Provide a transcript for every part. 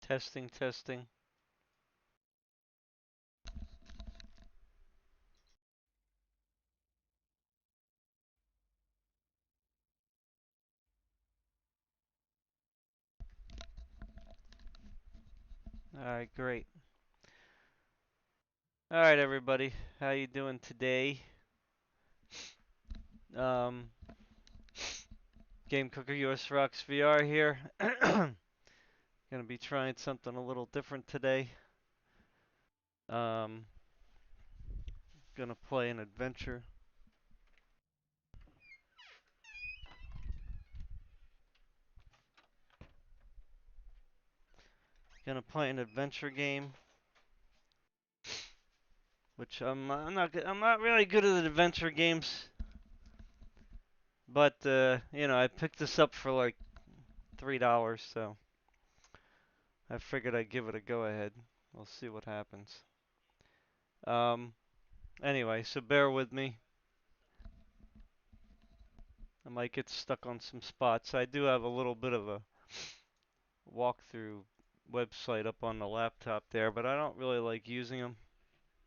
Testing, testing. Alright, great. Alright, everybody. How you doing today? Game Cooker US Rocks VR here. Gonna be trying something a little different today. Gonna play an adventure. Gonna play an adventure game, which I'm not really good at adventure games, but you know, I picked this up for like $3, so I figured I'd give it a go ahead. We'll see what happens. Anyway, so bear with me. I might get stuck on some spots. I do have a little bit of a walkthrough website up on the laptop there, but I don't really like using them.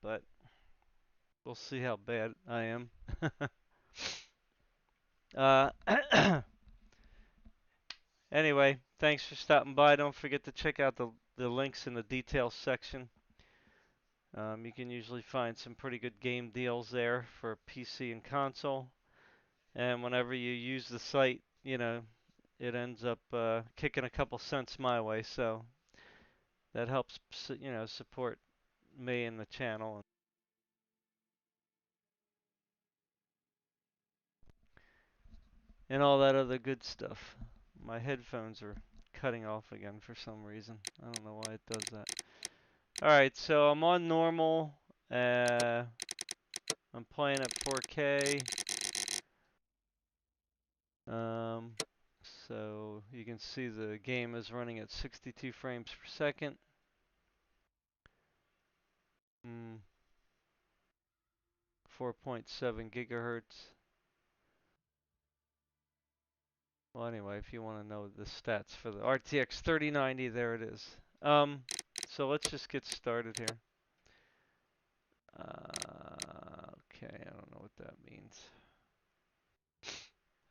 But we'll see how bad I am. uh, anyway, thanks for stopping by. Don't forget to check out the links in the details section. You can usually find some pretty good game deals there for PC and console. And whenever you use the site, you know, it ends up kicking a couple cents my way. So that helps, you know, support me and the channel. And all that other good stuff. My headphones are cutting off again for some reason. I don't know why it does that. Alright, so I'm on normal. I'm playing at 4K. So you can see the game is running at 62 frames per second. 4.7 gigahertz. Well, anyway, if you want to know the stats for the RTX 3090, there it is. So let's just get started here. Okay, I don't know what that means.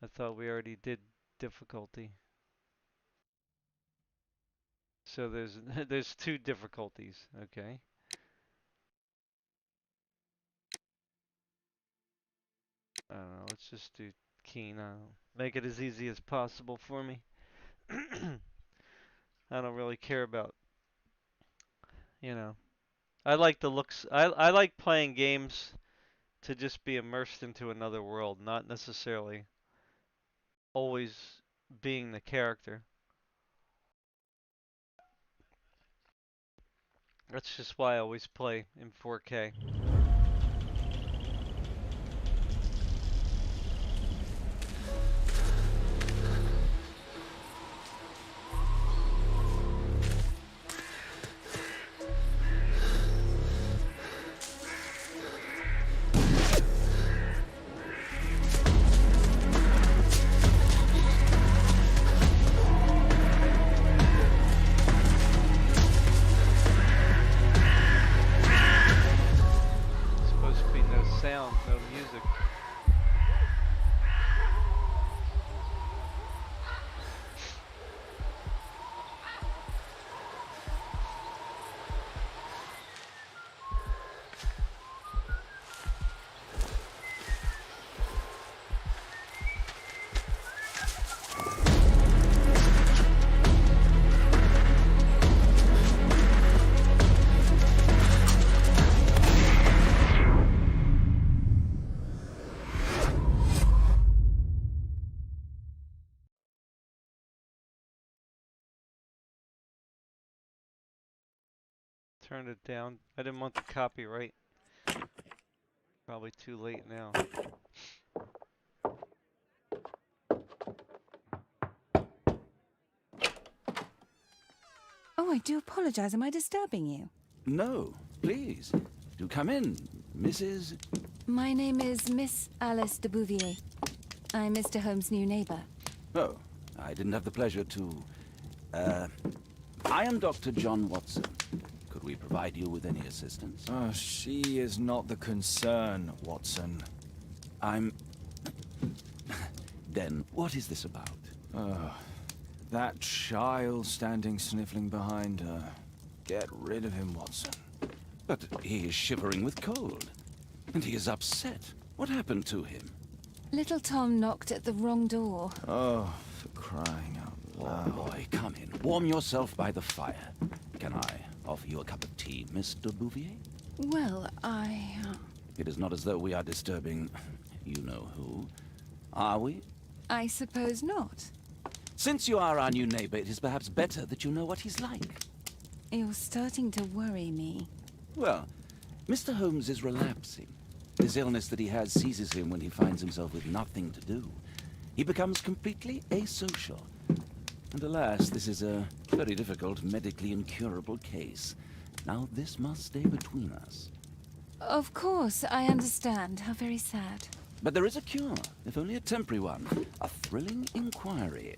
I thought we already did difficulty. So there's two difficulties, okay? I don't know, let's just do keen. Make it as easy as possible for me. I don't really care about, you know. I like the looks. I like playing games to just be immersed into another world, not necessarily always being the character. That's just why I always play in 4K. Supposed to be no sound, no music. Turn it down. I didn't want the copyright. Probably too late now. Oh, I do apologize. Am I disturbing you? No, please. Do come in, Mrs. My name is Miss Alice de Bouvier. I'm Mr. Holmes' new neighbor. Oh, I didn't have the pleasure to, I am Dr. John Watson. Could we provide you with any assistance? She is not the concern, Watson. I'm... Then, what is this about? That child standing sniffling behind her. Get rid of him, Watson. But he is shivering with cold. And he is upset. What happened to him? Little Tom knocked at the wrong door. Oh, for crying out loud. Oh, boy, come in. Warm yourself by the fire. Can I offer you a cup of tea, Mr. Bouvier? Well, It is not as though we are disturbing you-know-who. Are we? I suppose not. Since you are our new neighbor, it is perhaps better that you know what he's like. You're starting to worry me. Well, Mr. Holmes is relapsing. This illness that he has seizes him when he finds himself with nothing to do. He becomes completely asocial. And alas, this is a very difficult, medically incurable case. Now this must stay between us. Of course, I understand. How very sad. But there is a cure, if only a temporary one. A thrilling inquiry.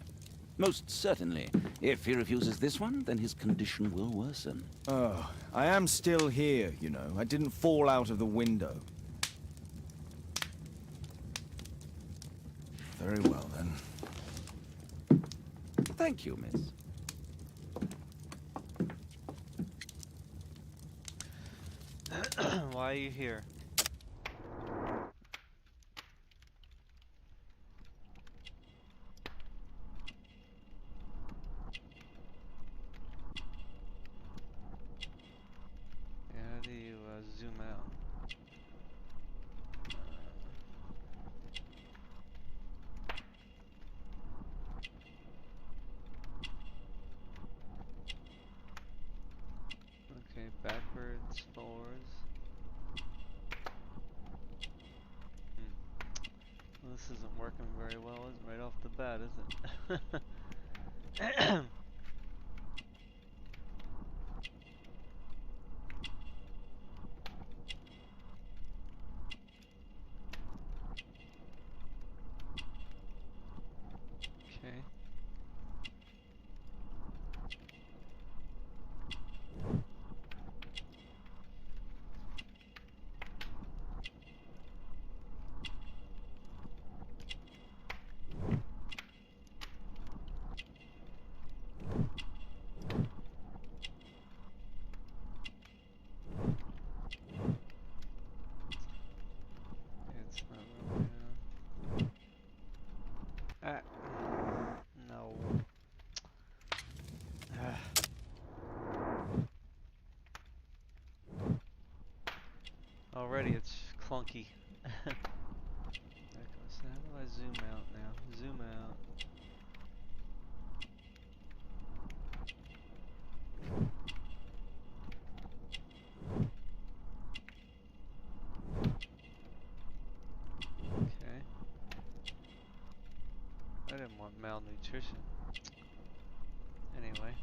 Most certainly. If he refuses this one, then his condition will worsen. Oh, I am still here, you know. I didn't fall out of the window. Very well, then. Thank you, miss. Why are you here? How do you zoom out? Okay, backwards, forwards. Well, this isn't working very well, is it? Right off the bat, is it? Okay. It's not really, ah, no. Ah. Already it's clunky. How do I zoom out now? Zoom out. Okay. I didn't want malnutrition. Anyway.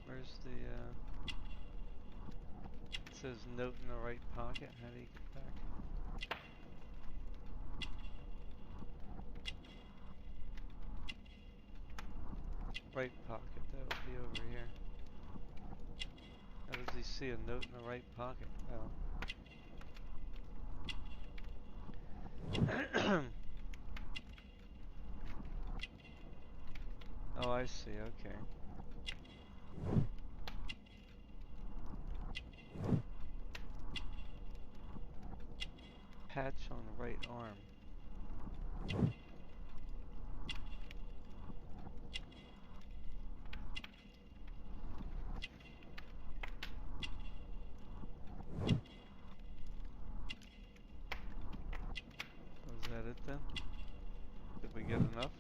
Where's the, it says note in the right pocket. How do you get back? Right pocket, that would be over here. How does he see a note in the right pocket? Oh. Oh, I see, okay. Patch on the right arm. Was that it then? Did we get enough?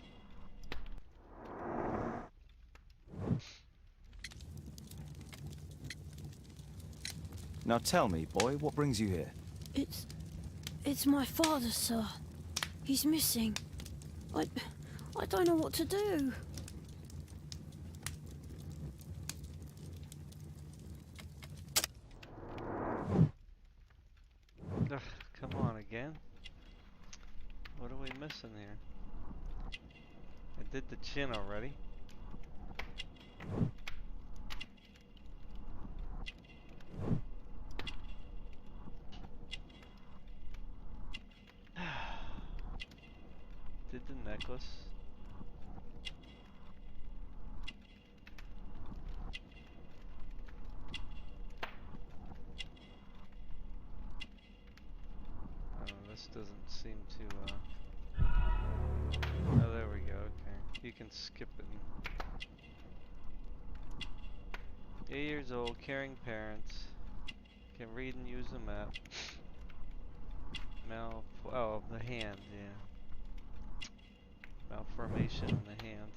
Now tell me, boy, what brings you here? It's It's my father, sir. He's missing. I don't know what to do. Ugh, come on again. What are we missing here? I did the chin already. Did the necklace. This doesn't seem to, oh, there we go, okay. You can skip it. 8 years old, caring parents. Can read and use a map. Oh, the hand, yeah. Malformation in the hand.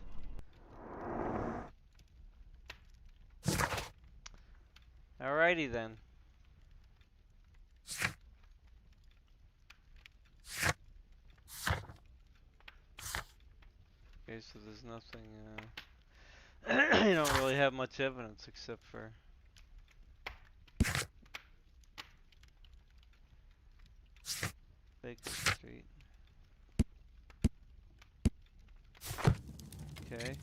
Alrighty then. Okay, so there's nothing, you don't really have much evidence except for Baker Street. Okay,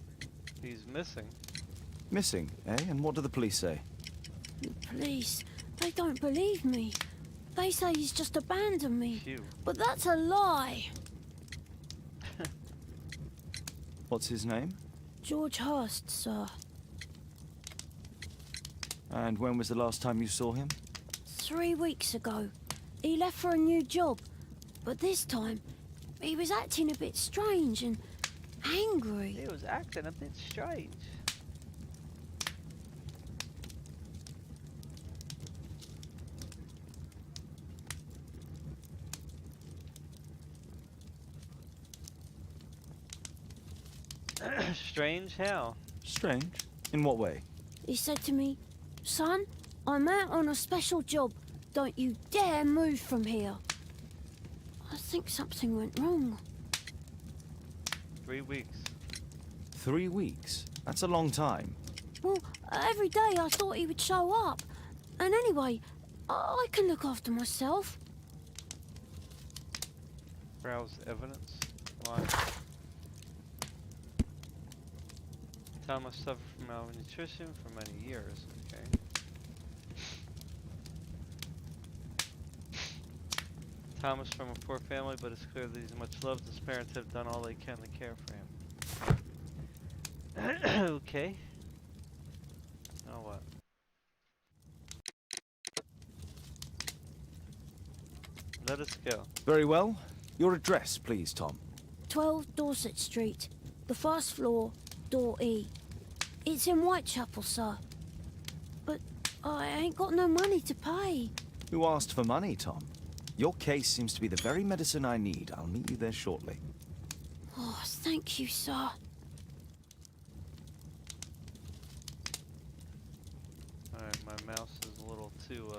he's missing. Missing, eh? And what do the police say? The police, they don't believe me. They say he's just abandoned me. Phew. But that's a lie. What's his name? George Hurst, sir. And when was the last time you saw him? 3 weeks ago. He left for a new job. But this time, he was acting a bit strange and angry. He was acting a bit strange. Strange how? Strange? In what way? He said to me, "Son, I'm out on a special job. Don't you dare move from here." I think something went wrong. 3 weeks. 3 weeks? That's a long time. Well, every day I thought he would show up. And anyway, I can look after myself. Browse evidence. Why? Thomas suffered from malnutrition for many years. Okay. Thomas from a poor family, but it's clear that he's much loved. His parents have done all they can to care for him. Okay. Now what? Let us go. Very well. Your address, please, Tom. 12 Dorset Street, the first floor, door E. It's in Whitechapel, sir. But I ain't got no money to pay. Who asked for money, Tom? Your case seems to be the very medicine I need. I'll meet you there shortly. Oh, thank you, sir. Alright, my mouse is a little too,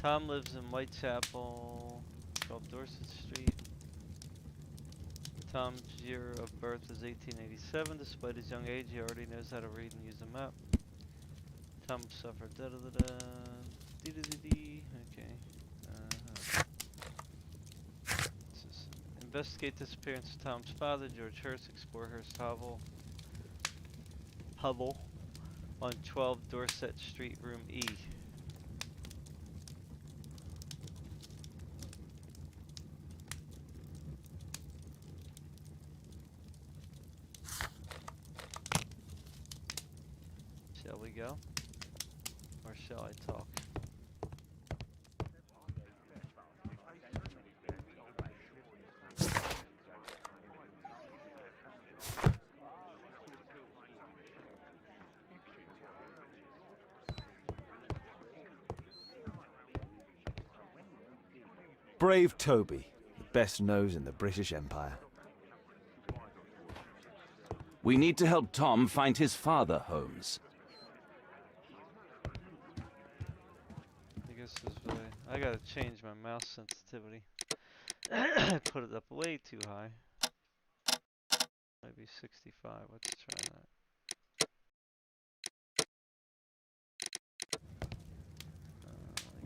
Tom lives in Whitechapel, 12 Dorset Street. Tom's year of birth is 1887. Despite his young age, he already knows how to read and use a map. Tom suffered da-da-da-da. Dee-dee-dee-dee. Okay. Investigate disappearance of Tom's father, George Hurst. Explore Hurst hovel on 12 Dorset Street, room E. Shall we go? Or shall I talk? Brave Toby, the best nose in the British Empire. We need to help Tom find his father, Holmes. guess this way. I gotta change my mouse sensitivity. I put it up way too high. Maybe 65. Let's try that.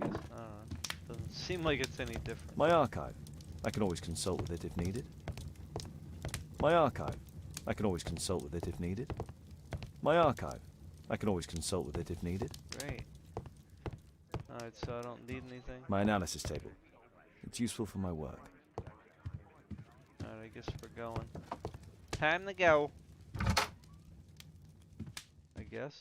I guess doesn't seem like it's any different. My archive. I can always consult with it if needed. My archive. I can always consult with it if needed. My archive. I can always consult with it if needed. Great. Alright, so I don't need anything. My analysis table. It's useful for my work. Alright, I guess we're going. Time to go. I guess.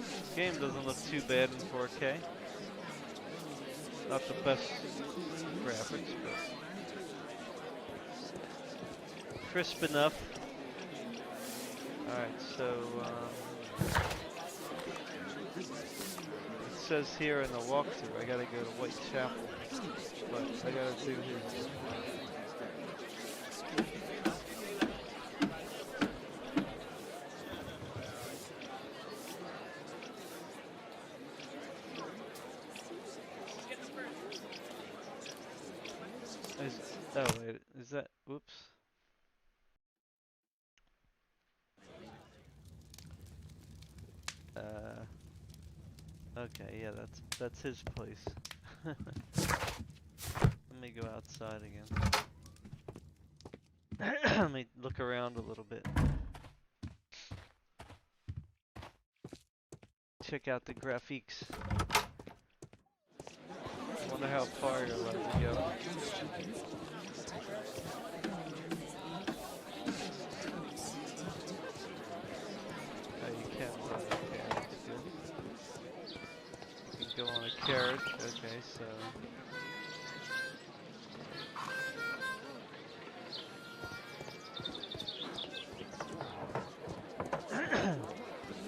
This game doesn't look too bad in 4K. Not the best graphics, but crisp enough. Alright, so it says here in the walkthrough I gotta go to Whitechapel. What I gotta do here. Oh wait, is that, whoops. Okay, yeah, that's his place. Let me go outside again. Let me look around a little bit. Check out the graphics. Wonder how far you're allowed to go. Oh, you can run a carriage, good. You can go on a carriage, okay, so...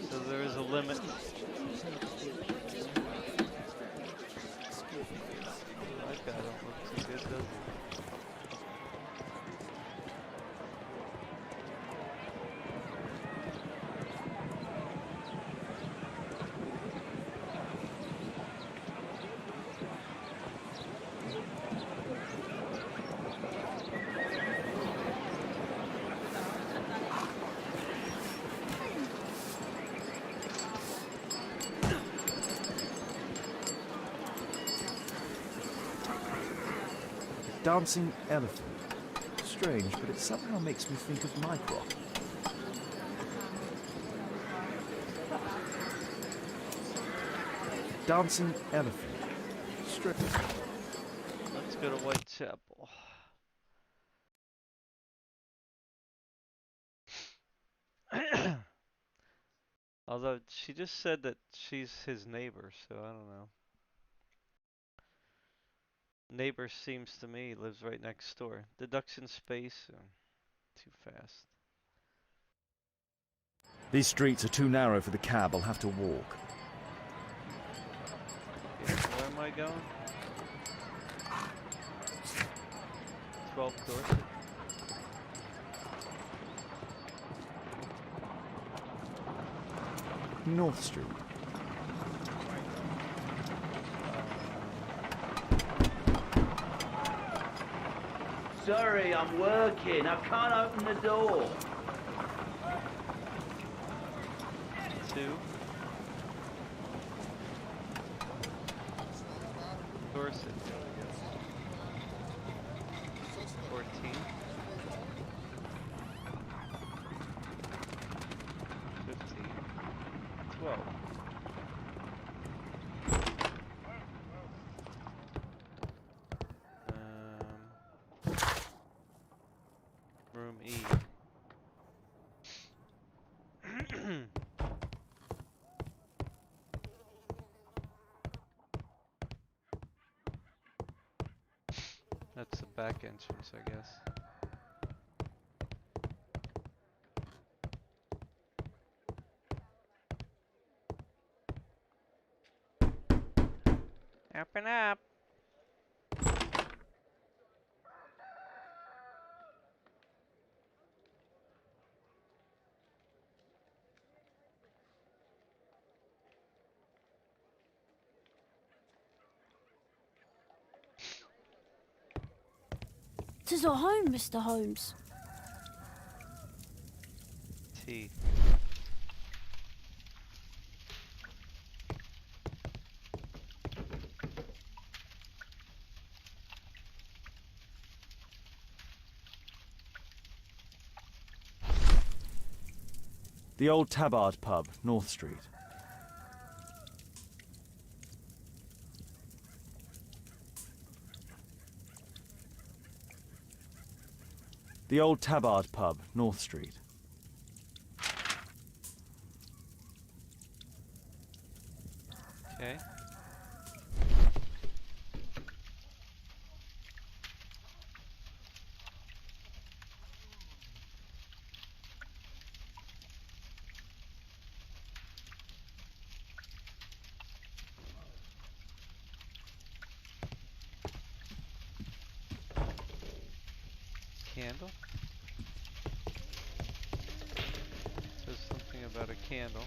so there is a limit. That guy don't look too good, does he? Dancing elephant. Strange, but it somehow makes me think of Mycroft. Dancing elephant. Strange. Let's go to Whitechapel. Although she just said that she's his neighbor, so I don't know. Neighbor seems to me lives right next door. Deduction space, too fast. These streets are too narrow for the cab. I'll have to walk. Okay, where am I going? 12 Dorset. North Street. Sorry, I'm working. I can't open the door. 2. Dorset, there we go. 14. 15. 12. Room E. That's the back entrance, I guess. Sharpen up. "'Tis our home, Mr. Holmes." Teeth. The old Tabard pub, North Street. The old Tabard pub, North Street. Okay. Candle? Says something about a candle.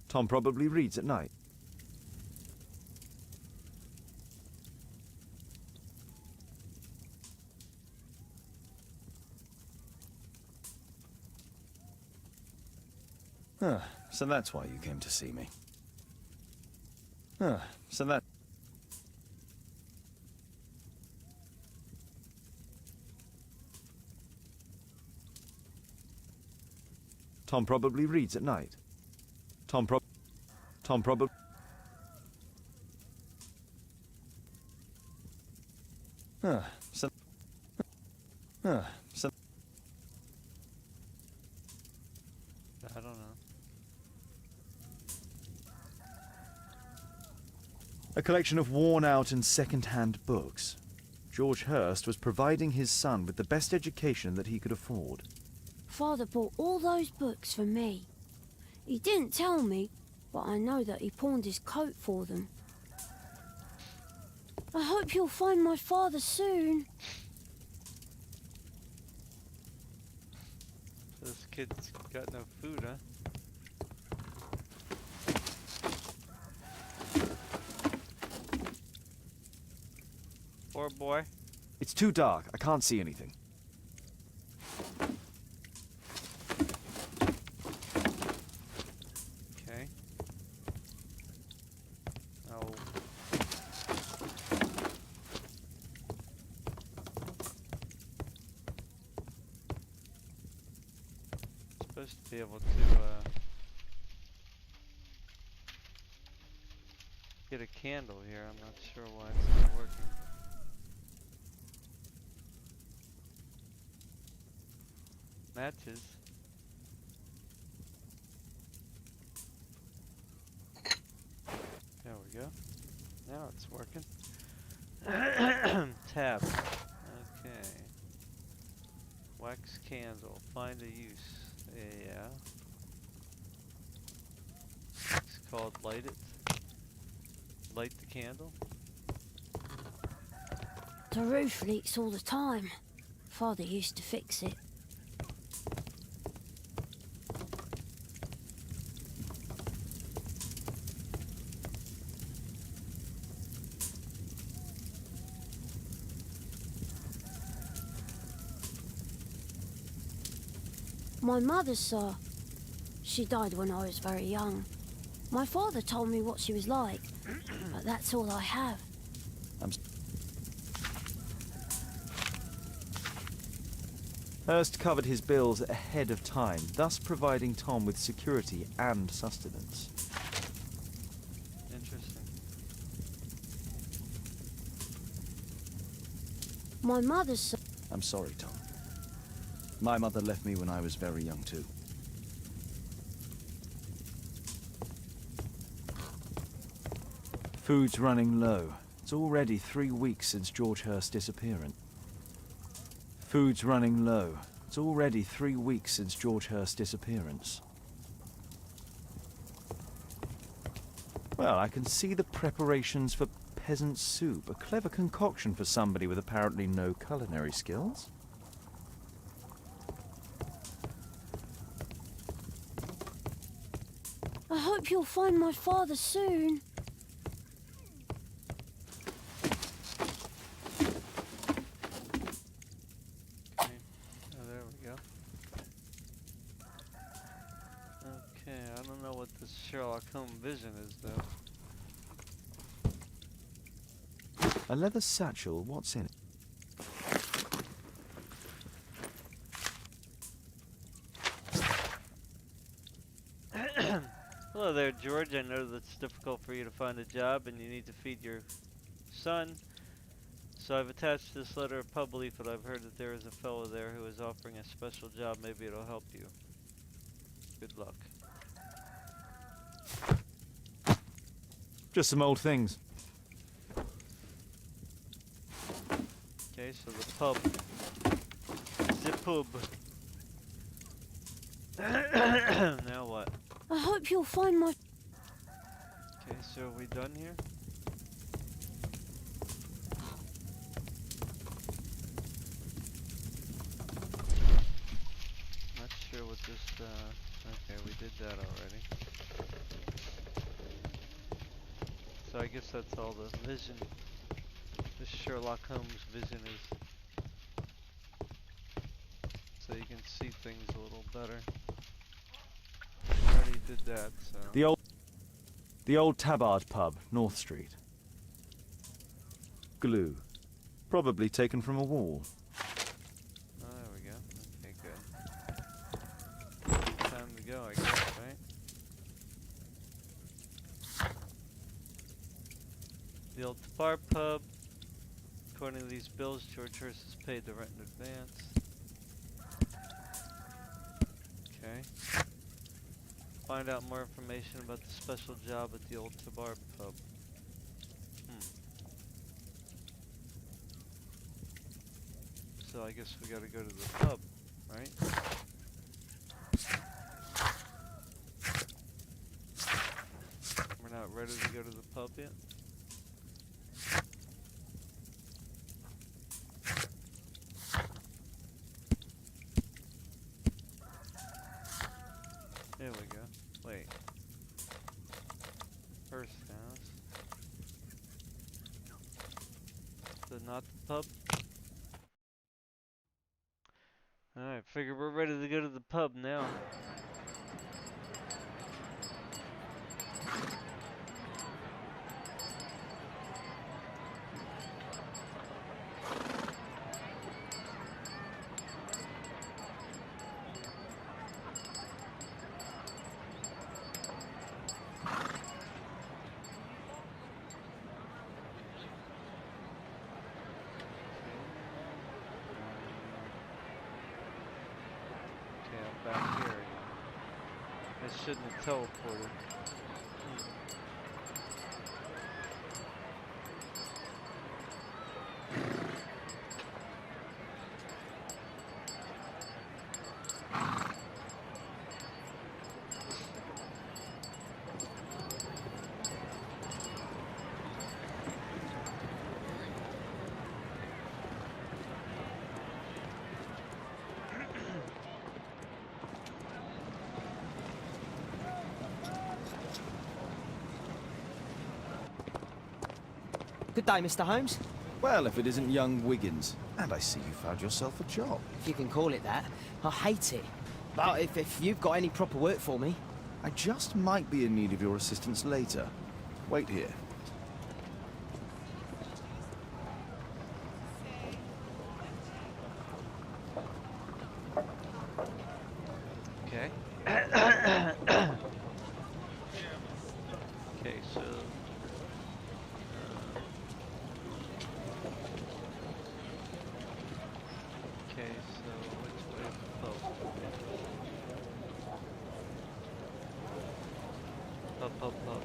Tom probably reads at night. So that's why you came to see me. So that... Tom probably reads at night. Tom probably... So... So... I don't know. A collection of worn-out and second-hand books. George Hurst was providing his son with the best education that he could afford. Father bought all those books for me. He didn't tell me, but I know that he pawned his coat for them. I hope you'll find my father soon. This kid's got no food, huh? Poor boy. It's too dark. I can't see anything. Okay. Oh. Supposed to be able to get a candle here. I'm not sure why it's not working. Matches. There we go. Now it's working. Tab. Okay. Wax candle. Find a use. Yeah. It's called light it. Light the candle. The roof leaks all the time. Father used to fix it. My mother, sir, she died when I was very young. My father told me what she was like, but that's all I have. Hurst covered his bills ahead of time, thus providing Tom with security and sustenance. Interesting. My mother's... I'm sorry, Tom. My mother left me when I was very young, too. Food's running low. It's already 3 weeks since George Hurst's disappearance. Food's running low. It's already 3 weeks since George Hurst's disappearance. Well, I can see the preparations for peasant soup. A clever concoction for somebody with apparently no culinary skills. I hope you'll find my father soon. Okay. Oh, there we go. Okay, I don't know what this Sherlock Holmes vision is, though. A leather satchel, what's in it? Hello there, George. I know that it's difficult for you to find a job and you need to feed your son. So I've attached this letter of pub leaflet. I've heard that there is a fellow there who is offering a special job. Maybe it'll help you. Good luck. Just some old things. Okay, so the pub. The pub. Now what? I hope you'll find my... Okay, so are we done here? Not sure what this, okay, we did that already. So I guess that's all the vision, the Sherlock Holmes vision is. So you can see things a little better. I already did that, so. The old Tabard pub, North Street. Glue. Probably taken from a wall. Oh, there we go. Okay, good. Time to go, I guess, right? The old bar pub. According to these bills, George Hurst has paid the rent in advance. Okay. Find out more information about the special job at the old Tabar pub. So I guess we gotta go to the pub, right? We're not ready to go to the pub yet? There we go. Wait. First house. So not the pub? Alright, figure we're ready to go to the pub now. Back here again. I shouldn't have teleported. Good day, Mr. Holmes. Well, if it isn't young Wiggins. And I see you found yourself a job. If you can call it that. I hate it. But if you've got any proper work for me... I just might be in need of your assistance later. Wait here. Okay. Okay, so Pub, pub, pub.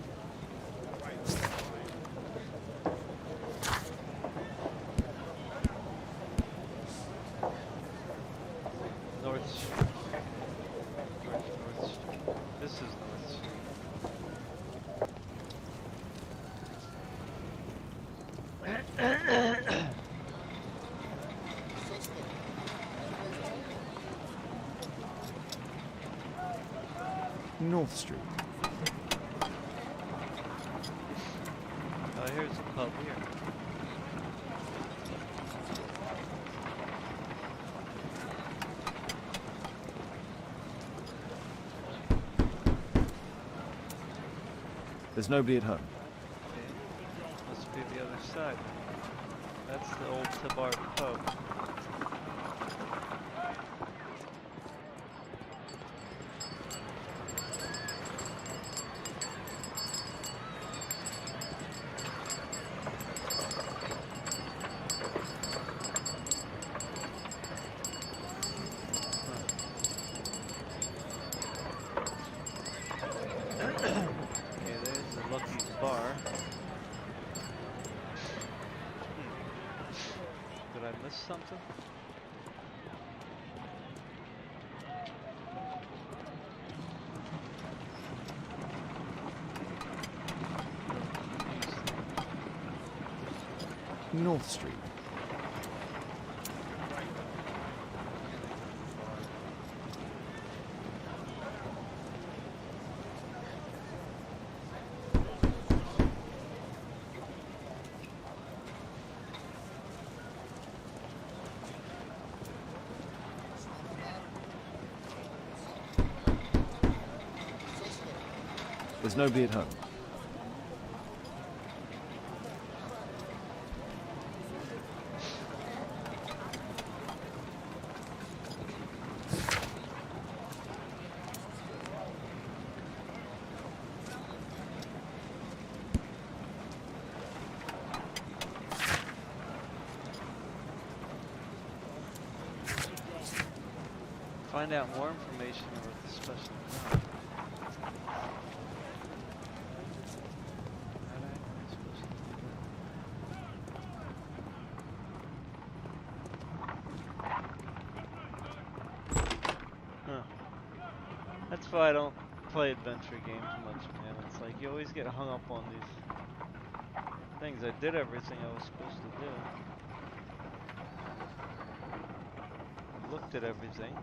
North Street. North Street. This is North Street. North Street. Oh, here's a pub here. There's nobody at home. Okay. Must be the other side. That's the old Tabar pub. Okay, there's the Lucky's Bar. Did I miss something? North Street. There's nobody at home. Find out more information about the special account. How the heck am I supposed to do that? Huh. That's why I don't play adventure games much, man. It's like you always get hung up on these things. I did everything I was supposed to do. Looked at everything.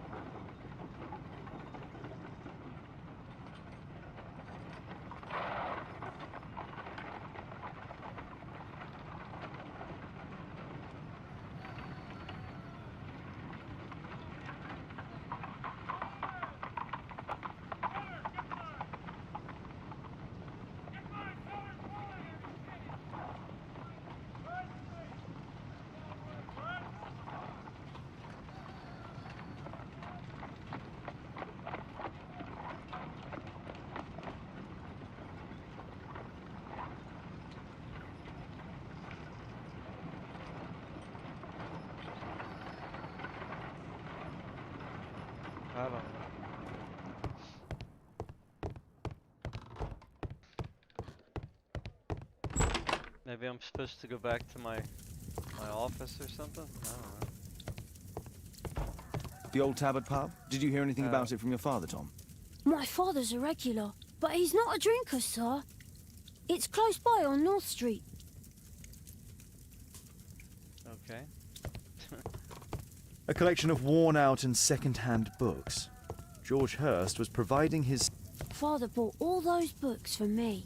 I don't know. Maybe I'm supposed to go back to my office or something? I don't know. The old Tabard pub? Did you hear anything about it from your father, Tom? My father's a regular, but he's not a drinker, sir. It's close by on North Street. Okay. A collection of worn-out and second-hand books. George Hurst was providing his... Father bought all those books for me.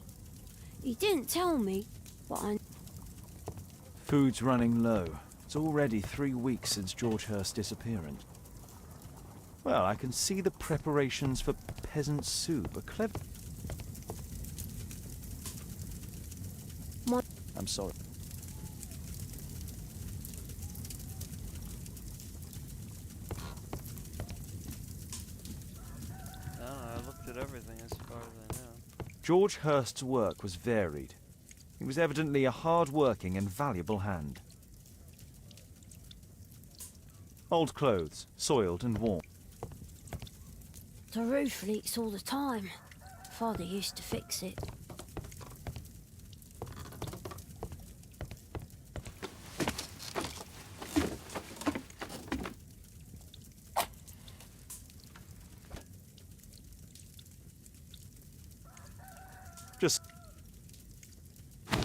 He didn't tell me, but I... Food's running low. It's already 3 weeks since George Hurst's disappearance. Well, I can see the preparations for peasant soup. A clever... I'm sorry. I looked at everything as far as I know. George Hurst's work was varied. He was evidently a hard-working and valuable hand. Old clothes, soiled and worn. The roof leaks all the time. Father used to fix it. Just I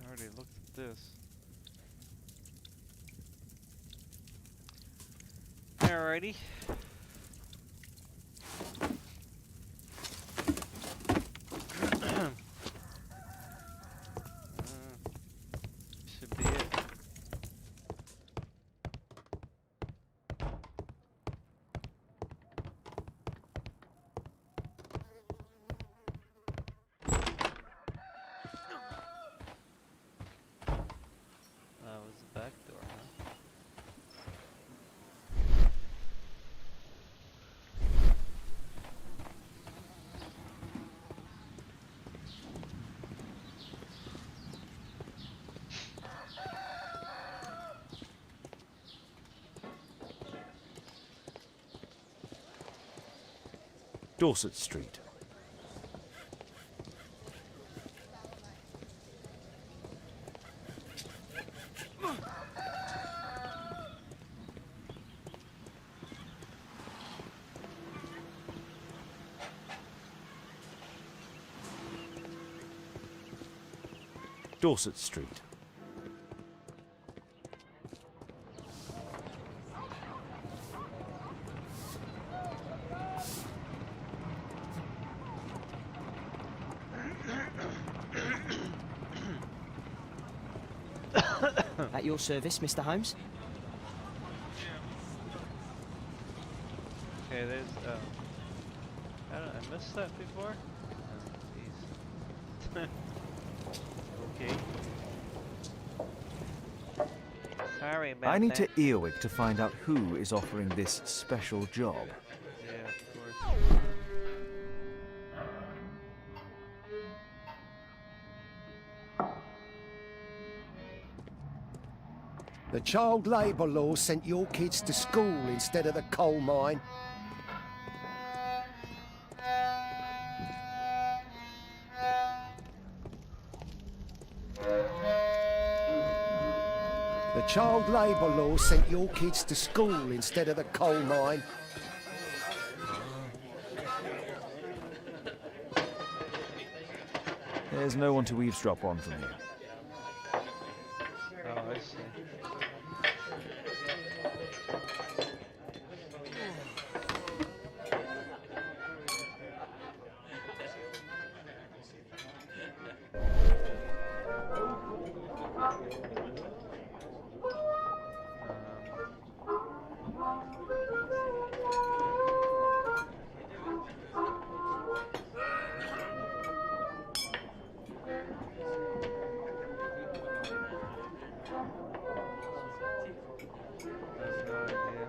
already looked at this. Alrighty. Should be it. That was the back door, huh? Dorset Street. Dorset Street. At your service, Mr. Holmes? Okay, there's I missed that before? Oh, jeez. Okay. Sorry about I need that. to Earwig to find out who is offering this special job. Yeah, of course. The child labour law sent your kids to school instead of the coal mine. The child labour law sent your kids to school instead of the coal mine. There's no one to eavesdrop on from here. Oh, I see. I have no idea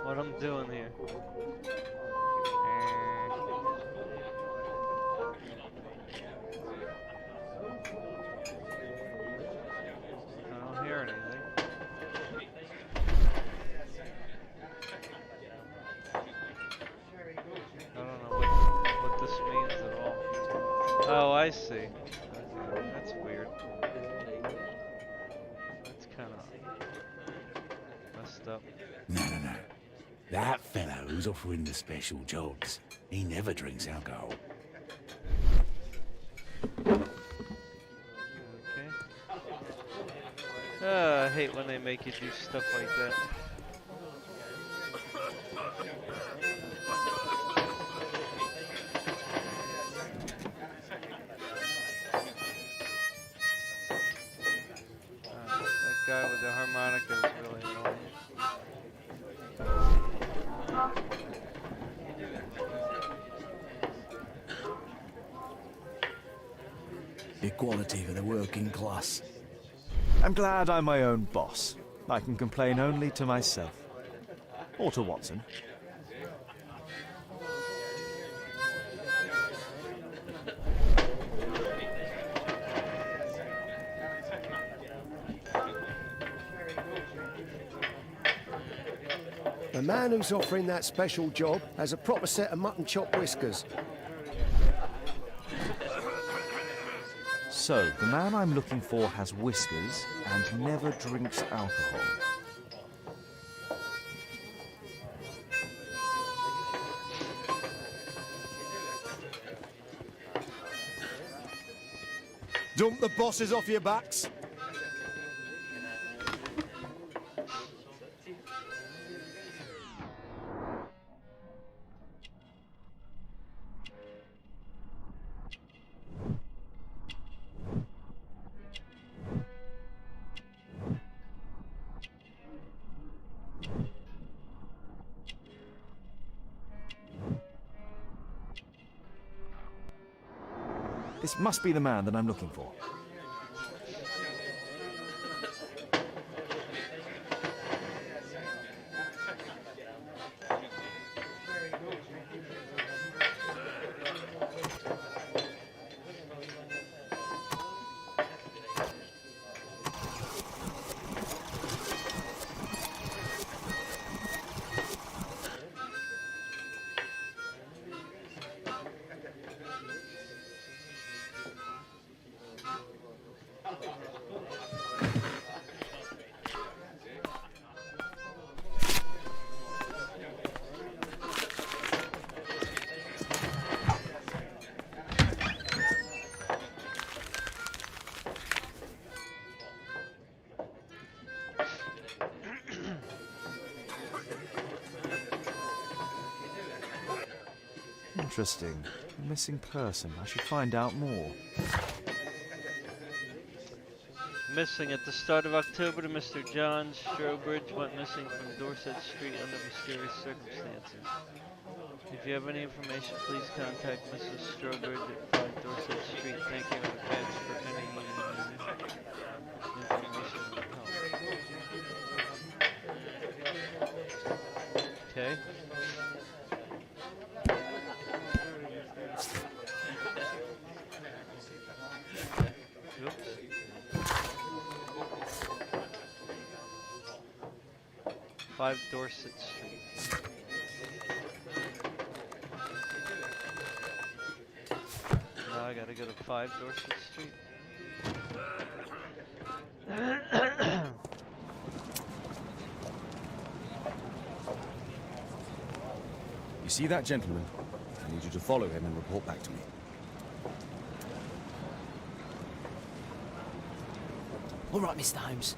what I'm doing here. I don't hear anything. I don't know what this means at all. Oh, I see. Okay, that's weird. That's kind of messed up. No. That fellow who's offering the special jobs, he never drinks alcohol. Okay. I hate when they make you do stuff like that. That guy with the harmonica is really annoying. Equality for the working class. I'm glad I'm my own boss. I can complain only to myself. Or to Watson. The man who's offering that special job has a proper set of mutton chop whiskers. So, the man I'm looking for has whiskers and never drinks alcohol. Dump the bosses off your backs. This must be the man that I'm looking for. Interesting. A missing person. I should find out more. Missing at the start of October, Mr. John Strobridge went missing from Dorset Street under mysterious circumstances. If you have any information, please contact Mrs. Strobridge at 5 Dorset Street. Thank you in advance for any information that helps. Okay. Oops. 5 Dorset Street. Now I gotta go to 5 Dorset Street. You see that gentleman? I need you to follow him and report back to me. All right, Mr. Holmes.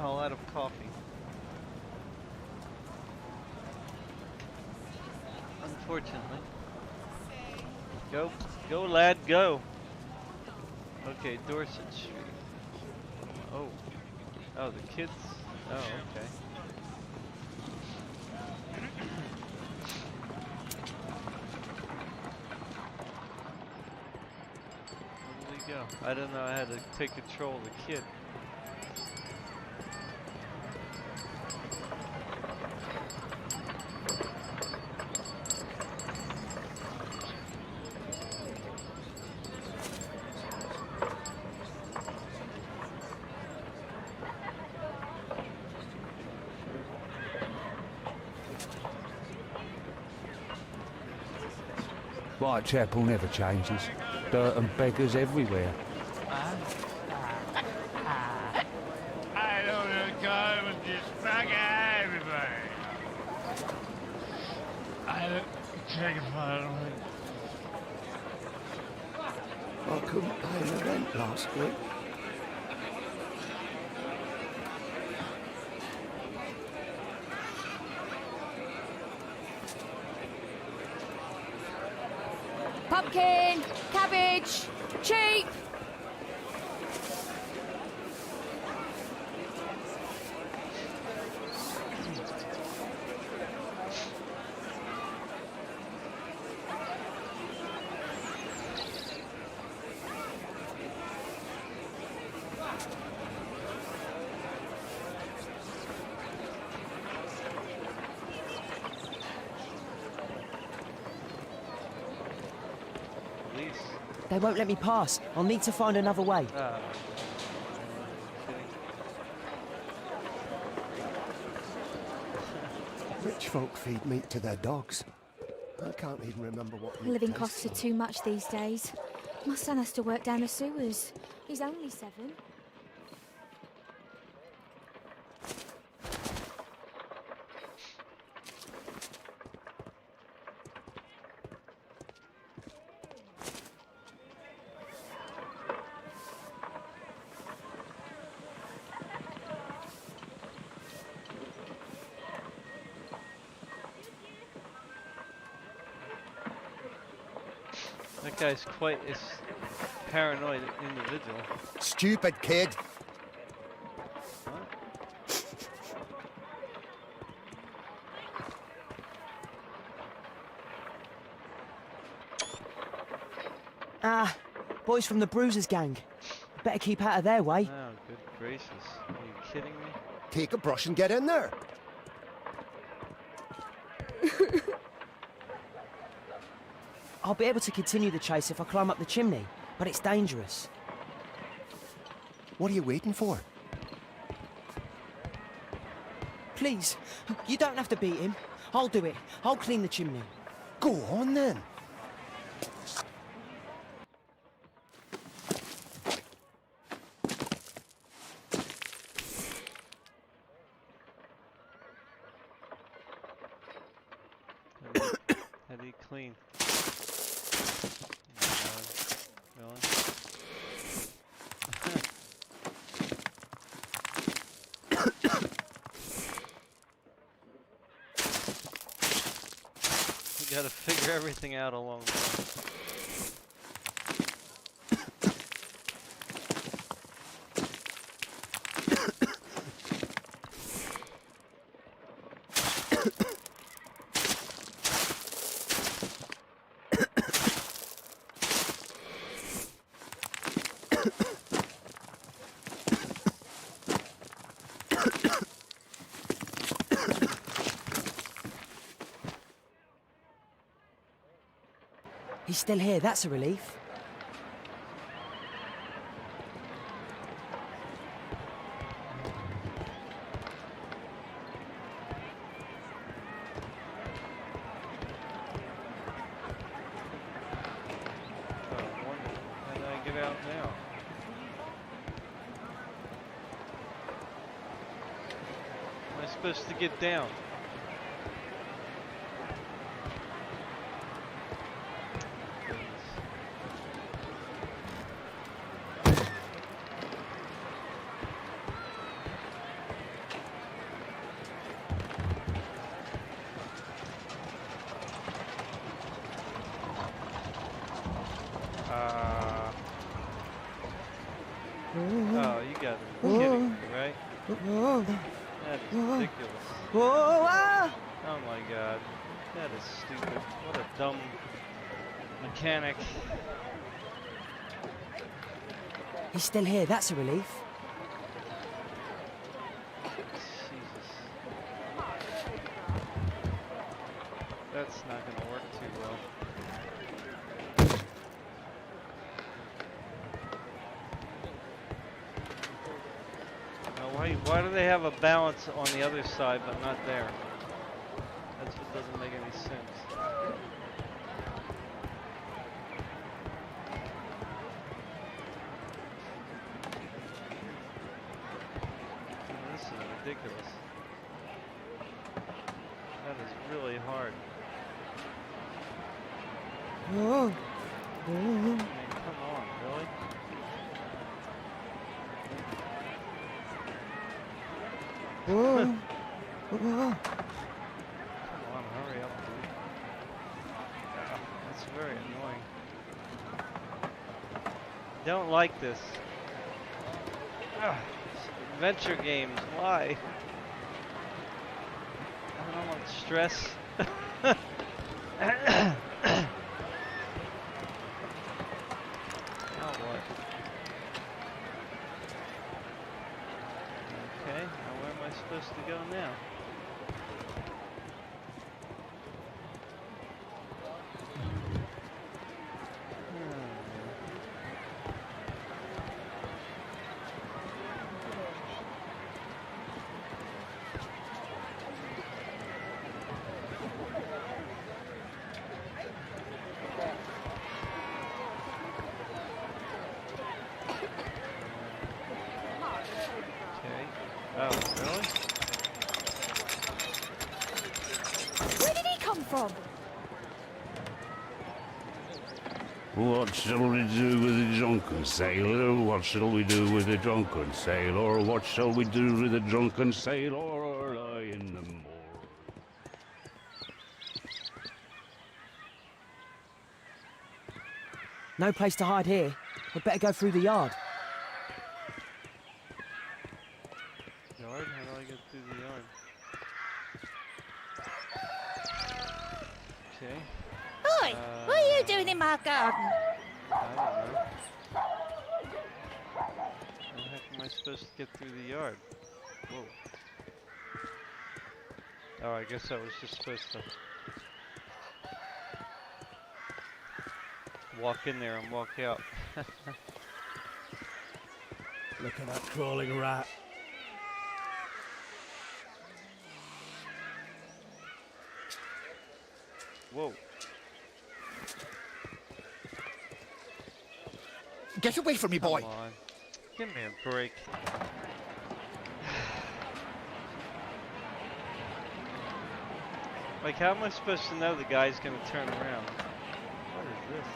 All out of coffee. Unfortunately. Go lad, go. Okay, Dorset Street. Oh. Oh, the kids. Oh, okay. Where did he go? I don't know, I had to take control of the kid. Whitechapel never changes. Dirt and beggars everywhere. I don't want to go and just fuck everybody. I don't take a photo. I couldn't pay the rent last week. Pumpkin, cabbage, cheap. They won't let me pass. I'll need to find another way. Rich folk feed meat to their dogs. I can't even remember what meat Living tastes costs are like. too much these days. My son has to work down the sewers. He's only 7. That guy's quite a paranoid individual. Stupid kid. What? Ah, boys from the Bruisers gang. Better keep out of their way. Oh, good gracious. Are you kidding me? Take a brush and get in there. I'll be able to continue the chase if I climb up the chimney, but it's dangerous. What are you waiting for? Please, you don't have to beat him. I'll do it. I'll clean the chimney. Go on then. How do you clean? Oh, really? You gotta figure everything out along the way. He's still here, that's a relief. Oh, wonderful. How do I get out now? Am I supposed to get down? Oh, you gotta be kidding me, right? That is ridiculous. Whoa, ah! Oh my god. That is stupid. What a dumb mechanic. He's still here, that's a relief. Jesus. That's not gonna work too well. Why do they have a balance on the other side but not there? That's what doesn't make any sense. This is ridiculous. That is really hard. Whoa. I mean, come on, really? Whoa. Whoa. Come on, hurry up, dude. That's very annoying. Don't like this. Adventure games, why? I don't want stress. Now what? Okay, now where am I supposed to go now? come from? What shall we do with the drunken sailor? What shall we do with the drunken sailor? What shall we do with the drunken sailor? Lie in the moor. No place to hide here. We'd better go through the yard. Yard? How do I get through the yard? Okay. Oi, what are you doing in my garden? I don't know. How the heck am I supposed to get through the yard? Whoa. Oh, I guess I was just supposed to walk in there and walk out. Look at that crawling rat. Whoa. Get away from me, boy! Come on. Give me a break. Like, how am I supposed to know the guy's gonna turn around? What is this?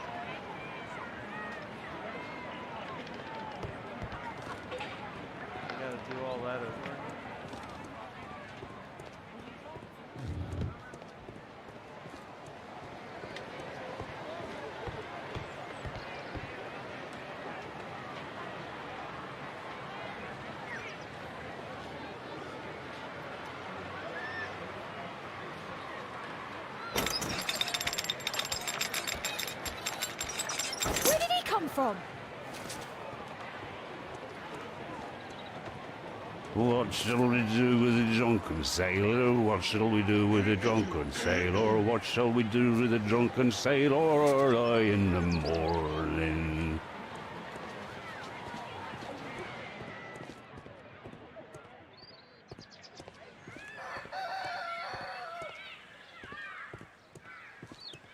I gotta do all that over. Where did he come from? What shall we do with the drunken sailor? What shall we do with the drunken sailor? What shall we do with the drunken sailor? Lie in the morning.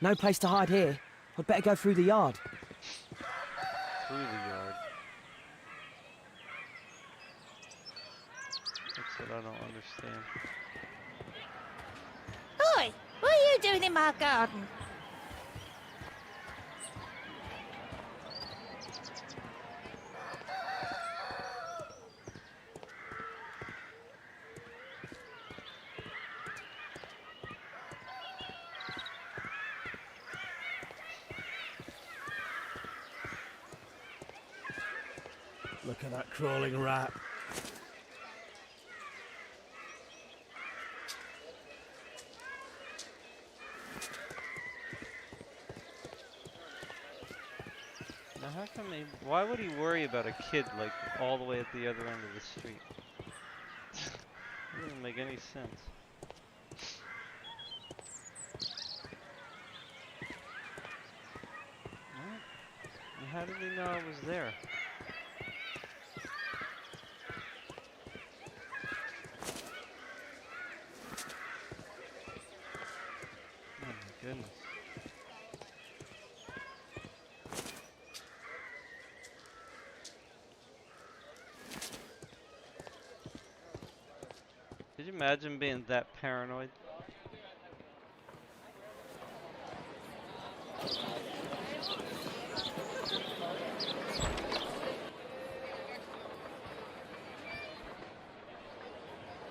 No place to hide here. We'd better go through the yard. Through the yard. That's what I don't understand. Oi, what are you doing in my garden? Look at that crawling rat. Now how come why would he worry about a kid like all the way at the other end of the street? It doesn't make any sense. What? And how did he know I was there? Oh my goodness. Could you imagine being that paranoid?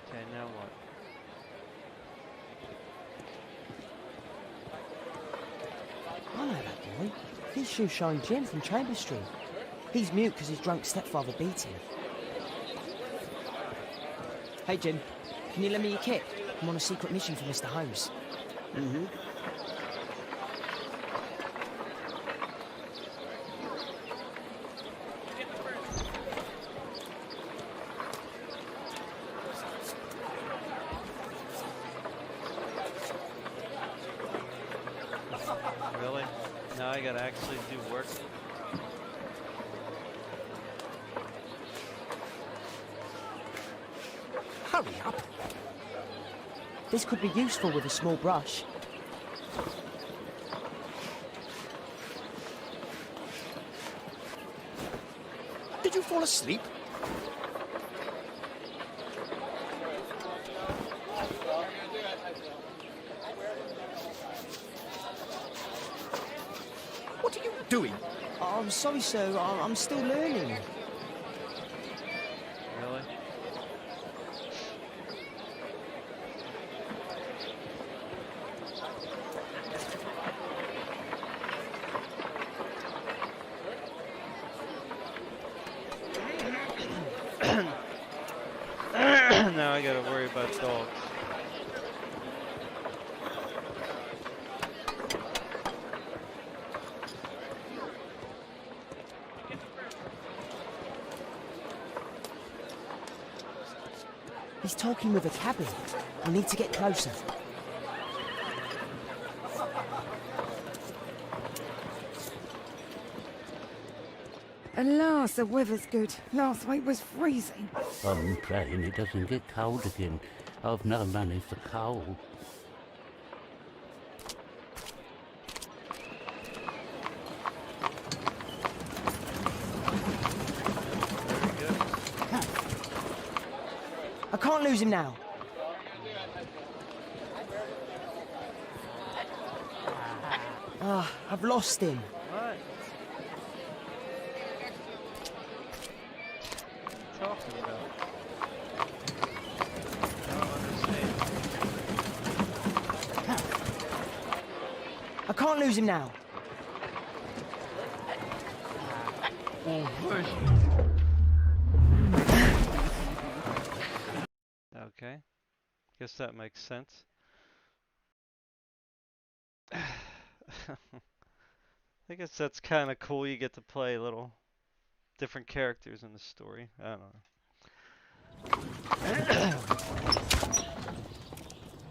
Okay, now what? I know that boy. He's Shoeshine Jim from Chambers Street. He's mute because his drunk stepfather beat him. Hey Jim, can you lend me your kit? I'm on a secret mission for Mr. Holmes. Mm-hmm. Really? Now I gotta actually do work? Hurry up. This could be useful with a small brush. Did you fall asleep? doing? I'm sorry, sir. I'm still learning. Really? Now I gotta worry about dogs. He's talking with a cabin. I need to get closer. At last the weather's good. Last week was freezing. I'm praying it doesn't get cold again. I've no money for coal. I can't lose him now. Ah, I've lost him. What? What are you talking about? I don't understand. I can't lose him now. Okay. Guess that makes sense. I guess that's kind of cool. You get to play little different characters in the story. I don't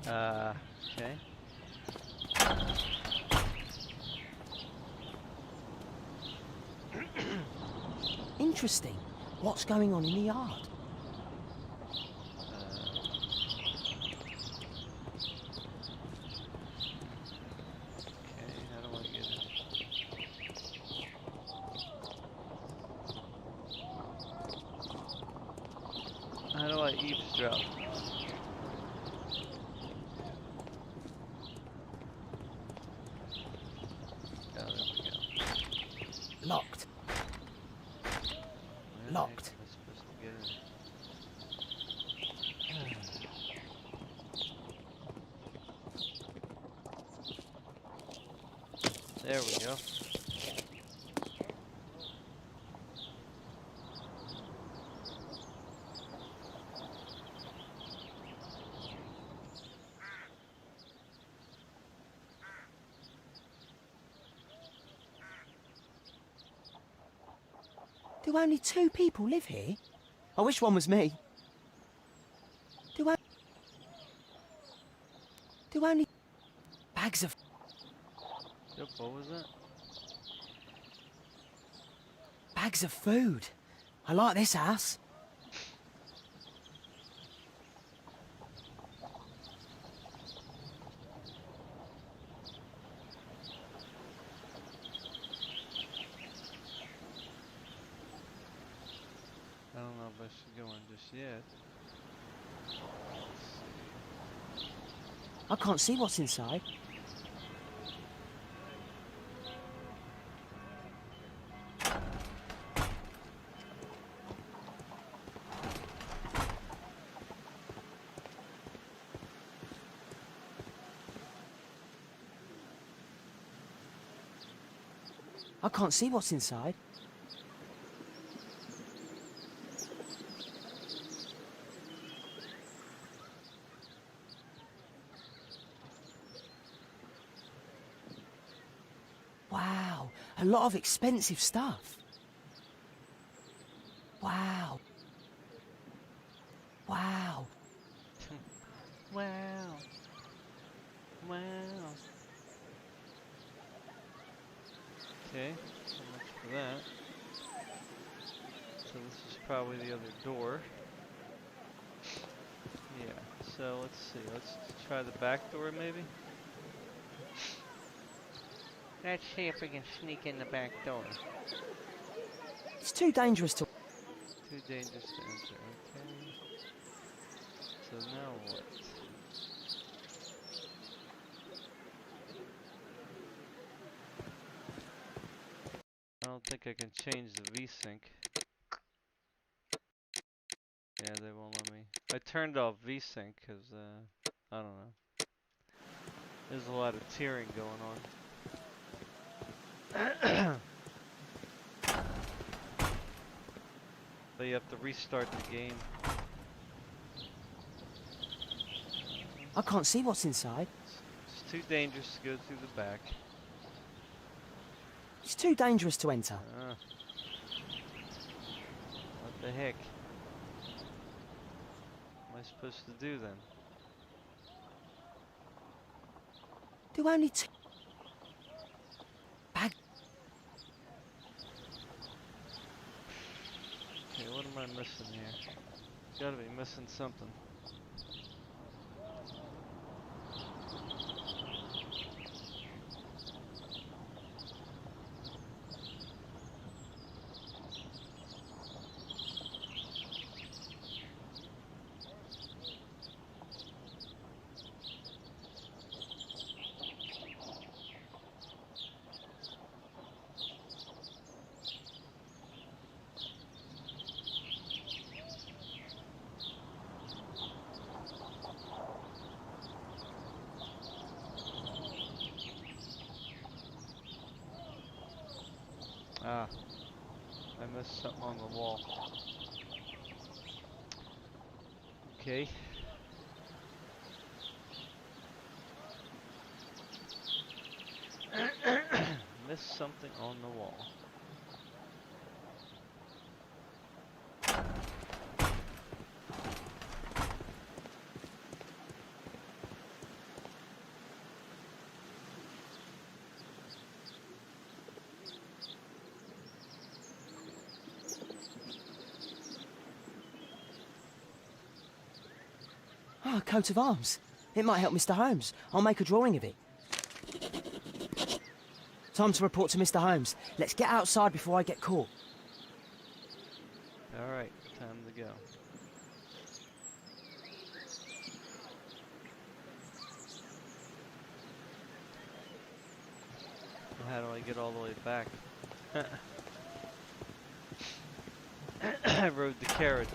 know. Okay. Interesting. What's going on in the yard? Okay, how do I get in? How do I eavesdrop? Oh, there we go. Locked. Where Locked. the heck am I supposed to get in? There we go. Do only 2 people live here? I wish one was me. Do only bags of Yep, what was that? bags of food. I like this house. I don't know if I should go in just yet. I can't see what's inside. I can't see what's inside. Wow, a lot of expensive stuff. Wow. Wow. Wow. Wow. Okay, so much for that. So this is probably the other door. Yeah, so let's see. Let's try the back door maybe? Let's see if we can sneak in the back door. It's too dangerous to... Too dangerous to enter, okay. So now what? think I can change the VSync. Yeah, they won't let me. I turned off VSync because, I don't know. There's a lot of tearing going on. But you have to restart the game. I can't see what's inside. It's too dangerous to go through the back. It's too dangerous to enter. What the heck? What am I supposed to do then? Do only two... Bag... Okay, what am I missing here? Gotta be missing something. Ah, I missed something on the wall. Okay. Missed something on the wall. Ah, a coat of arms. It might help Mr. Holmes. I'll make a drawing of it. Time to report to Mr. Holmes. Let's get outside before I get caught. Alright, time to go. How do I get all the way back? I rode the carriage.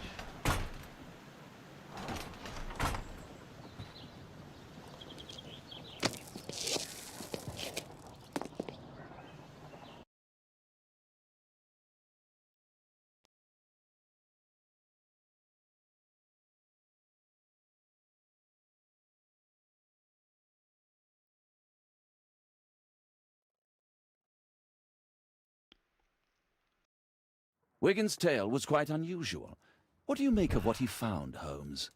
Wiggins' tale was quite unusual. What do you make of what he found, Holmes?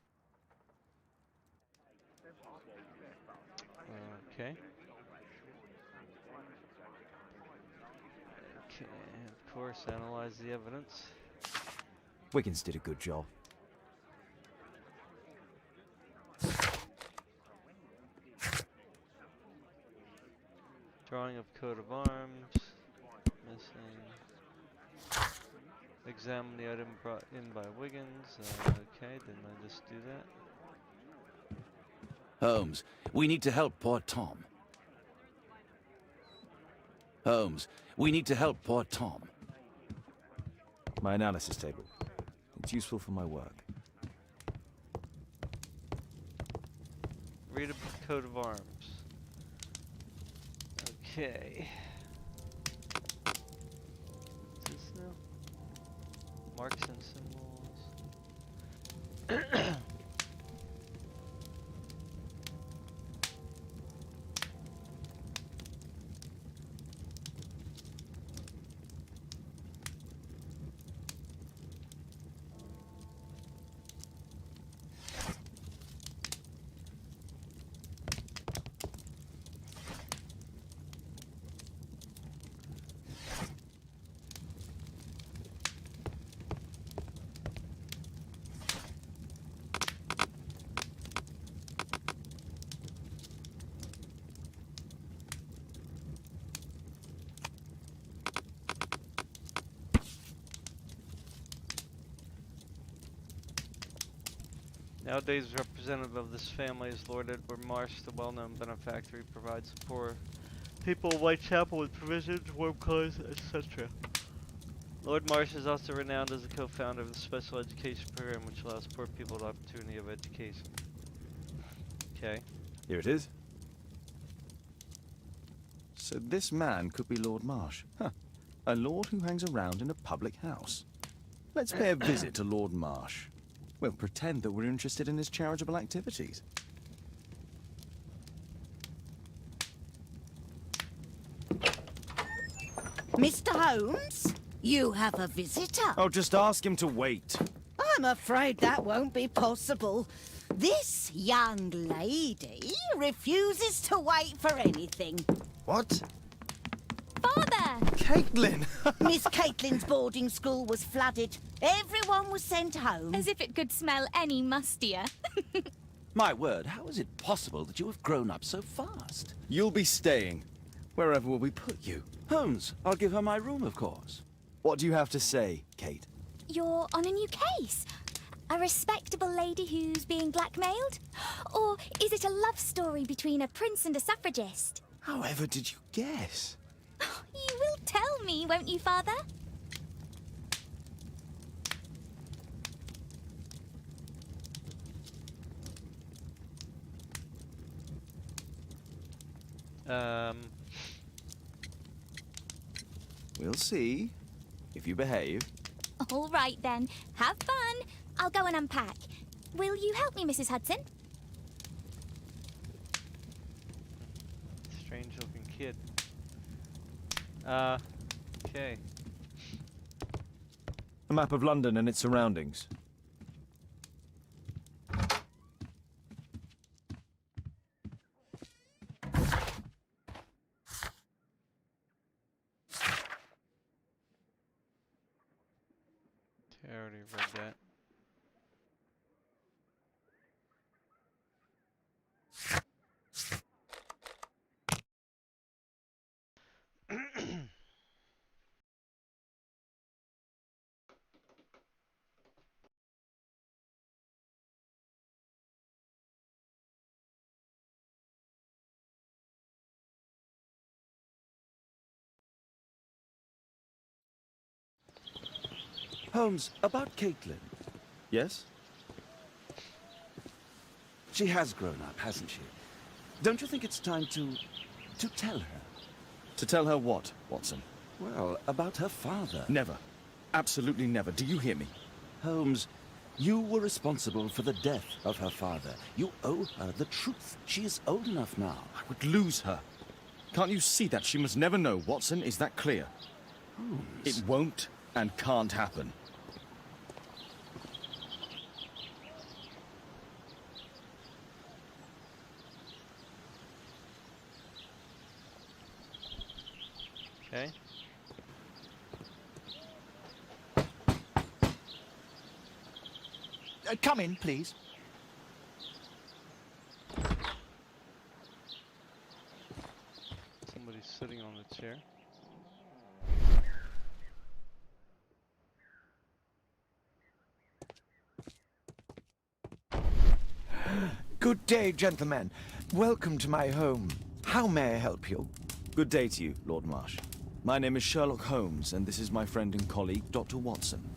Okay. Okay, of course, analyze the evidence. Wiggins did a good job. Drawing of coat of arms. Missing. Examine the item brought in by Wiggins. Okay, didn't I just do that? Holmes, we need to help poor Tom. Holmes, we need to help poor Tom. My analysis table. It's useful for my work. Read a coat of arms. Okay. What's this now? Marks and symbols. Nowadays, representative of this family is Lord Edward Marsh, the well-known benefactor. He provides the poor people of Whitechapel with provisions, warm clothes, etc. Lord Marsh is also renowned as a co-founder of the special education program, which allows poor people the opportunity of education. Okay. Here it is. So this man could be Lord Marsh. Huh. A lord who hangs around in a public house. Let's pay a visit to Lord Marsh. We'll pretend that we're interested in his charitable activities. Mr. Holmes, you have a visitor. Oh, just ask him to wait. I'm afraid that won't be possible. This young lady refuses to wait for anything. What? Father! Caitlin! Miss Caitlin's boarding school was flooded. Everyone was sent home. As if it could smell any mustier. My word, how is it possible that you have grown up so fast? You'll be staying. Wherever will we put you? Holmes, I'll give her my room, of course. What do you have to say, Kate? You're on a new case. A respectable lady who's being blackmailed? Or is it a love story between a prince and a suffragist? However did you guess? You will tell me, won't you, Father? We'll see. If you behave. All right, then. Have fun. I'll go and unpack. Will you help me, Mrs. Hudson? Strange-looking kid. Okay. A map of London and its surroundings. I already read that. Holmes, about Caitlin. Yes? She has grown up, hasn't she? Don't you think it's time to tell her? To tell her what, Watson? Well, about her father. Never. Absolutely never. Do you hear me? Holmes, you were responsible for the death of her father. You owe her the truth. She is old enough now. I would lose her. Can't you see that? She must never know, Watson. Is that clear? Holmes. It won't and can't happen. Okay. Come in, please. Somebody's sitting on the chair. Good day, gentlemen. Welcome to my home. How may I help you? Good day to you, Lord Marsh. My name is Sherlock Holmes, and this is my friend and colleague, Dr. Watson.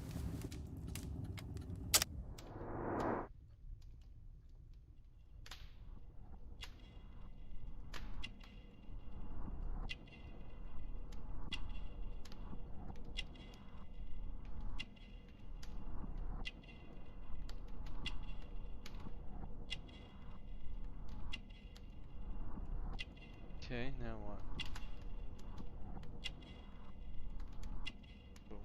Okay, now what? Cool.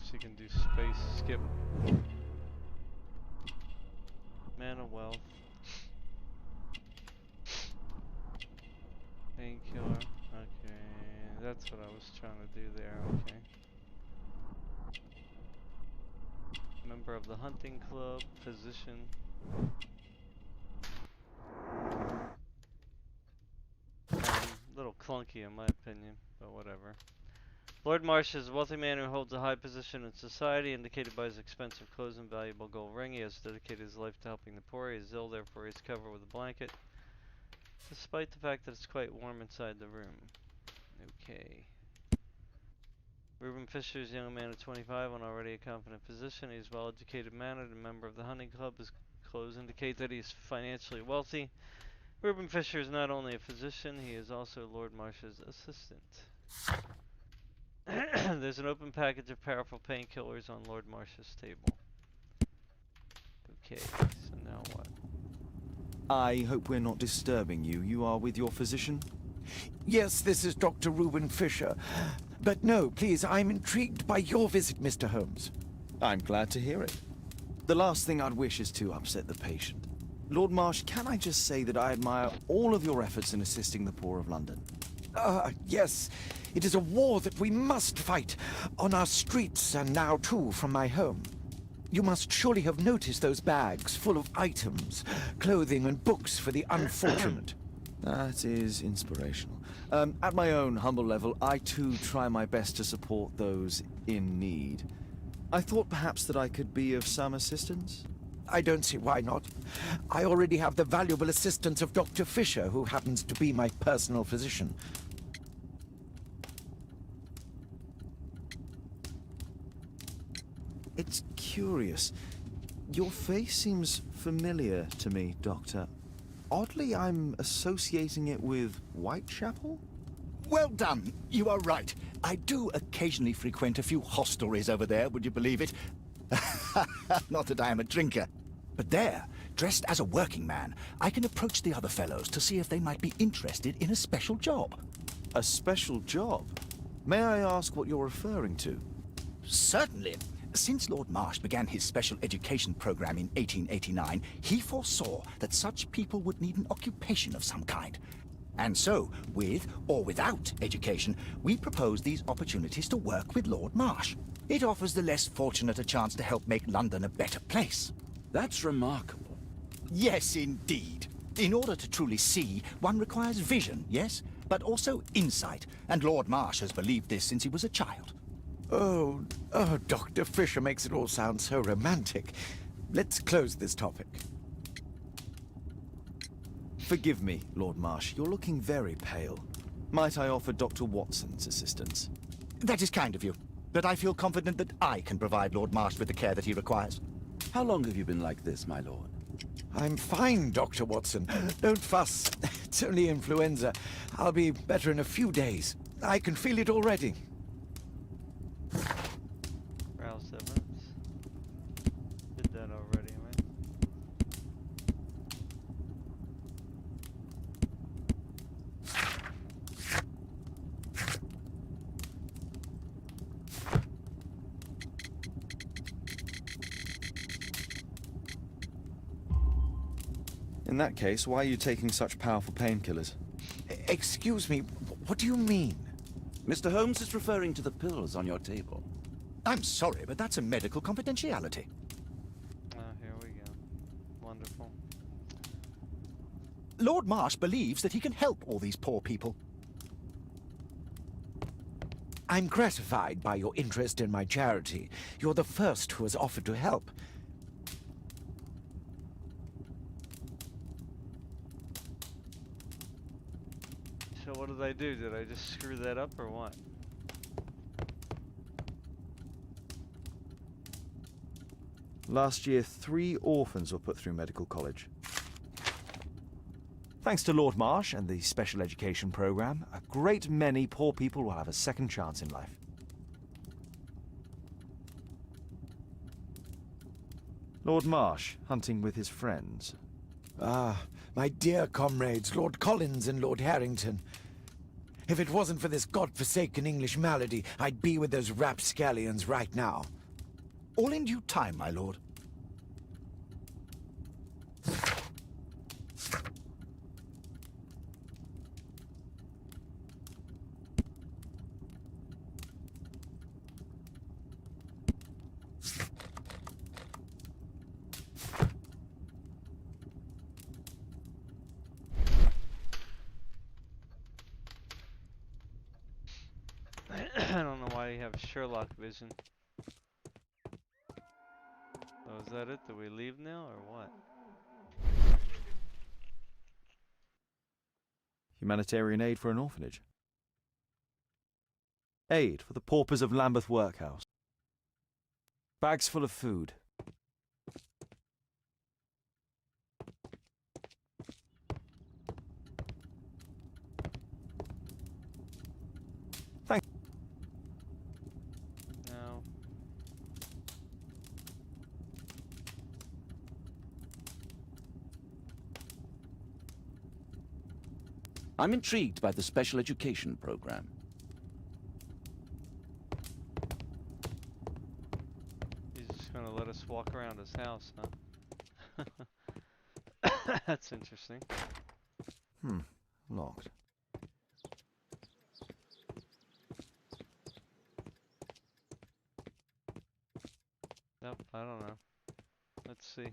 So you can do space skip. Mana wealth. Painkiller. Okay, that's what I was trying to do there. Okay. Member of the hunting club. Physician. A little clunky in my opinion, but whatever. Lord Marsh is a wealthy man who holds a high position in society, indicated by his expensive clothes and valuable gold ring. He has dedicated his life to helping the poor. He is ill, therefore he is covered with a blanket, despite the fact that it's quite warm inside the room. Okay. Reuben Fisher is a young man of 25 and already a confident physician. He is well-educated, mannered, and a member of the hunting club. His clothes indicate that he is financially wealthy. Reuben Fisher is not only a physician, he is also Lord Marsh's assistant. There's an open package of powerful painkillers on Lord Marsh's table. Okay, so now what? I hope we're not disturbing you. You are with your physician? Yes, this is Dr. Reuben Fisher. But no, please, I'm intrigued by your visit, Mr. Holmes. I'm glad to hear it. The last thing I'd wish is to upset the patient. Lord Marsh, can I just say that I admire all of your efforts in assisting the poor of London? Yes. It is a war that we must fight, on our streets and now too from my home. You must surely have noticed those bags full of items, clothing and books for the unfortunate. That is inspirational. At my own humble level, I too try my best to support those in need. I thought perhaps that I could be of some assistance? I don't see why not. I already have the valuable assistance of Dr. Fisher, who happens to be my personal physician. It's curious. Your face seems familiar to me, Doctor. Oddly, I'm associating it with Whitechapel? Well done. You are right. I do occasionally frequent a few hostelries over there, would you believe it? Not that I am a drinker. But there, dressed as a working man, I can approach the other fellows to see if they might be interested in a special job. A special job? May I ask what you're referring to? Certainly. Since Lord Marsh began his special education program in 1889, he foresaw that such people would need an occupation of some kind. And so, with or without education, we propose these opportunities to work with Lord Marsh. It offers the less fortunate a chance to help make London a better place. That's remarkable. Yes, indeed. In order to truly see, one requires vision, yes? But also insight, and Lord Marsh has believed this since he was a child. Oh, Dr. Fisher makes it all sound so romantic. Let's close this topic. Forgive me, Lord Marsh. You're looking very pale. Might I offer Dr. Watson's assistance? That is kind of you, but I feel confident that I can provide Lord Marsh with the care that he requires. How long have you been like this, my lord? I'm fine, Dr. Watson. Don't fuss. It's only influenza. I'll be better in a few days. I can feel it already. Rouse evidence. Did that already, right? In that case, why are you taking such powerful painkillers? Excuse me, what do you mean? Mr. Holmes is referring to the pills on your table. I'm sorry, but that's a medical confidentiality. Here we go. Wonderful. Lord Marsh believes that he can help all these poor people. I'm gratified by your interest in my charity. You're the first who has offered to help. So what did I do? Did I just screw that up or what? Last year, 3 orphans were put through medical college. Thanks to Lord Marsh and the special education program, a great many poor people will have a second chance in life. Lord Marsh, hunting with his friends. Ah, my dear comrades, Lord Collins and Lord Harrington. If it wasn't for this godforsaken English malady, I'd be with those rapscallions right now. All in due time, my lord. I don't know why you have Sherlock vision. Oh, is that it? Do we leave now or what? Humanitarian aid for an orphanage. Aid for the paupers of Lambeth Workhouse. Bags full of food. Thank. No. I'm intrigued by the special education program. He's just gonna let us walk around his house, huh? That's interesting. Locked. Nope, I don't know. Let's see.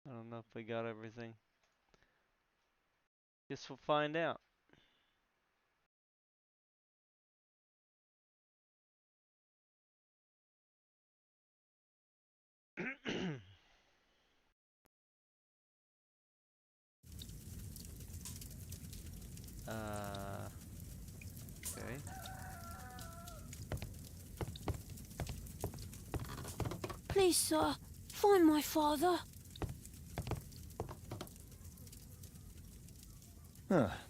I don't know if we got everything. Guess we'll find out. Okay. Please, sir, find my father.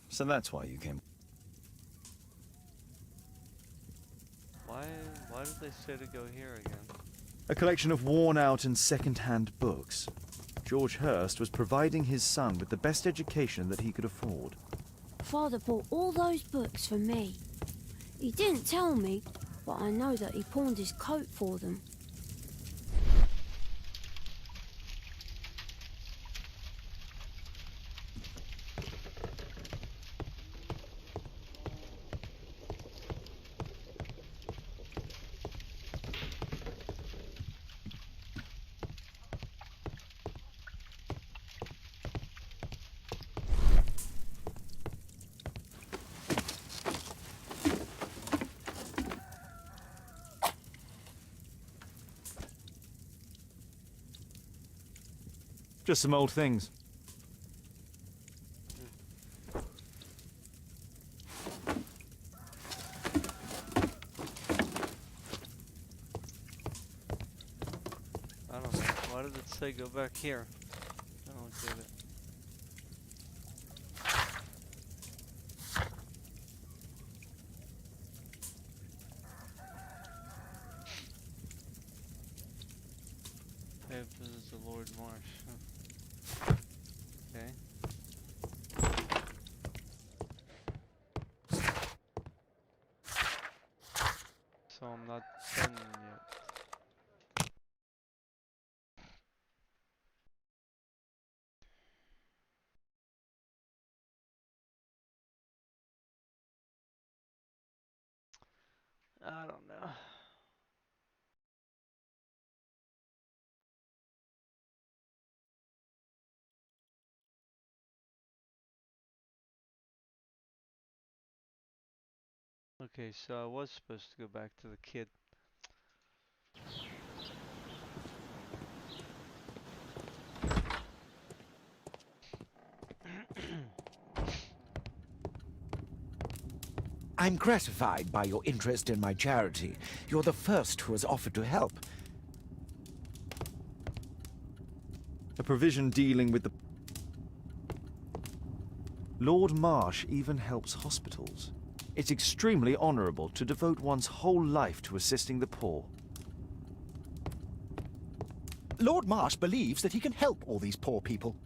So that's why you came. Why did they say to go here again? A collection of worn-out and second-hand books. George Hurst was providing his son with the best education that he could afford. Father bought all those books for me. He didn't tell me, but I know that he pawned his coat for them. Just some old things. I don't know. Why did it say go back here? I don't get it. If this is the Lord Marsh. Huh. Okay. So I'm not done yet. I don't know. Okay, so I was supposed to go back to the kid. I'm gratified by your interest in my charity. You're the first who has offered to help. A provision dealing with the... Lord Marsh even helps hospitals. It's extremely honourable to devote one's whole life to assisting the poor. Lord Marsh believes that he can help all these poor people.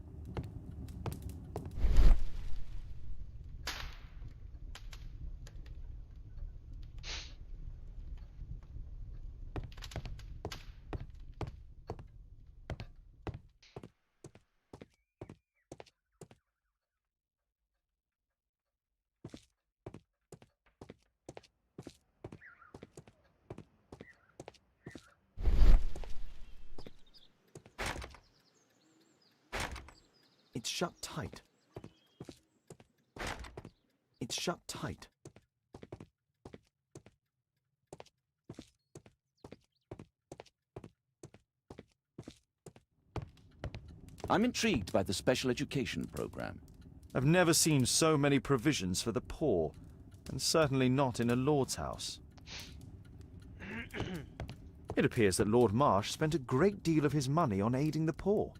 It's shut tight. It's shut tight. I'm intrigued by the special education program. I've never seen so many provisions for the poor, and certainly not in a lord's house. It appears that Lord Marsh spent a great deal of his money on aiding the poor.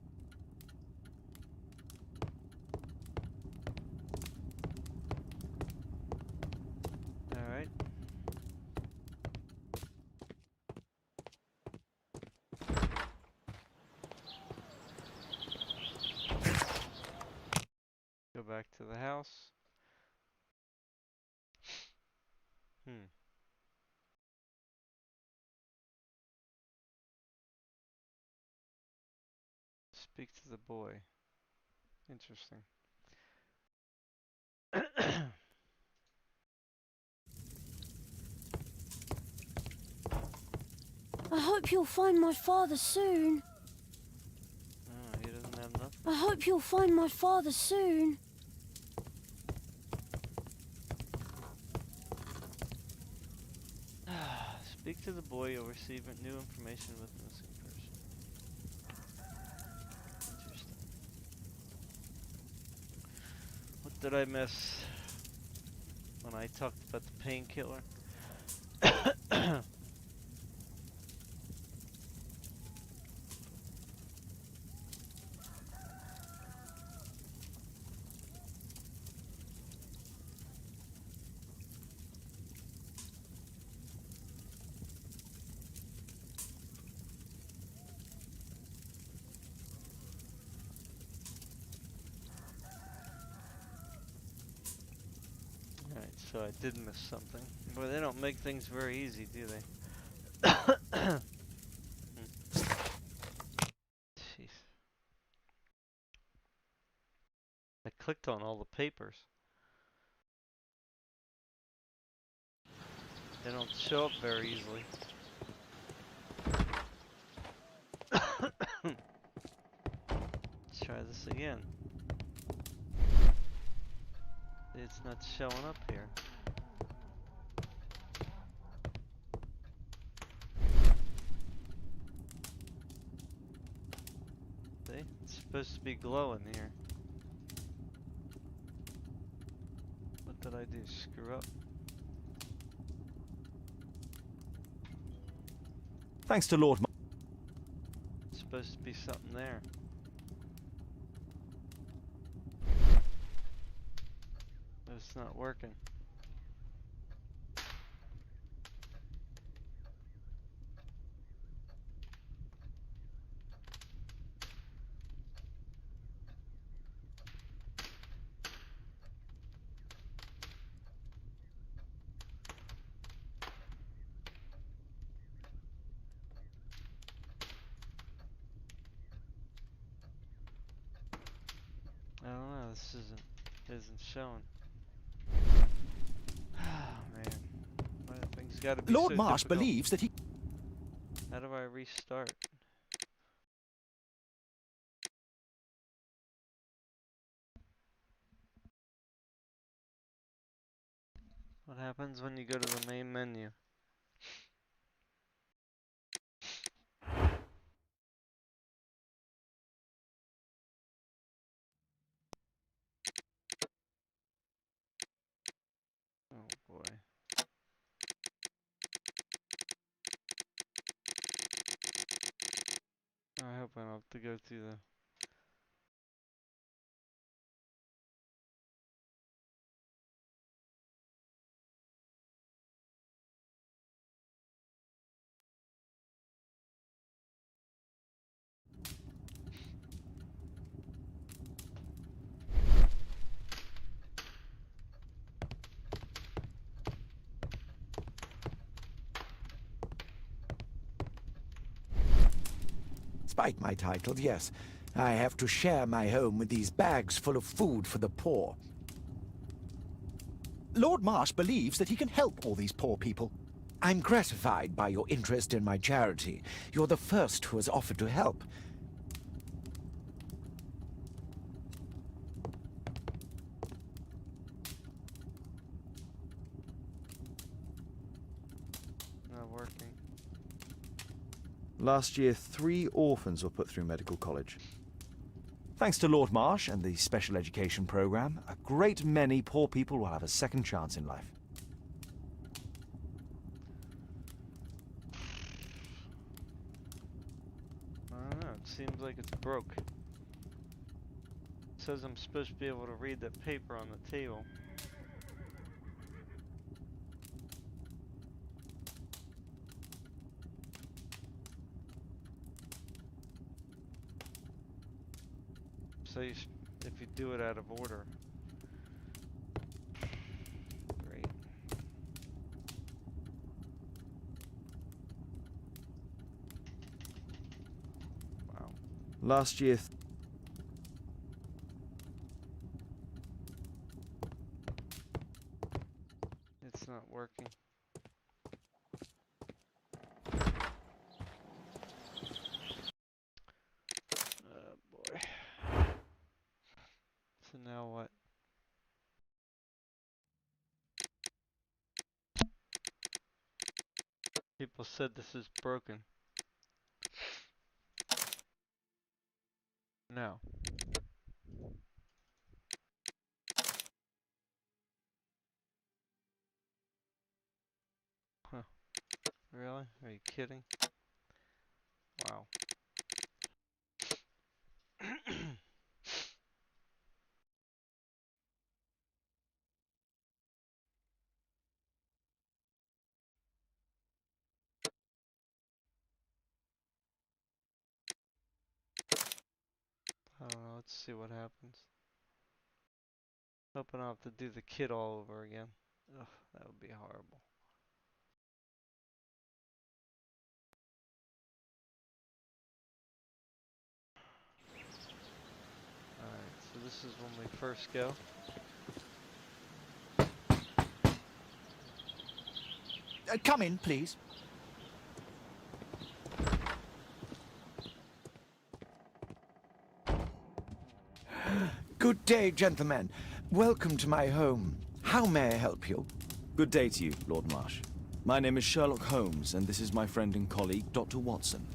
Alright. Go back to the house. Speak to the boy. Interesting. I hope you'll find my father soon. Oh, he doesn't have nothing. I hope you'll find my father soon. Speak to the boy. You'll receive new information with missing person. Interesting. What did I miss when I talked about the painkiller? Alright, so I did miss something. Boy, they don't make things very easy, do they? Jeez. I clicked on all the papers. They don't show up very easily. Let's try this again. It's not showing up here. See? It's supposed to be glowing here. What did I do? Screw up? Thanks to Lord Marsh. It's supposed to be something there. But it's not working. I don't know, this isn't showing. Oh man. Why do things gotta be Lord so Marsh difficult? believes that he... How do I restart? What happens when you go to the main menu? Oh boy. I hope I don't have to go through the... Despite my title, yes, I have to share my home with these bags full of food for the poor. Lord Marsh believes that he can help all these poor people. I'm gratified by your interest in my charity. You're the first who has offered to help. Not working. Last year, 3 orphans were put through medical college. Thanks to Lord Marsh and the special education program, a great many poor people will have a second chance in life. I don't know, it seems like it's broke. It says I'm supposed to be able to read that paper on the table. So if you do it out of order. Great. Wow. Last year, It's not working. Oh boy. So now what? People said this is broken. No. Huh. Really? Are you kidding? Wow. I don't know, let's see what happens. Hoping I'll have to do the kit all over again. Ugh, that would be horrible. Alright, so this is when we first go. Come in, please. Good day, gentlemen. Welcome to my home. How may I help you? good day to you, Lord Marsh. My name is Sherlock Holmes, and this is my friend and colleague, Dr. Watson.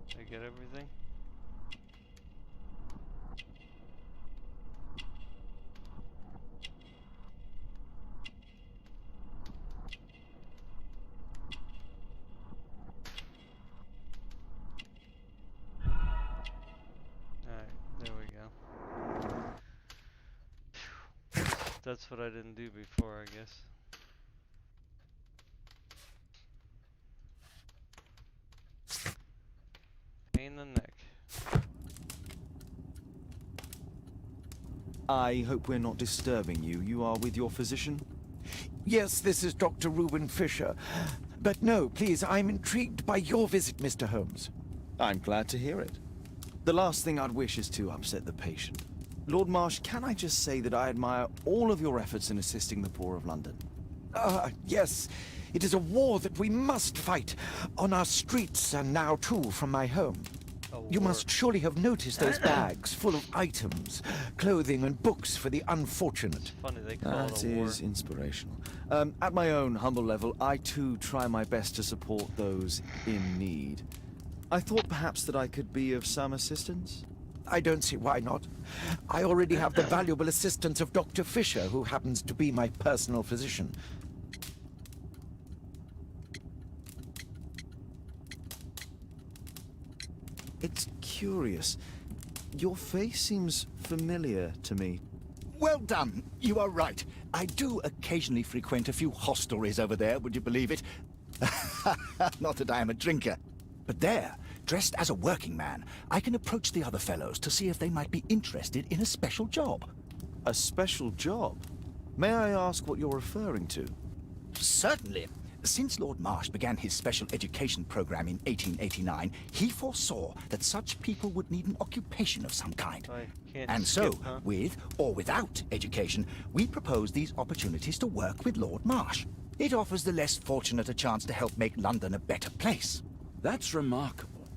Did I get everything? That's what I didn't do before, I guess. Pain in the neck. I hope we're not disturbing you. You are with your physician? Yes, this is Dr. Reuben Fisher. But no, please, I'm intrigued by your visit, Mr. Holmes. I'm glad to hear it. The last thing I'd wish is to upset the patient. Lord Marsh, can I just say that I admire all of your efforts in assisting the poor of London? Yes. It is a war that we must fight. On our streets and now, too, from my home. You must surely have noticed those bags full of items, clothing and books for the unfortunate. Funny they call That it a war. is inspirational. At my own humble level, I too try my best to support those in need. I thought perhaps that I could be of some assistance. I don't see why not. I already have the valuable assistance of Dr. Fisher, who happens to be my personal physician. It's curious. Your face seems familiar to me. Well done. You are right. I do occasionally frequent a few hostelries over there, would you believe it? Not that I am a drinker. But there, dressed as a working man, I can approach the other fellows to see if they might be interested in a special job. A special job? May I ask what you're referring to? Certainly. Since Lord Marsh began his special education program in 1889, he foresaw that such people would need an occupation of some kind. And so, with or without education, we propose these opportunities to work with Lord Marsh. It offers the less fortunate a chance to help make London a better place. That's remarkable.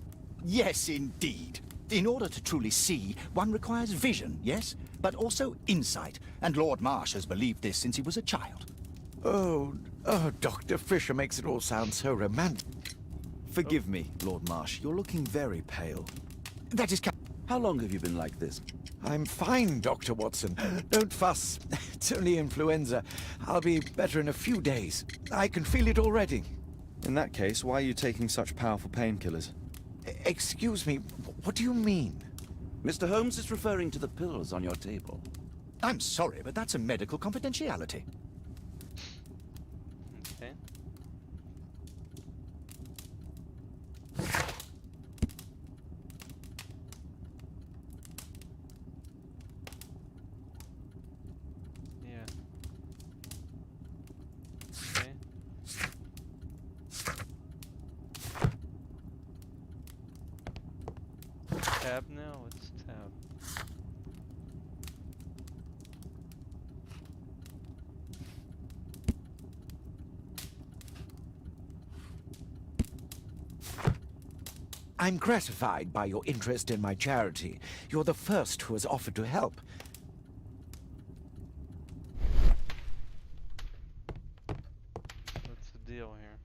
Yes, indeed. In order to truly see, one requires vision, yes, but also insight. And Lord Marsh has believed this since he was a child. Oh, Dr. Fisher makes it all sound so romantic. Forgive me, Lord Marsh. You're looking very pale. That is... How long have you been like this? I'm fine, Dr. Watson. Don't fuss. It's only influenza. I'll be better in a few days. I can feel it already. In that case, why are you taking such powerful painkillers? Excuse me, what do you mean? Mr. Holmes is referring to the pills on your table. I'm sorry, but that's a medical confidentiality. Okay. Yeah. Okay. Tab now? What's tab? I'm gratified by your interest in my charity. You're the first who has offered to help. What's the deal here?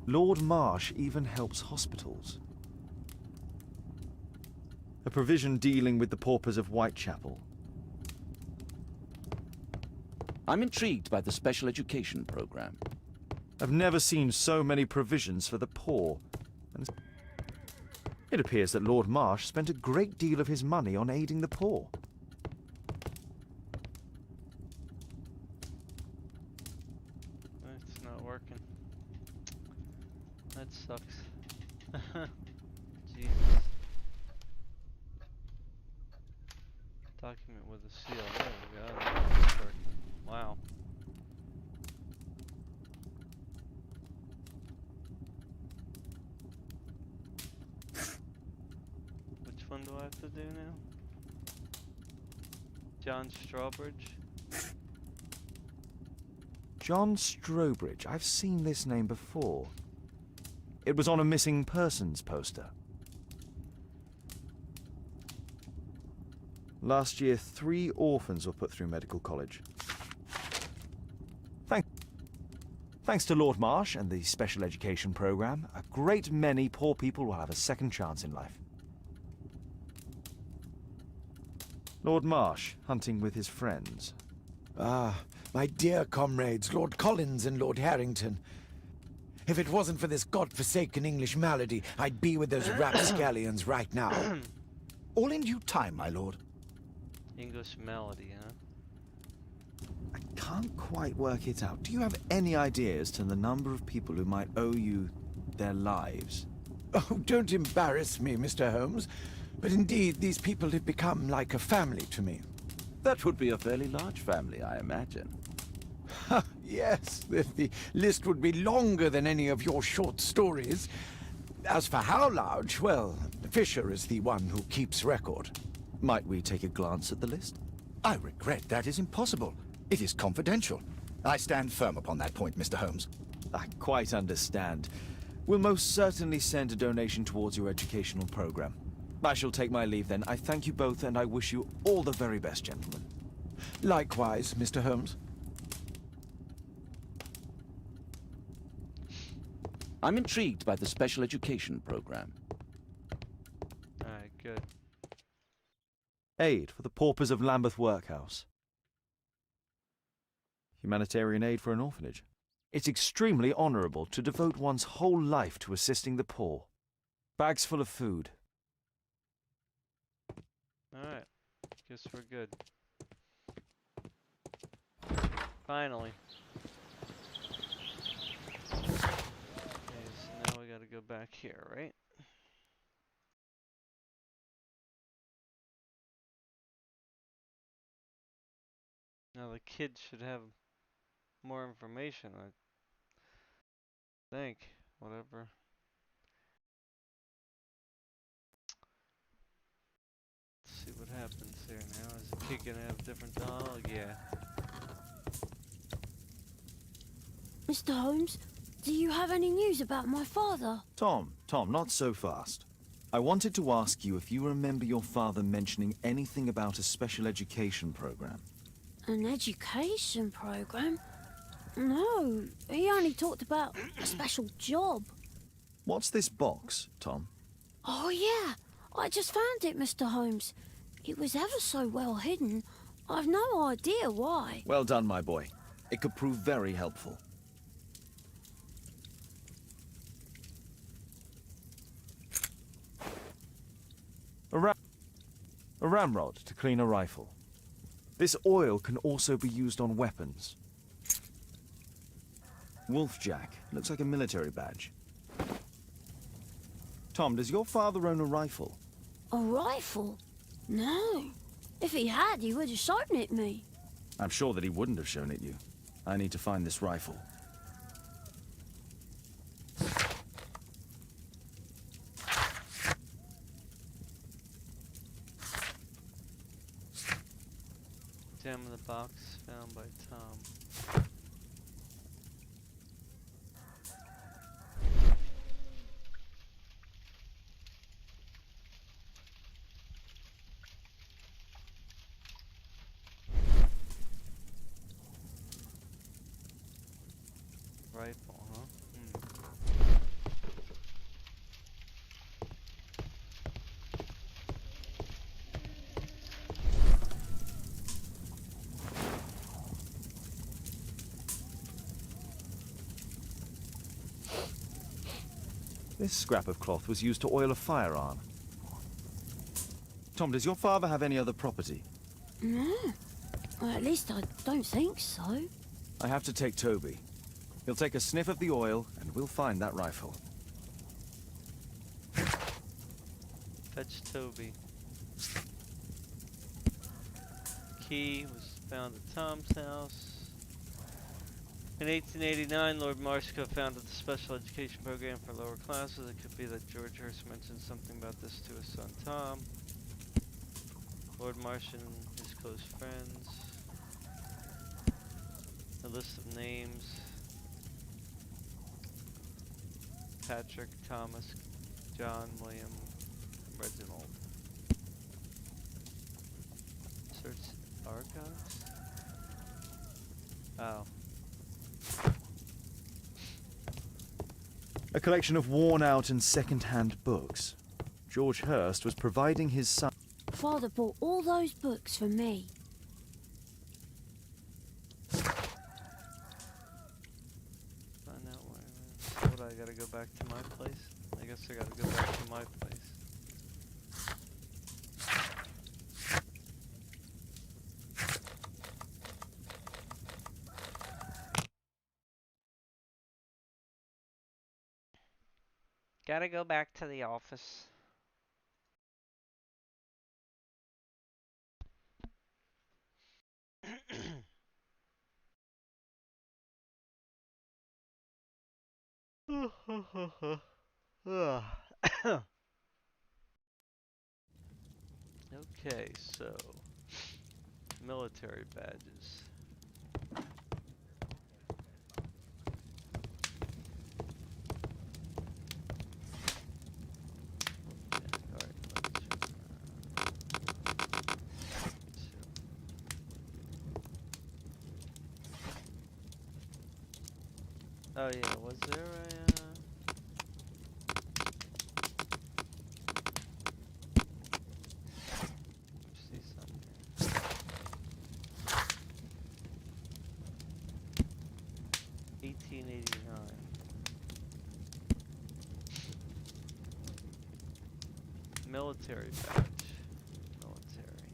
Lord Marsh even helps hospitals. A provision dealing with the paupers of Whitechapel. I'm intrigued by the special education program. I've never seen so many provisions for the poor. And it appears that Lord Marsh spent a great deal of his money on aiding the poor. It's not working. That sucks. Jesus. Document with a seal. There we go. That's working. Wow. Which one do I have to do now? John Strawbridge? John Strobridge. I've seen this name before. It was on a missing persons poster. Last year, 3 orphans were put through medical college. Thanks to Lord Marsh and the special education program, a great many poor people will have a second chance in life. Lord Marsh, hunting with his friends. Ah, my dear comrades, Lord Collins and Lord Harrington. If it wasn't for this godforsaken English malady, I'd be with those rapscallions right now. All in due time, my lord. English melody, huh? I can't quite work it out. Do you have any idea as to the number of people who might owe you their lives? Oh, don't embarrass me, Mr. Holmes. But indeed, these people have become like a family to me. That would be a fairly large family, I imagine. Yes, the list would be longer than any of your short stories. As for how large, well, Fisher is the one who keeps record. Might we take a glance at the list? I regret that is impossible. It is confidential. I stand firm upon that point, Mr. Holmes. I quite understand. We'll most certainly send a donation towards your educational program. I shall take my leave then. I thank you both, and I wish you all the very best, gentlemen. Likewise, Mr. Holmes. I'm intrigued by the special education program. Alright, good. Aid for the paupers of Lambeth Workhouse. Humanitarian aid for an orphanage. It's extremely honourable to devote one's whole life to assisting the poor. Bags full of food. Alright. Guess we're good. Finally. Okay, so now we gotta go back here, right? Now the kids should have more information, I think. Whatever. Let's see what happens here now. Is the kid gonna have different... Oh, yeah. Mr. Holmes, do you have any news about my father? Tom, not so fast. I wanted to ask you if you remember your father mentioning anything about a special education program. An education program? No, he only talked about a special job. What's this box, Tom? Oh yeah, I just found it, Mr. Holmes. It was ever so well hidden. I've no idea why. Well done, my boy. It could prove very helpful. A ramrod to clean a rifle. This oil can also be used on weapons. Wolfjack. Looks like a military badge. Tom, does your father own a rifle? A rifle? No. If he had, he would have shown it me. I'm sure that he wouldn't have shown it you. I need to find this rifle. Gem in the box found by Tom. Rifle, huh? This scrap of cloth was used to oil a firearm. Tom, does your father have any other property? No. Well, at least I don't think so. I have to take Toby. He'll take a sniff of the oil, and we'll find that rifle. Fetch Toby. Key was found at Tom's house. In 1889, Lord Marsh co-founded the special education program for lower classes. It could be that George Hurst mentioned something about this to his son Tom. Lord Marsh and his close friends. A list of names. Patrick, Thomas, John, William, Reginald. Search archives? Oh. A collection of worn-out and second-hand books. George Hurst was providing his son... Father bought all those books for me. Find out where it is. What, I gotta go back to my place? I guess I gotta go back to my place. Gotta go back to the office. Okay, so military badges. Oh yeah, was there a see something. 1889. Military badge. Military.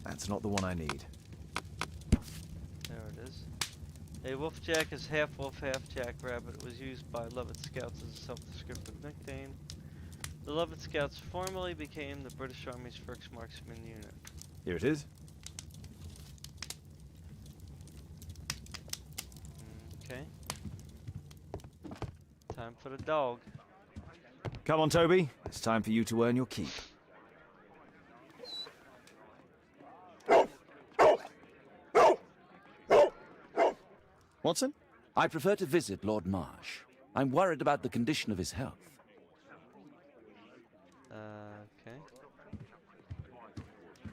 That's not the one I need. There it is. A wolfjack is half wolf, half jackrabbit. It was used by Lovett Scouts as a self-descriptive nickname. The Lovett Scouts formally became the British Army's first marksman unit. Here it is. Okay. Time for the dog. Come on, Toby. It's time for you to earn your keep. Watson? I prefer to visit Lord Marsh. I'm worried about the condition of his health. Okay.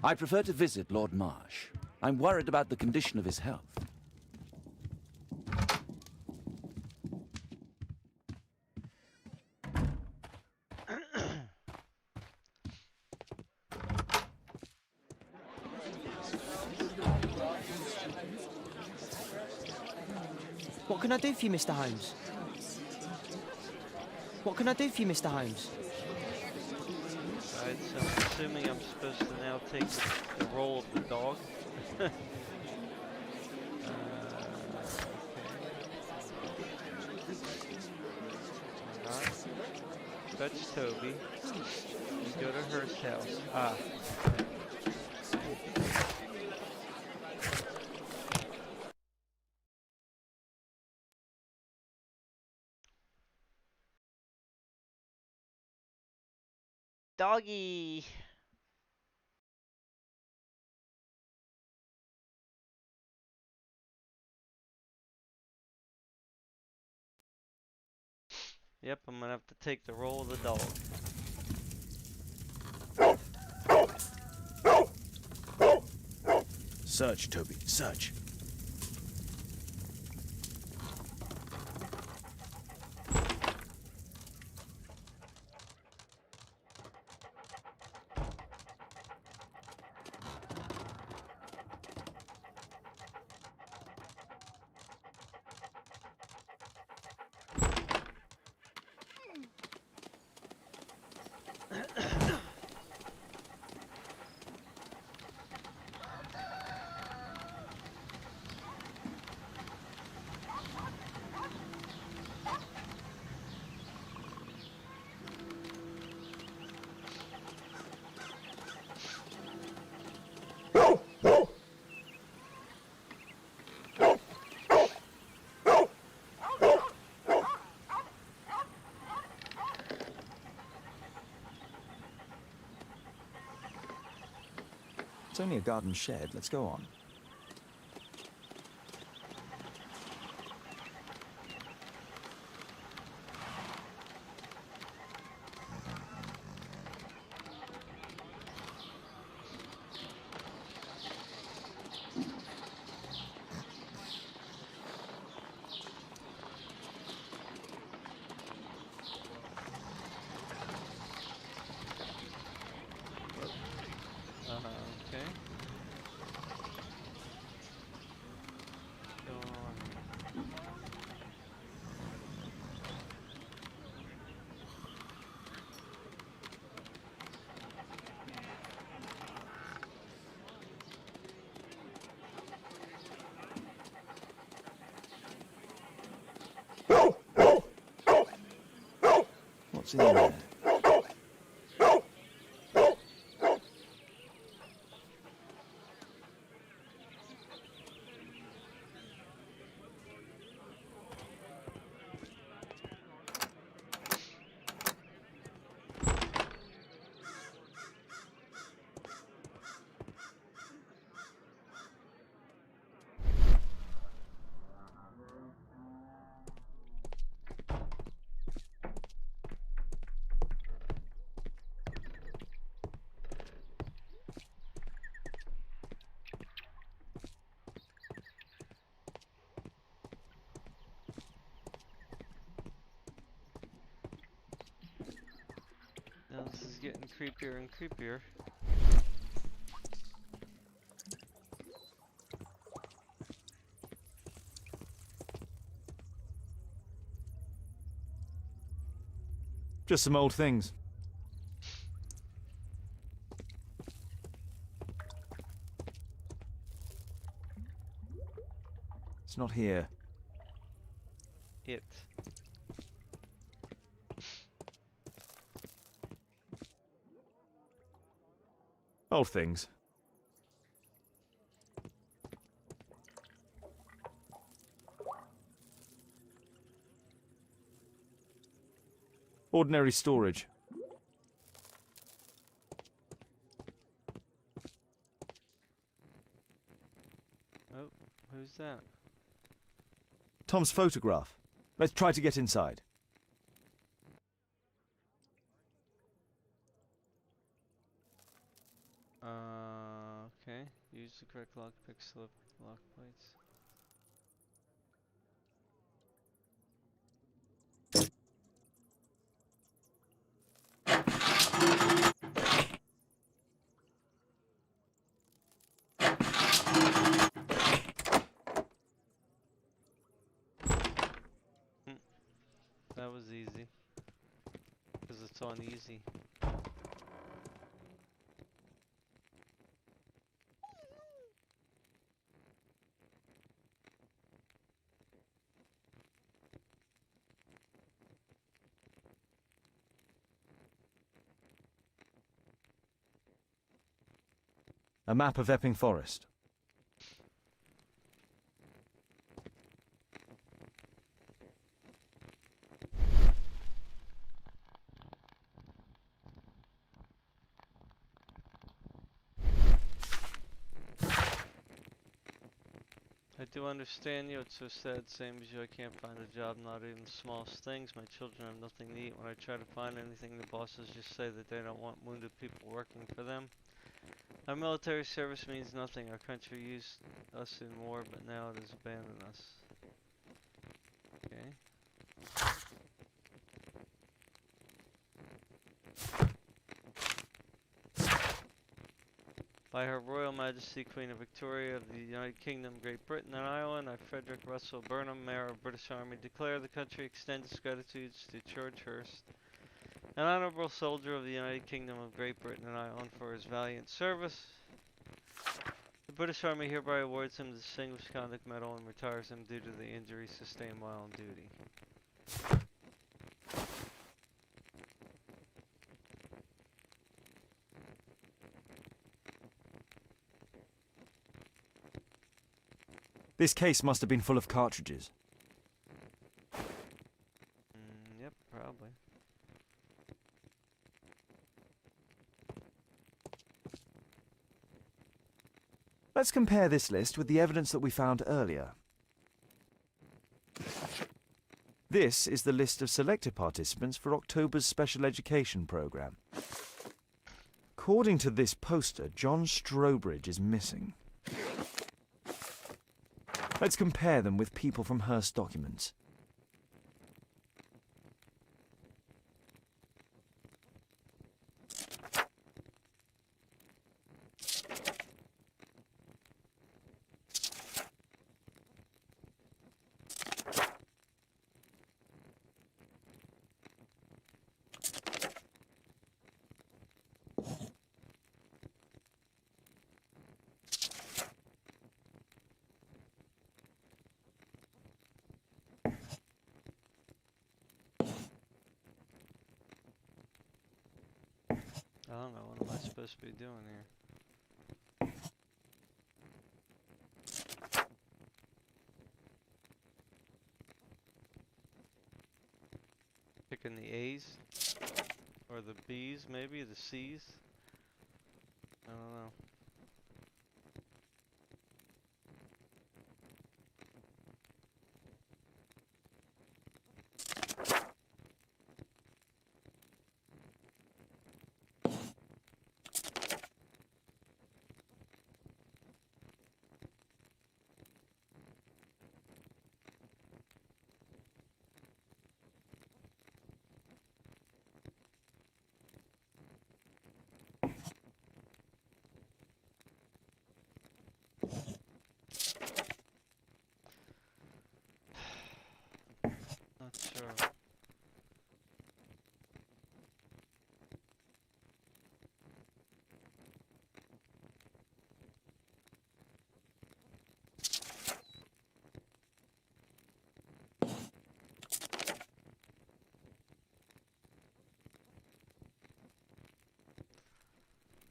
I prefer to visit Lord Marsh. I'm worried about the condition of his health. What can I do for you, Mr. Holmes? What can I do for you, Mr. Holmes? Alright, so I'm assuming I'm supposed to now take the role of the dog. Okay. Alright. Fetch Toby. And go to Hearst house. Ah. Doggy! Yep, I'm gonna have to take the role of the dog. Search, Toby, search. It's only a garden shed. Let's go on. Okay. What's in there? Now this is getting creepier and creepier. Just some old things. It's not here. It. Old things. Ordinary storage. Oh, who's that? Tom's photograph. Let's try to get inside. Okay. Use the correct lockpick, slip lock plates. That was easy. Because it's on easy. A map of Epping Forest. I do understand you, it's so sad, same as you, I can't find a job, not even the smallest things. My children have nothing to eat. When I try to find anything, the bosses just say that they don't want wounded people working for them. Our military service means nothing. Our country used us in war, but now it has abandoned us. Okay. By Her Royal Majesty Queen of Victoria of the United Kingdom, Great Britain and Ireland, I, Frederick Russell Burnham, Mayor of British Army, declare the country extends its gratitude to George Hurst, an honorable soldier of the United Kingdom of Great Britain and Ireland, for his valiant service. The British Army hereby awards him the Distinguished Conduct Medal and retires him due to the injuries sustained while on duty. This case must have been full of cartridges. Yep, probably. Let's compare this list with the evidence that we found earlier. This is the list of selected participants for October's special education program. According to this poster, John Strobridge is missing. Let's compare them with people from Hearst documents. I don't know, what am I supposed to be doing here? Picking the A's? Or the B's, maybe? The C's? I don't know. Not sure.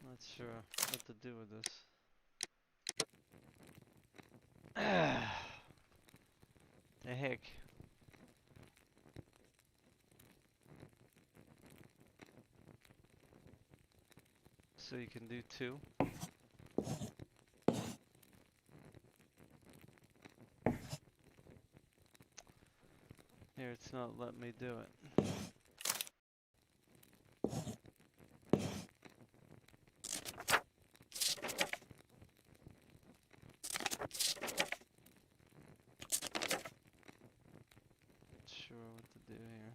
Not sure what to do with this. The heck? So you can do 2. Here, it's not letting me do it. Sure what to do here.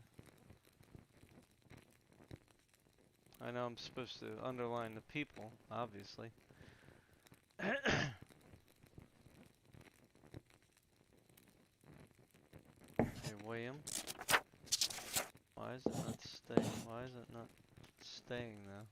I know I'm supposed to underline the people, obviously. Okay, William. Why is it not staying? Why is it not staying now?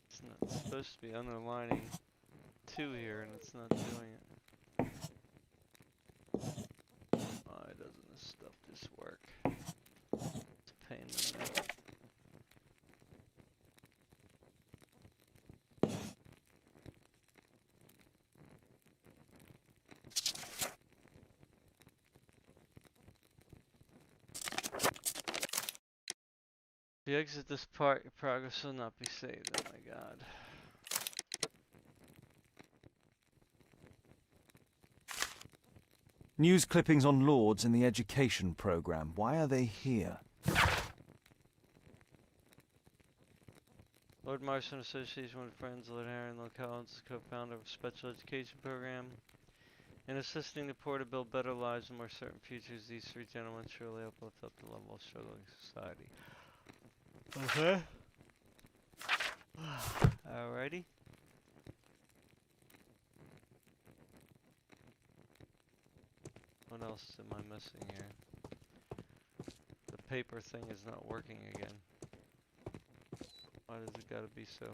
It's not supposed to be underlining 2 here, and it's not doing it. Why doesn't this stuff just work? It's a pain in the neck. If you exit this part, your progress will not be saved. Oh my god. News clippings on Lords in the education program. Why are they here? Lord Marston Association with Friends, Lord Harry Lord Collins is co-founder of a special education program. In assisting the poor to build better lives and more certain futures, these 3 gentlemen surely uplift up the level of struggling society. Okay. Alrighty. What else am I missing here? The paper thing is not working again. Why does it gotta be so?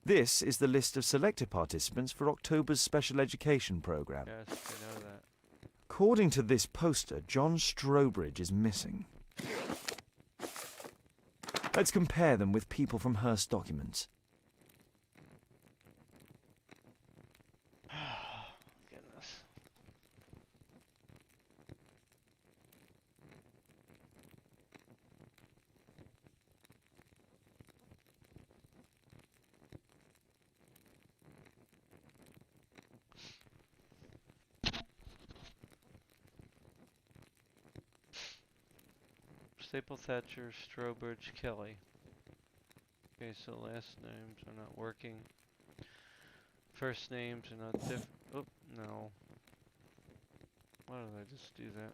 This is the list of selected participants for October's special education program. Yes, I know that. According to this poster, John Strobridge is missing. Let's compare them with people from Hearst documents. Goodness. Staple Thatcher, Strobridge, Kelly. Okay, so last names are not working. First names are not diff. Oh, no. Why did I just do that?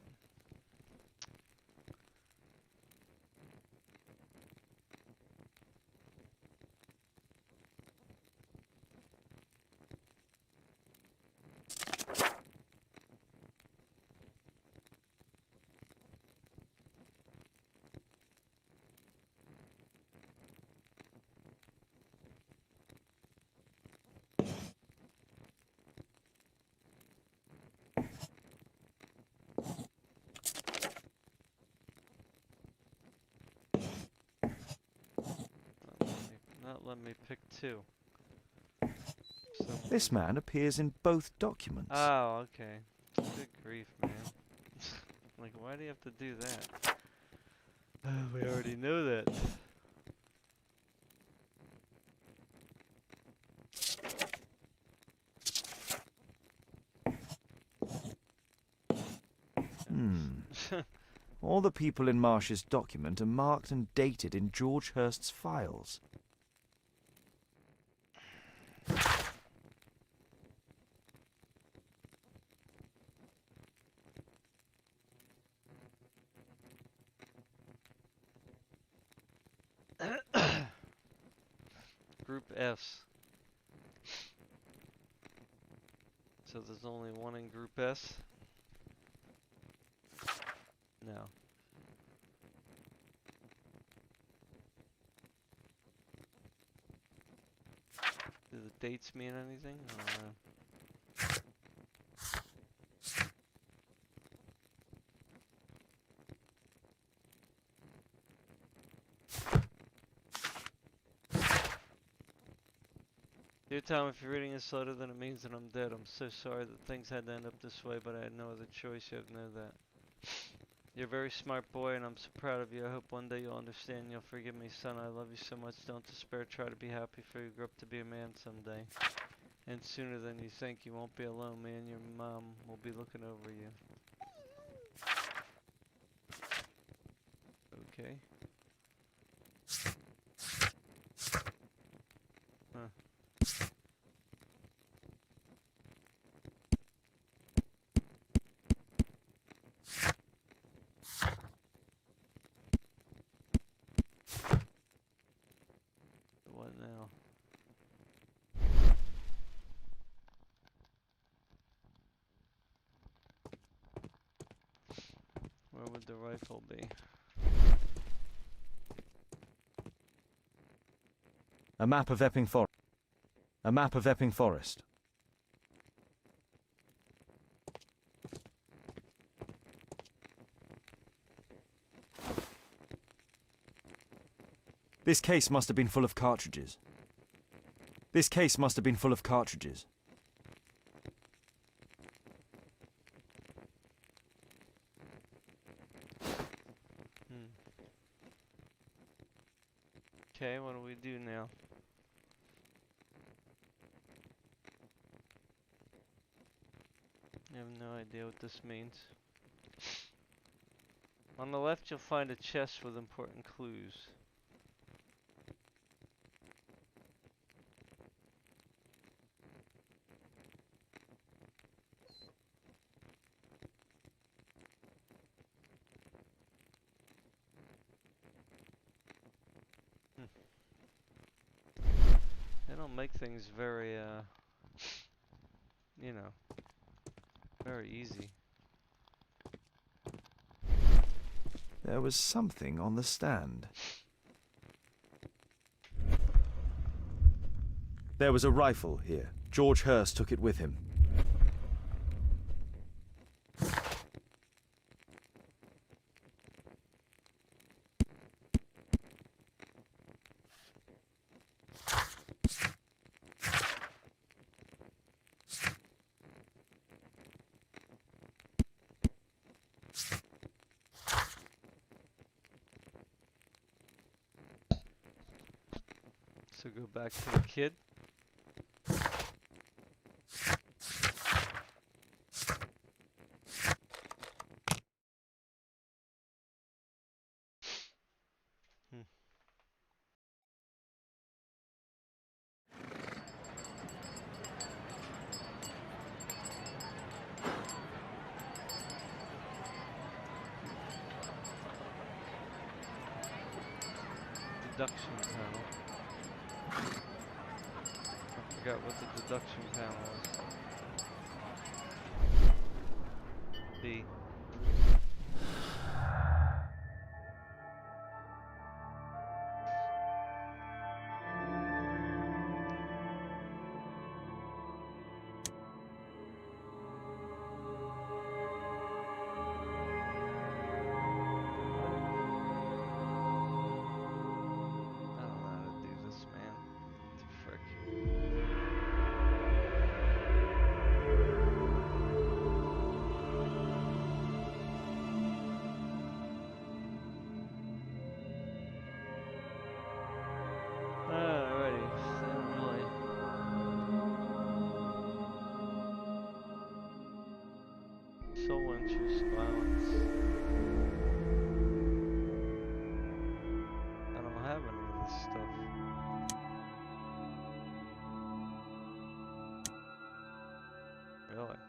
Not let me pick two. This man appears in both documents. Oh, okay. Good grief, man. Like, why do you have to do that? We already know that. All the people in Marsh's document are marked and dated in George Hurst's files. Group S. So there's only one in Group S? No. Do the dates mean anything? I don't know. Dear Tom, if you're reading this letter, then it means that I'm dead. I'm so sorry that things had to end up this way, but I had no other choice. You have to know that. You're a very smart boy, and I'm so proud of you. I hope one day you'll understand and you'll forgive me, son. I love you so much. Don't despair. Try to be happy, for you grow up to be a man someday. And sooner than you think, you won't be alone. Me and your mom will be looking over you. Okay. Huh. What now? Where would the rifle be? A map of Epping Forest. A map of Epping Forest. This case must have been full of cartridges. This case must have been full of cartridges. Okay, what do we do now? I have no idea what this means. On the left, you'll find a chest with important clues. They don't make things very, you know, very easy. There was something on the stand. There was a rifle here. George Hurst took it with him. So go back to the kid. deduction panel. I forgot what the deduction panel is. B. Sole interest, violence. I don't have any of this stuff. Really?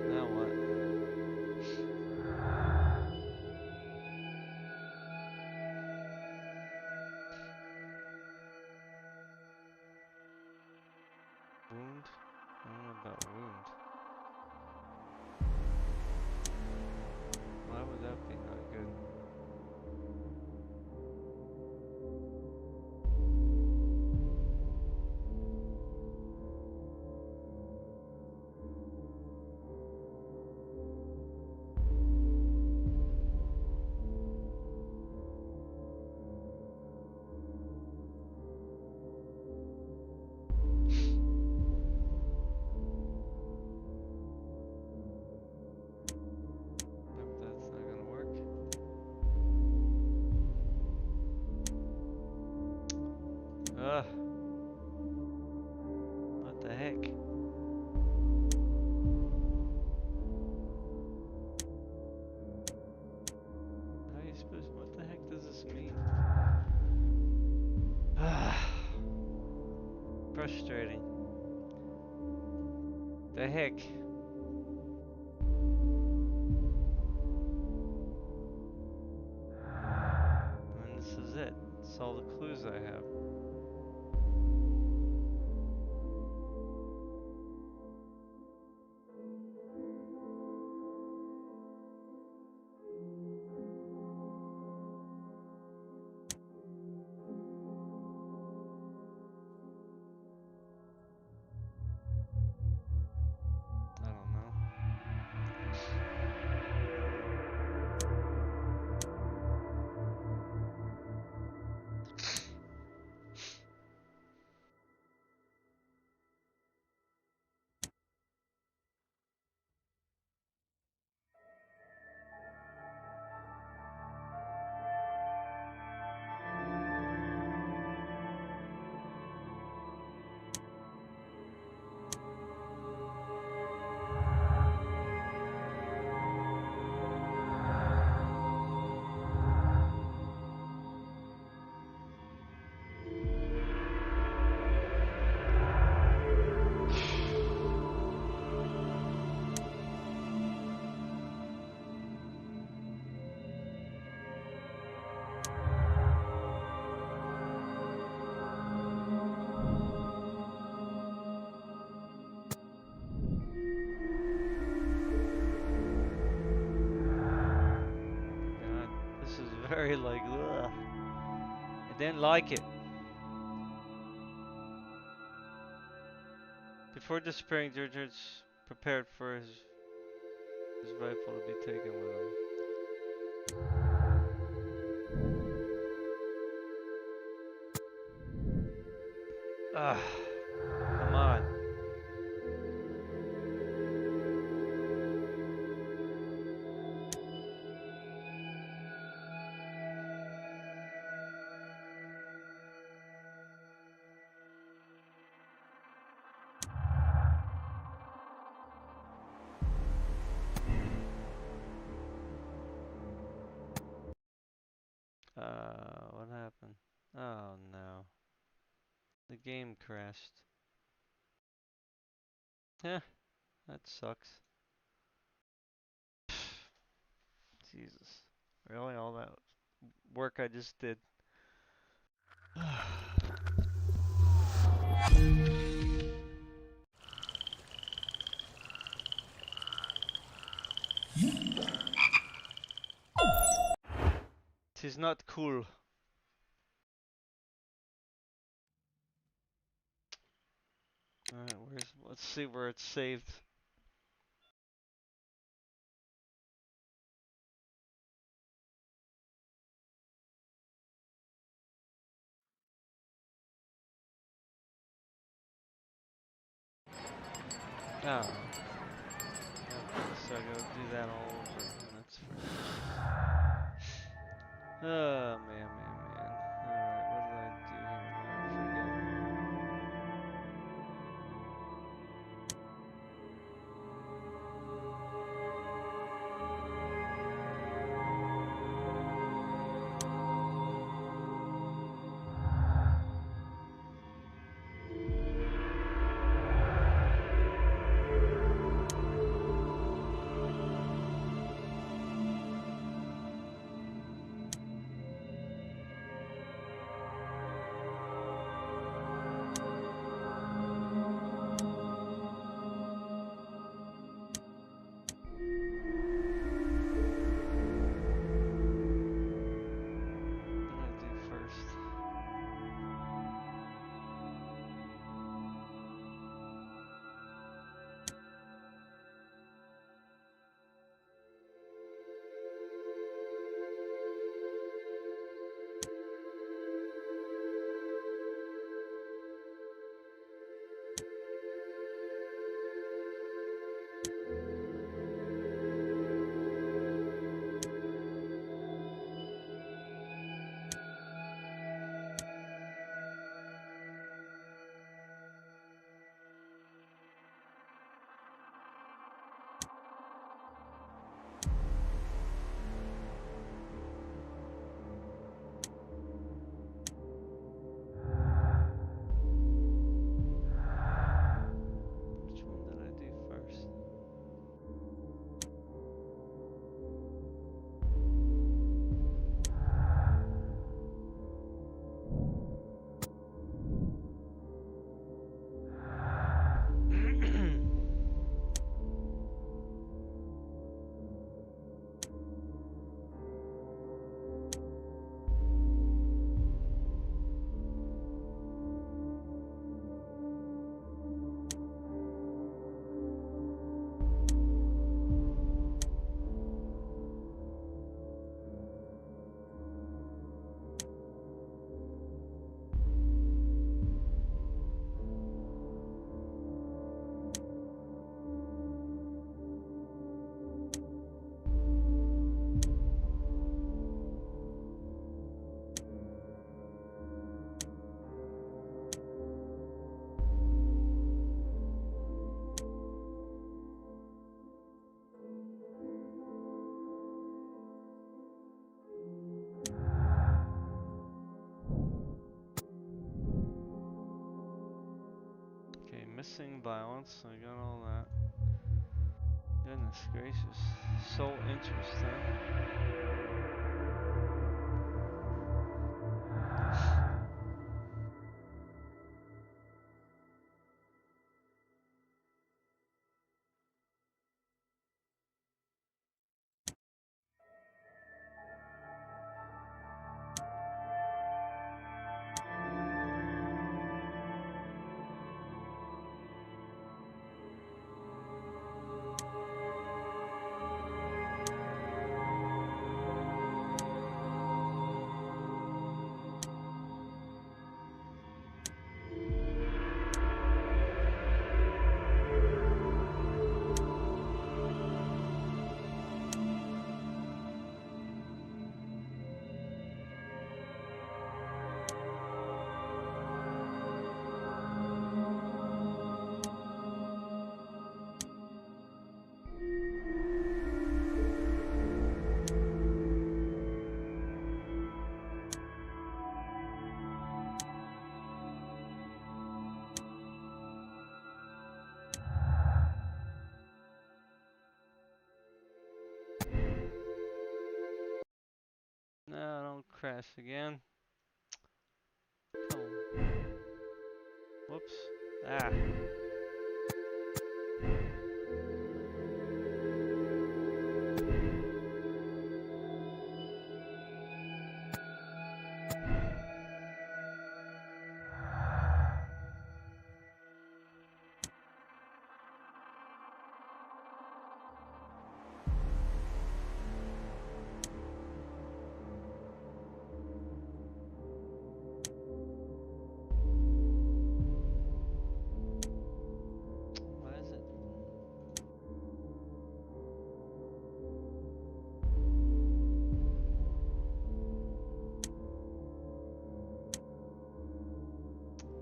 Now what? Wound? I don't know about wound. Why would that be not good? Nope, that's not gonna work. Ugh. What the heck? How are you supposed? What the heck does this mean? Frustrating. The heck? And this is it. That's all the clues I have. I don't know. God, this is very like, ugh. I didn't like it. Before disappearing, George's prepared for his rifle to be taken with him. Ah, come on. What happened? Oh no. The game crashed. Yeah, that sucks. Jesus. Really? All that work I just did. Tis not cool. Alright, let's see where it's saved. Oh. Okay, so I gotta do that all over again. That's fine. Oh, man. Alright, what did I do here now? I forget. What did I do first? Which one did I do first? Okay, missing violence. I got all that. Goodness gracious. Sole interest, huh? Crash again. Come on. Whoops. Ah. What is it?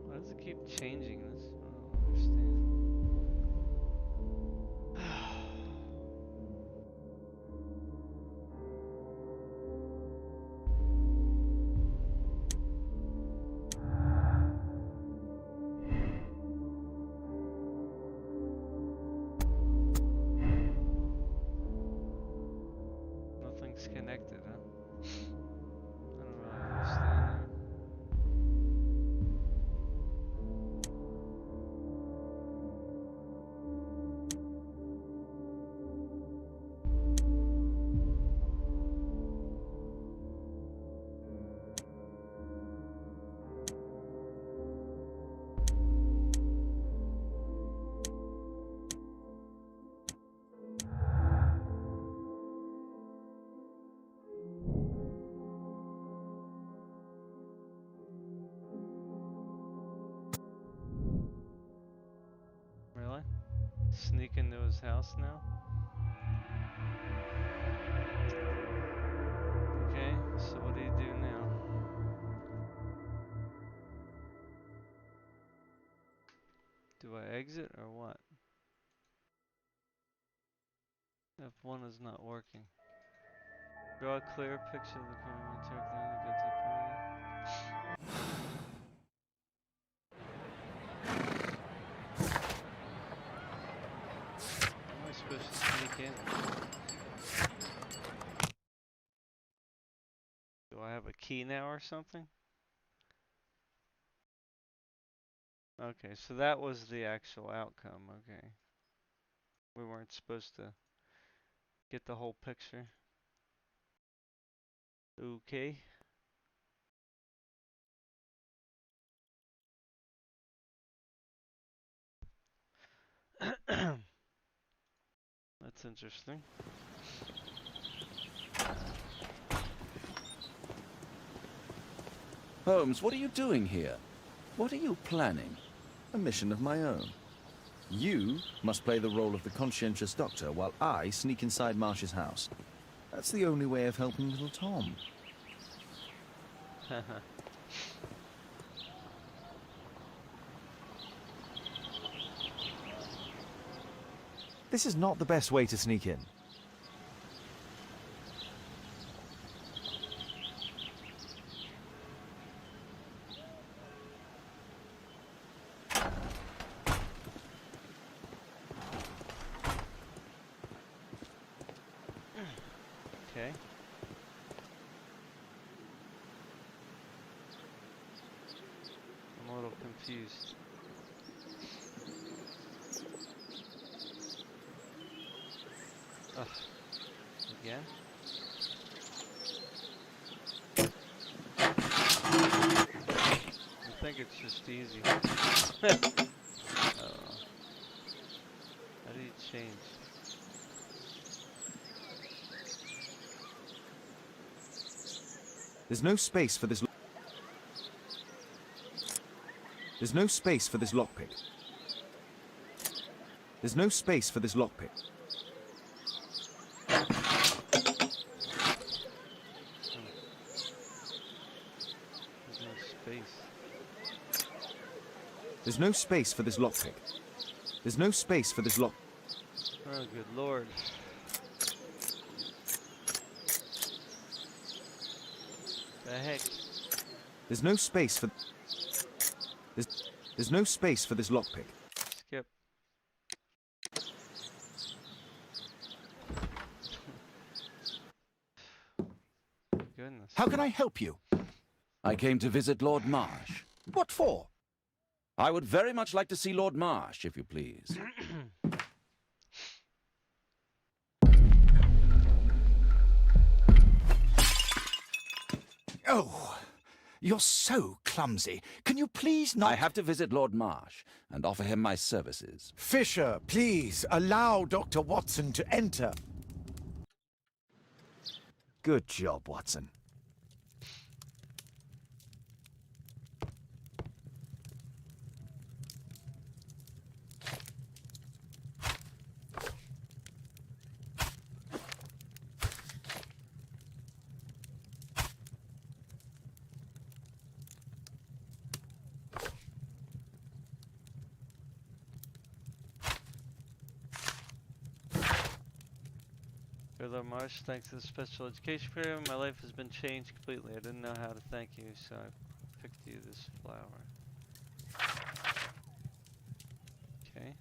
Why does it keep changing this? I don't understand. Nothing's connected, huh? I don't really understand that. Really? Sneak into his house now? Okay, so what do you do now? Do I exit or what? F1 is not working. Draw a clear picture of the current How am I supposed to sneak in? Do I have a key now or something? Okay, so that was the actual outcome, okay. We weren't supposed to get the whole picture. Okay. That's interesting. Holmes, what are you doing here? What are you planning? A mission of my own. You must play the role of the conscientious doctor while I sneak inside Marsh's house. That's the only way of helping little Tom. This is not the best way to sneak in. Okay. I'm a little confused. Ugh. Again? I think it's just easy. How do you change? There's no space for this. There's no space for this lockpick. There's no space for this lockpick. There's no space. There's no space for this lockpick. There's no space for this lock. Oh, good lord. The heck? There's no space for. There's no space for this lockpick. Skip. How can I help you? I came to visit Lord Marsh. What for? I would very much like to see Lord Marsh, if you please. Oh, you're so clumsy. Can you please not... I have to visit Lord Marsh and offer him my services. Fisher, please allow Dr. Watson to enter. Good job, Watson. Lord Marsh, thanks to the special education program, my life has been changed completely. I didn't know how to thank you, so I picked you this flower. Okay.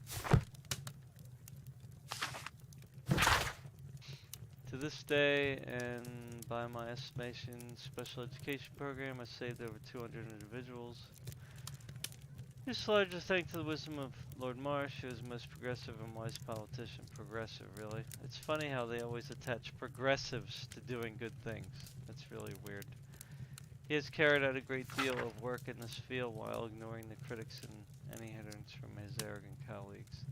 To this day, and by my estimation, special education program has saved over 200 individuals. Just largest thanks to the wisdom of Lord Marsh, who is the most progressive and wise politician. Progressive, really. It's funny how they always attach progressives to doing good things. That's really weird. He has carried out a great deal of work in this field while ignoring the critics and any hindrance from his arrogant colleagues.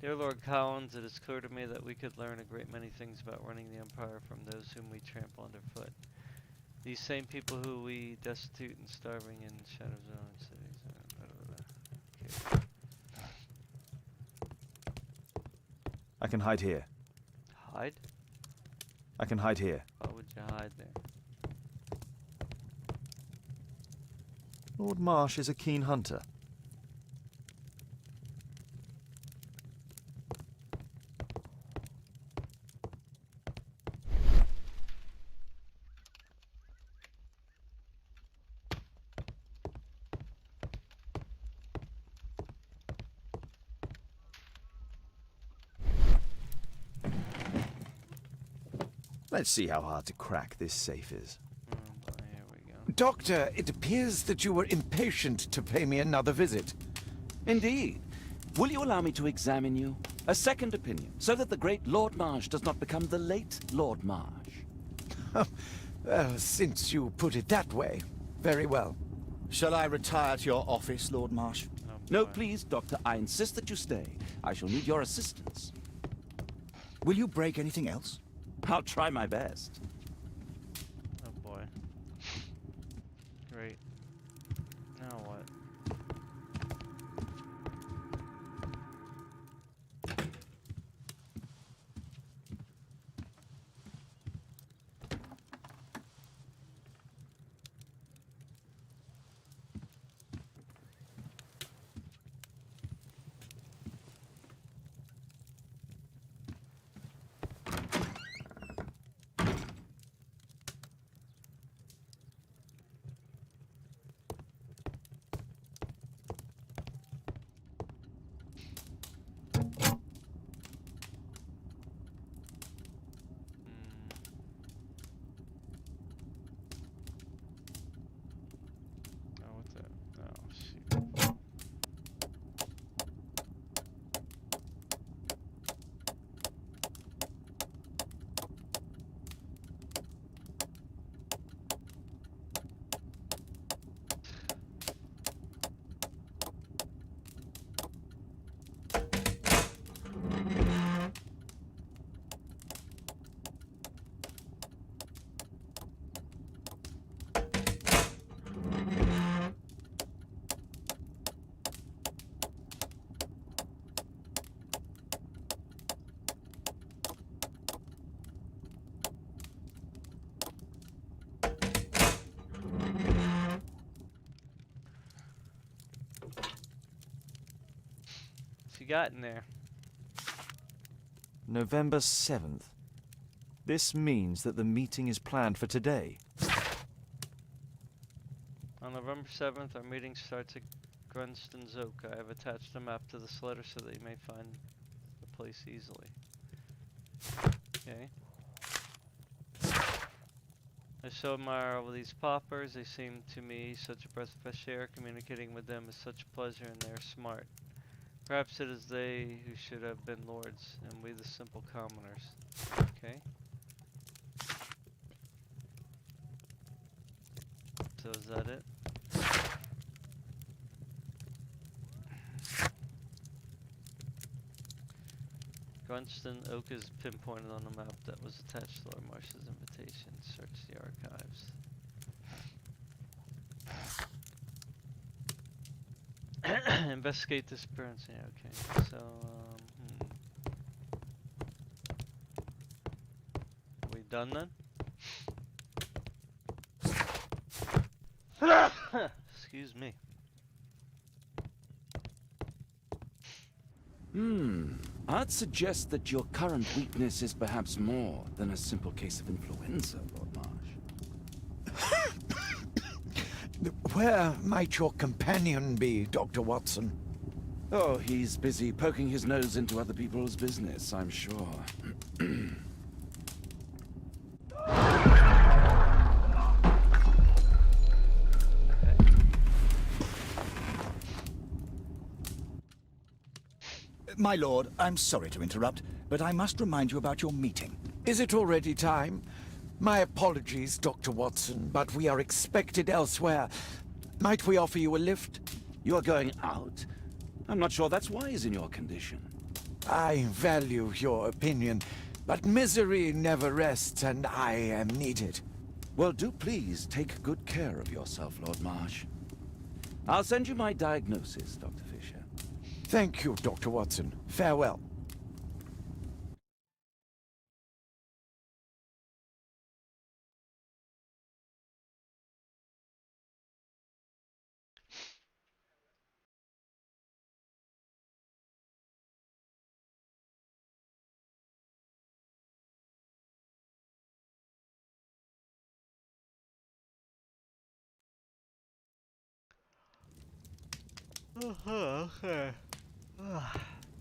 Dear Lord Collins, it is clear to me that we could learn a great many things about running the Empire from those whom we trample underfoot. These same people who we destitute and starving in shadow zone cities. Okay. I can hide here. Hide? I can hide here. Why would you hide there? Lord Marsh is a keen hunter. Let's see how hard to crack this safe is. Oh boy, here we go. Doctor, it appears that you were impatient to pay me another visit. Indeed. Will you allow me to examine you? A second opinion, so that the great Lord Marsh does not become the late Lord Marsh. Well, since you put it that way, very well. Shall I retire to your office, Lord Marsh? Oh No, boy. please, Doctor. I insist that you stay. I shall need your assistance. Will you break anything else? I'll try my best. Oh boy. Great. Now what? Oh, what's that? Oh, shoot. What you got in there? November 7th. This means that the meeting is planned for today. On November 7th, our meeting starts at Grunston's Oak. I have attached a map to this letter so that you may find the place easily. Okay. I so admire all of these paupers. They seem to me such a breath of fresh air. Communicating with them is such a pleasure, and they are smart. Perhaps it is they who should have been lords, and we the simple commoners. Okay. So is that it? Grunston Oak is pinpointed on the map that was attached to Lord Marsh's invitation. Search the archives. Investigate disappearance. Yeah, okay. So, Are we done then? Excuse me. I'd suggest that your current weakness is perhaps more than a simple case of influenza, Lord Marsh. Where might your companion be, Dr. Watson? Oh, he's busy poking his nose into other people's business, I'm sure. My lord, I'm sorry to interrupt, but I must remind you about your meeting. Is it already time? My apologies, Dr. Watson, but we are expected elsewhere. Might we offer you a lift? You are going out? I'm not sure that's wise in your condition. I value your opinion, but misery never rests, and I am needed. Well, do please take good care of yourself, Lord Marsh. I'll send you my diagnosis, Dr. Fisher. Thank you, Dr. Watson. Farewell. Okay.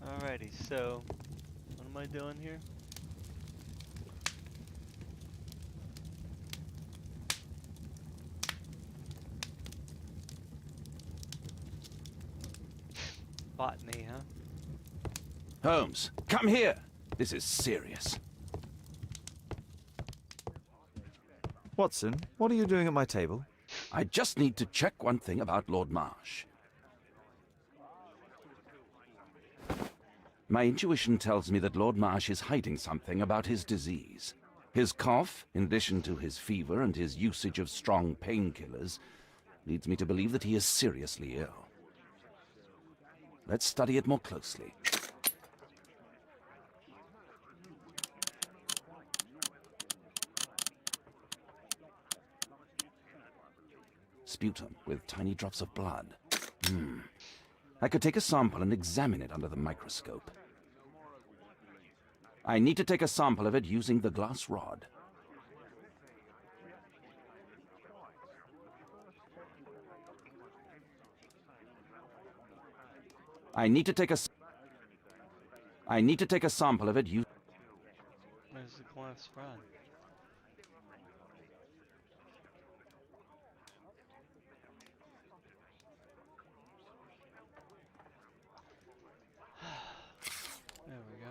Alrighty, so what am I doing here? Botany, huh? Holmes, come here! This is serious. Watson, what are you doing at my table? I just need to check one thing about Lord Marsh. My intuition tells me that Lord Marsh is hiding something about his disease. His cough, in addition to his fever and his usage of strong painkillers, leads me to believe that he is seriously ill. Let's study it more closely. Sputum with tiny drops of blood. I could take a sample and examine it under the microscope. I need to take a sample of it using the glass rod. I need to take a sample of it using... Where's the glass rod? There we go.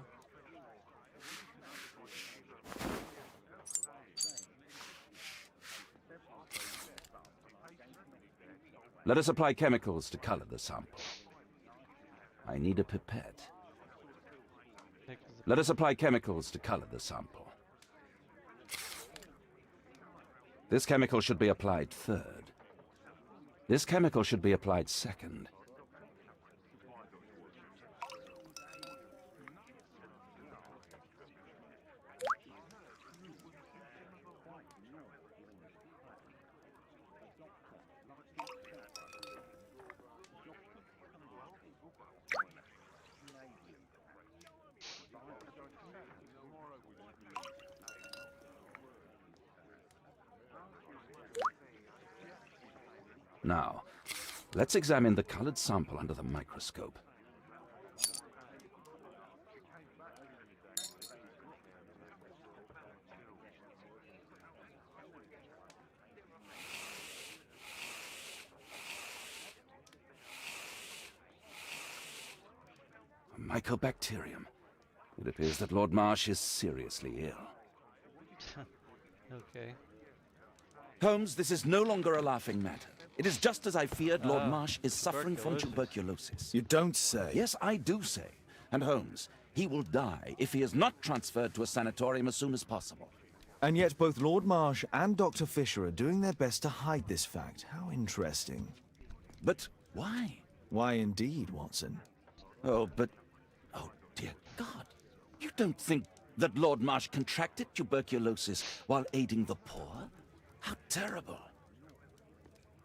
Let us apply chemicals to color the sample. I need a pipette. Let us apply chemicals to color the sample. This chemical should be applied third. This chemical should be applied second. Now, Let's examine the colored sample under the microscope. A mycobacterium. It appears that Lord Marsh is seriously ill. Okay. Holmes, this is no longer a laughing matter. It is just as I feared. Lord Marsh is suffering from tuberculosis. You don't say. Yes, I do say. And Holmes, he will die if he is not transferred to a sanatorium as soon as possible. And yet both Lord Marsh and Dr. Fisher are doing their best to hide this fact. How interesting. But why? Why indeed, Watson? Oh, but... Oh, dear God. You don't think that Lord Marsh contracted tuberculosis while aiding the poor? How terrible.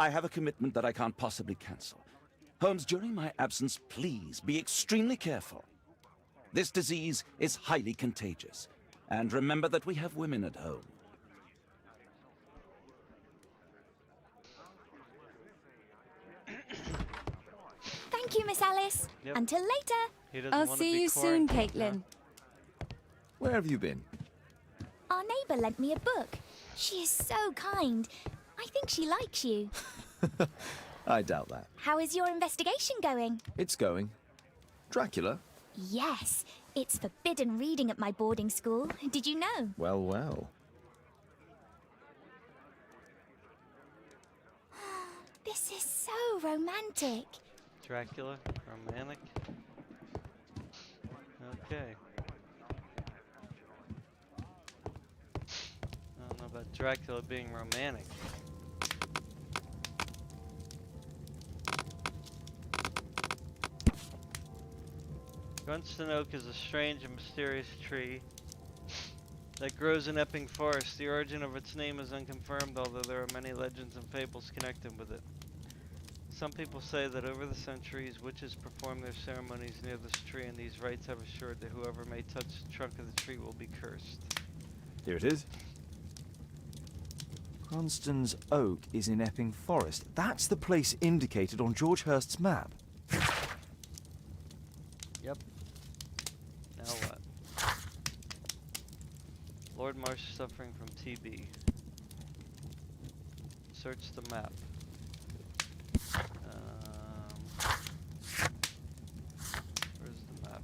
I have a commitment that I can't possibly cancel. Holmes, during my absence, please be extremely careful. This disease is highly contagious. And remember that we have women at home. Thank you, Miss Alice. Yep. Until later. I'll see you soon, Caitlin. Where have you been? Our neighbour lent me a book. She is so kind. I think she likes you. I doubt that. How is your investigation going? It's going. Dracula? Yes, it's forbidden reading at my boarding school. Did you know? Well, well. This is so romantic. Dracula, romantic. Okay. I don't know about Dracula being romantic. Gunston Oak is a strange and mysterious tree that grows in Epping Forest. The origin of its name is unconfirmed, although there are many legends and fables connected with it. Some people say that over the centuries, witches perform their ceremonies near this tree, and these rites have assured that whoever may touch the trunk of the tree will be cursed. Here it is. Cranston's Oak is in Epping Forest. That's the place indicated on George Hurst's map. Yep. Now what? Lord Marsh suffering from TB. Search the map. Where's the map?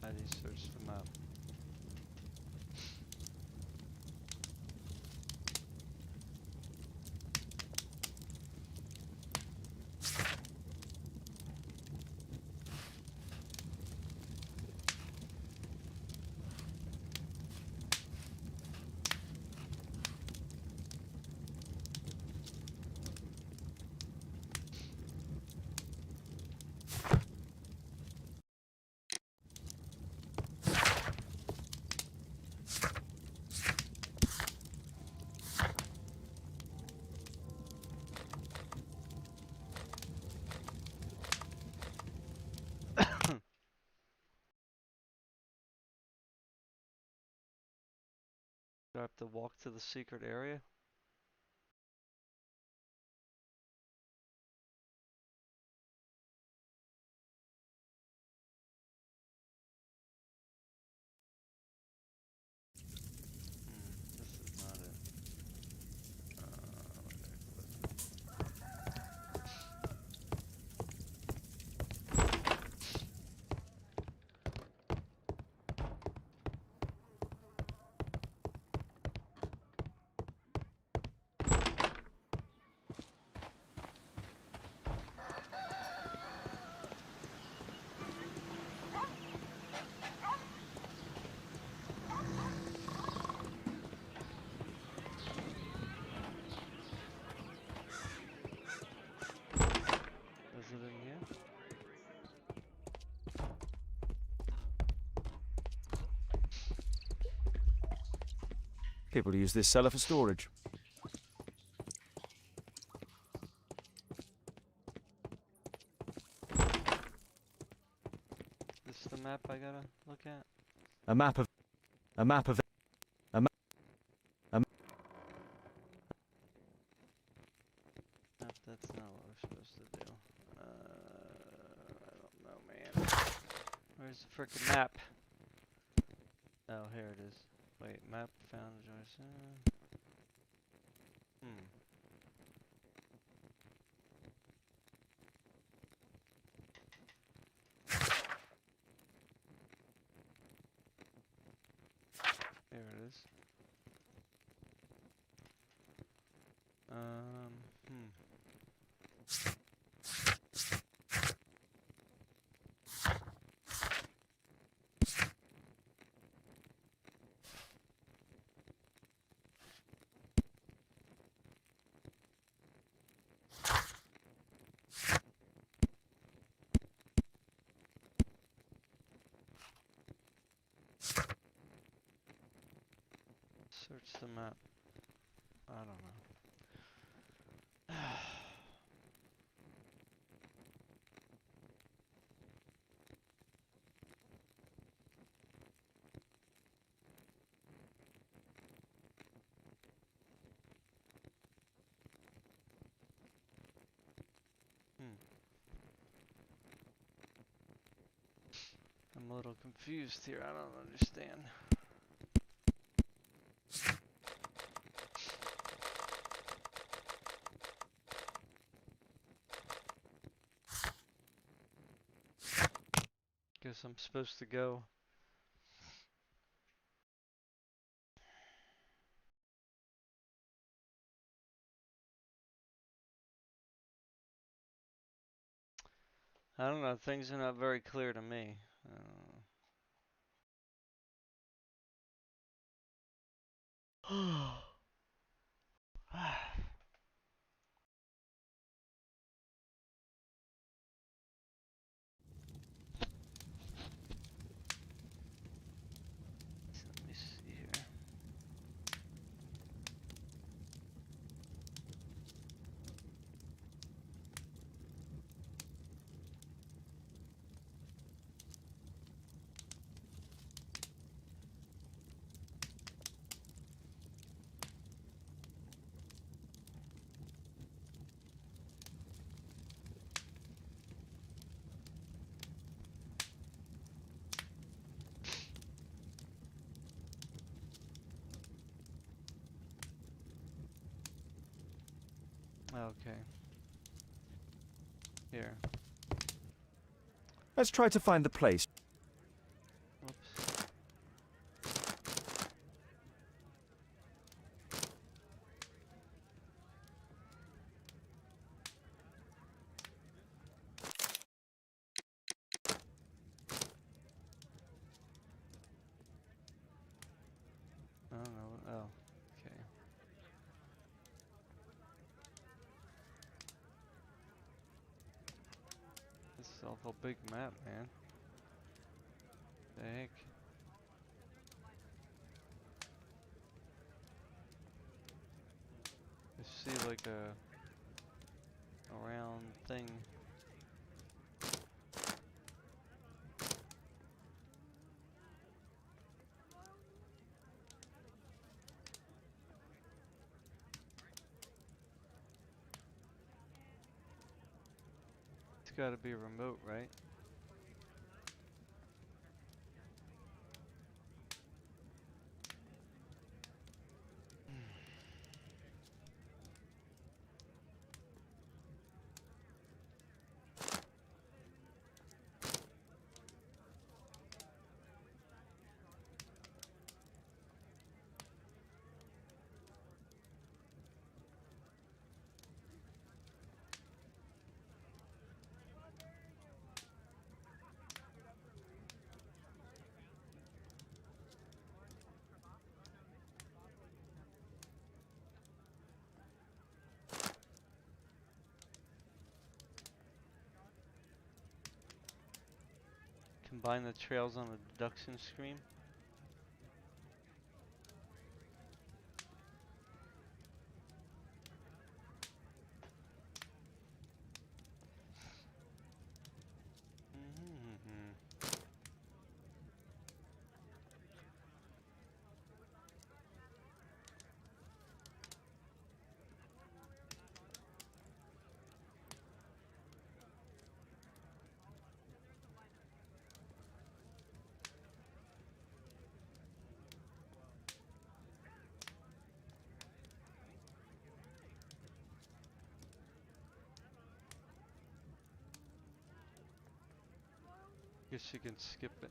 How do you search the map? Do I have to walk to the secret area? This is not it. Is it in here? People use this cellar for storage. This is the map I gotta look at? A map of... Where's the frickin' map? Oh, here it is. Wait, map found. There it is. Search the map. I don't know. I'm a little confused here. I don't understand. Guess I'm supposed to go. I don't know. Things are not very clear to me. Let me see here. Okay. Here. Let's try to find the place. Oops. I don't know. Oh, okay. This is an awful big map, man. The heck? I see like a round thing. It's gotta be remote, right? Combine the trails on the deduction screen. Guess you can skip it.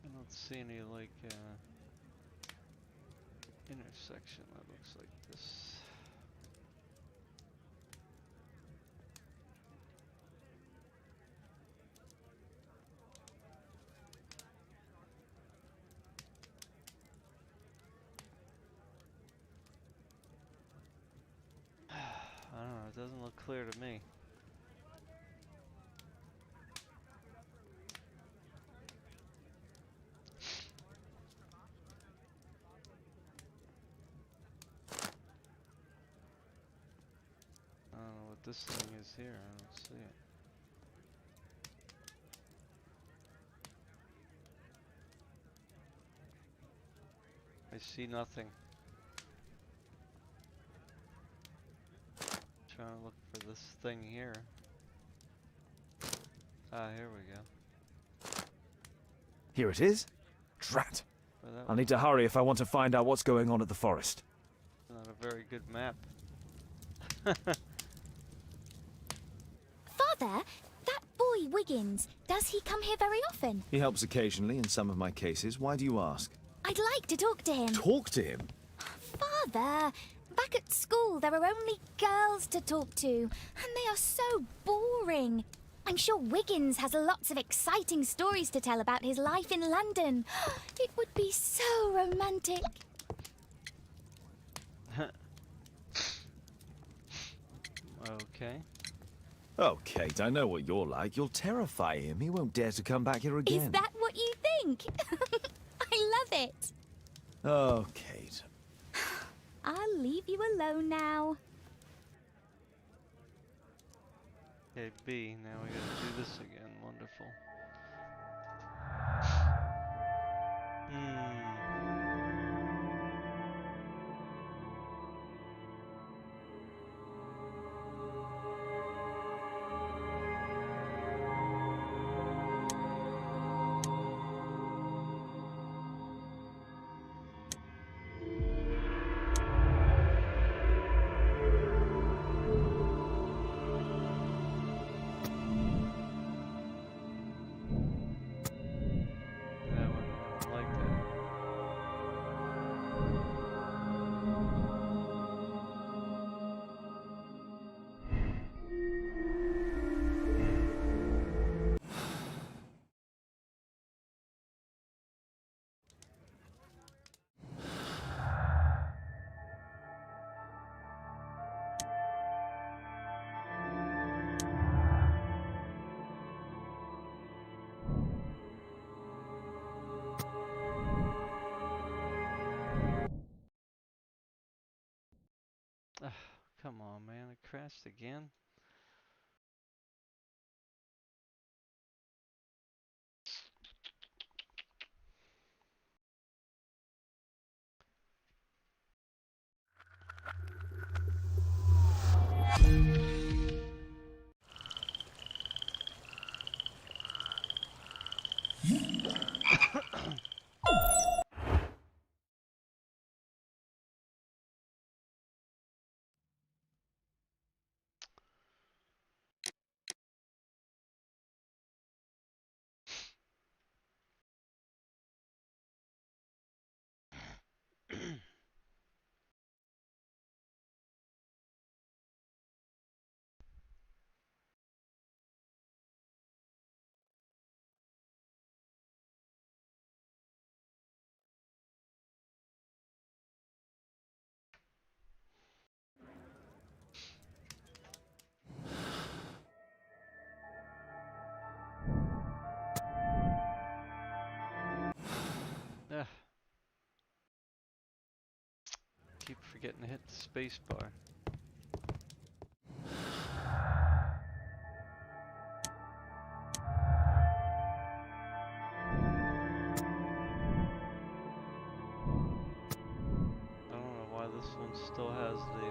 I don't see any like intersection that looks like this. I don't know, it doesn't look clear to me. I don't know what this thing is here, I don't see it. I see nothing. Trying to look for this thing here. Ah, here we go. Here it is. Drat. Well, that I'll was need to hurry if I want to find out what's going on at the forest. not a very good map. Father, that boy Wiggins, does he come here very often? He helps occasionally in some of my cases. Why do you ask? I'd like to talk to him. Talk to him? Father, back at school there are only girls to talk to, and they are so boring. I'm sure Wiggins has lots of exciting stories to tell about his life in London. It would be so romantic. Okay. Oh, Kate, I know what you're like. You'll terrify him. He won't dare to come back here again. Is that what you think? I love it. Oh, Kate. I'll leave you alone now. Okay, B, now we gotta do this again. Wonderful. That one, I don't like that. Ugh, come on, man, it crashed again. Ugh. Keep forgetting to hit the space bar. I don't know why this one still has the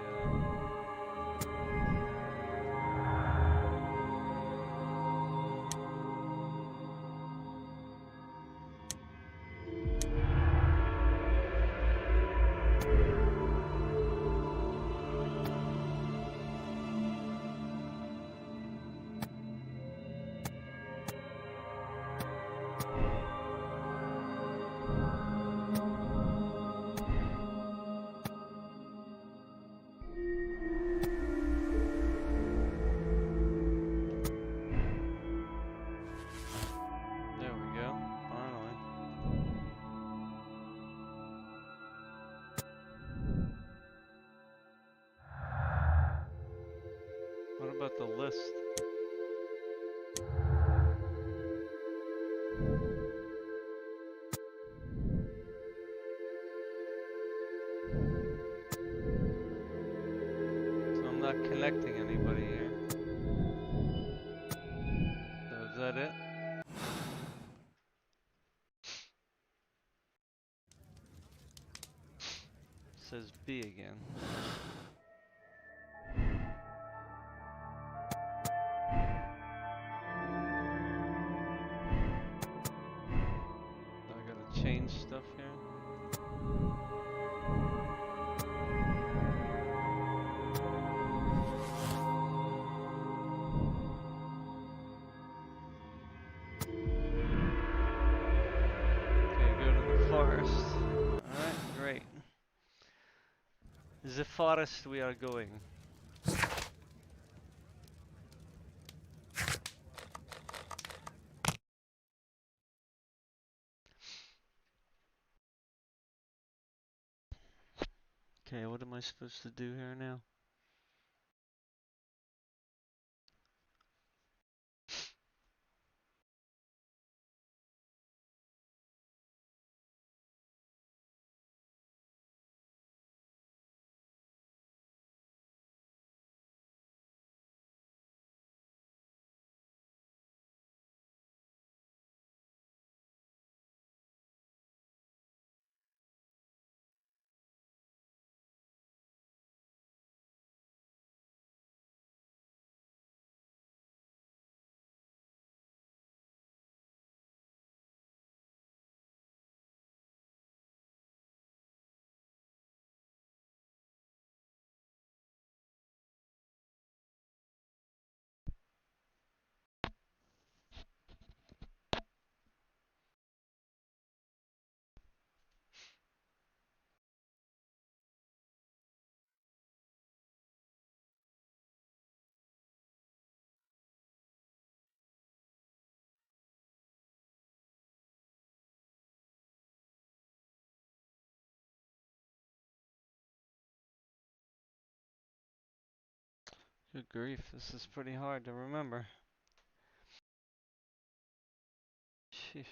There we go. Finally. What about the list? So I'm not connecting anybody here. So is that it? Says B again. So I gotta change stuff here. Okay, go to the forest. Alright, great. The forest we are going. Okay, what am I supposed to do here now? Good grief, this is pretty hard to remember. Sheesh.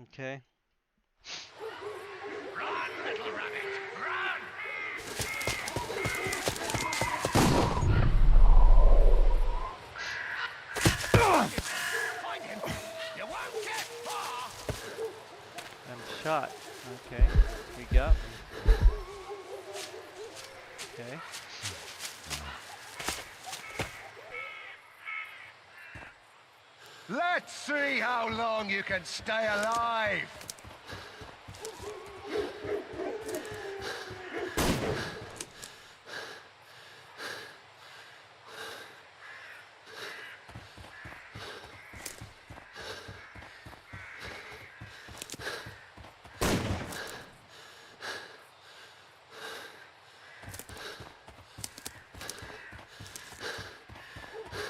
Okay. Run, little rabbit, run! Find him! You won't get far! I'm shot. Okay. We got me. Okay. Let's see how long you can stay alive!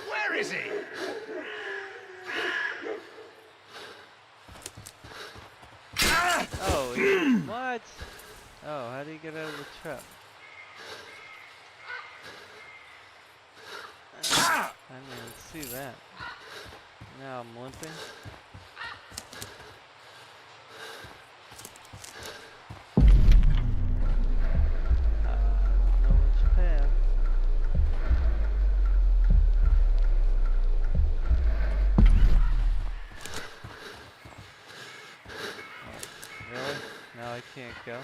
Where is he? Oh, what? Oh, how do you get out of the trap? see that. Now I'm limping. I don't know which path. Oh, really? Now I can't go.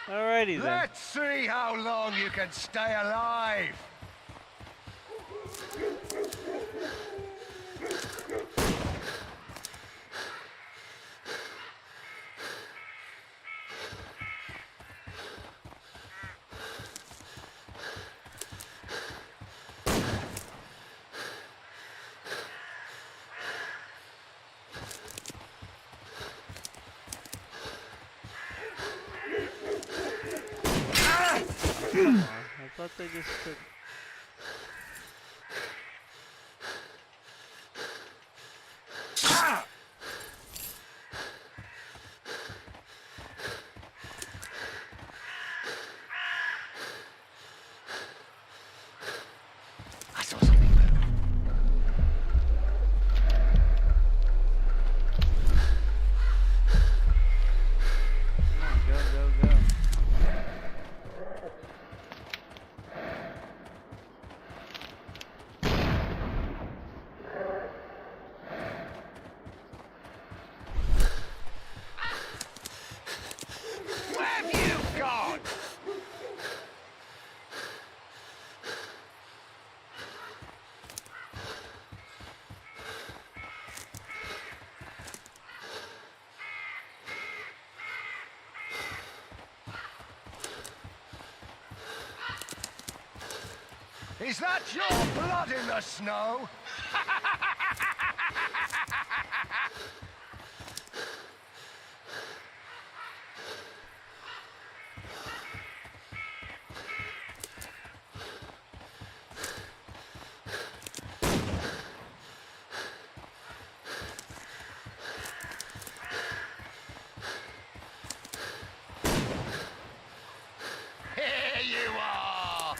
Alrighty then. Let's see how long you can stay alive. Come on, I thought they just took... I saw something move. Come on, go, go, go. Where have you gone? Is that your blood in the snow? Here you are!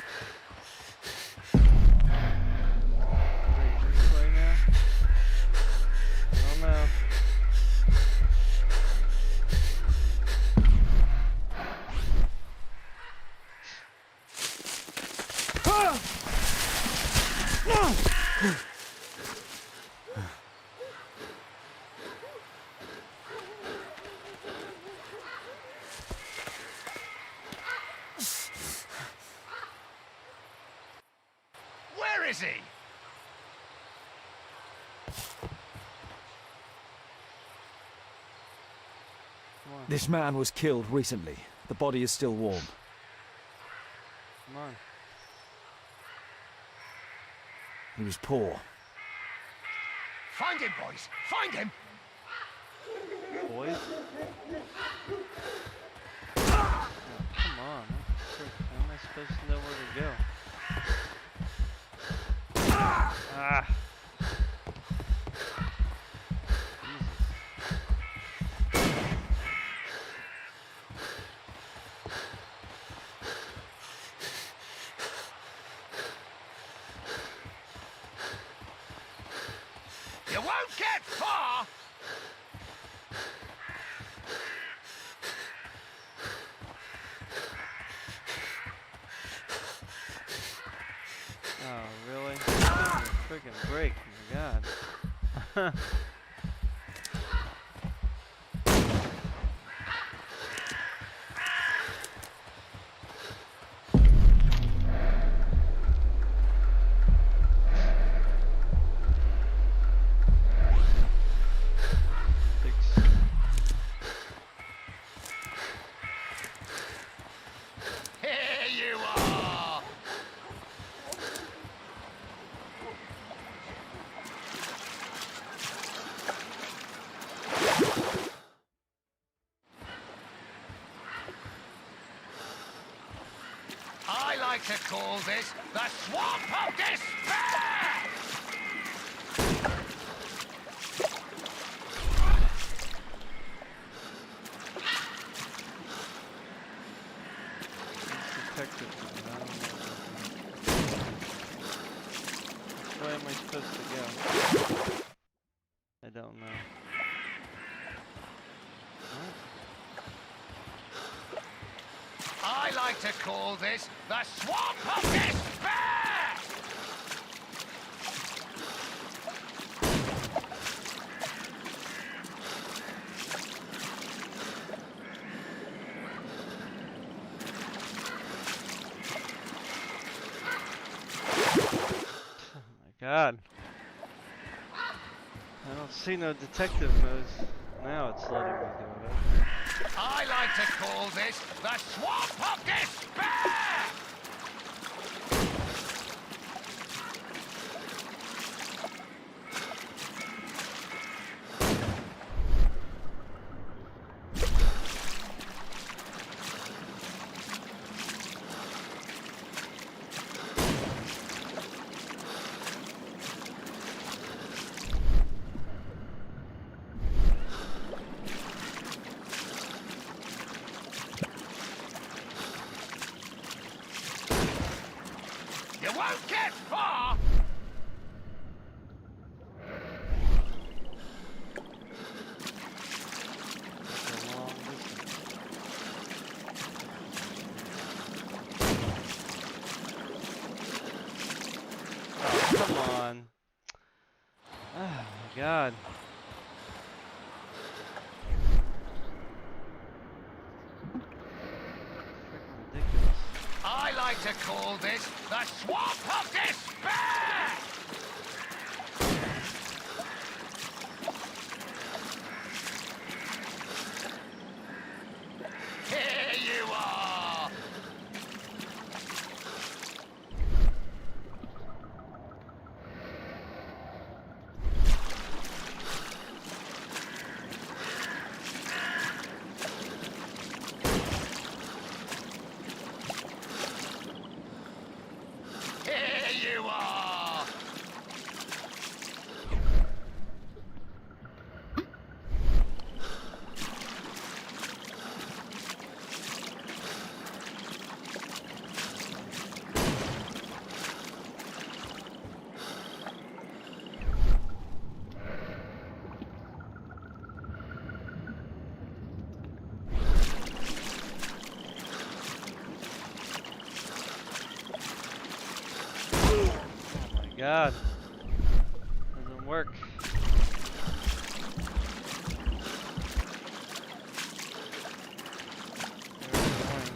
Ready to play now? I don't know. Where is he? Come on, This man was killed recently. The body is still warm. come on. He was poor. Find him, boys! Find him! Boys? Oh, come on. How am I supposed to know where to go? Ah! You won't get far! Oh, really? Freaking break, my god. Here you are! I like to call this the Swamp of Despair! detective mode. I don't know. Which way am I supposed to go? I don't know. I like to call this the Swamp of Despair! Oh my god. I don't see no detective modes. Now it's letting me do it. I like to call this the Swamp of Despair! You won't get far! It's a long distance. Oh, come on. Oh my god. Freaking ridiculous. I like to call this the Swamp of Despair! Here you are! Here you are! Oh my god. Doesn't work. Very annoying.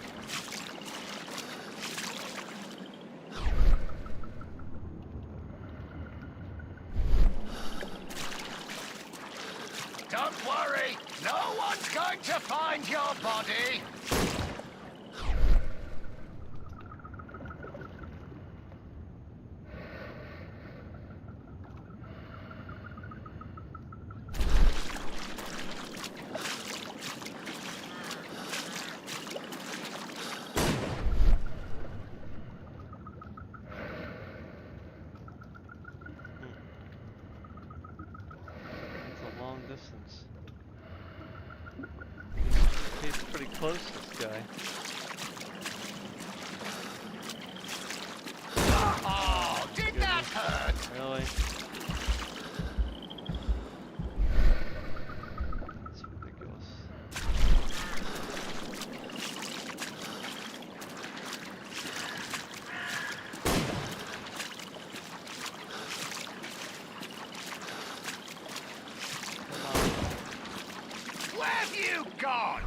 Don't worry, no one's going to find your body. It's a long distance. He's pretty close, this guy. Oh, did that hurt? Really? That's ridiculous. Where have you gone?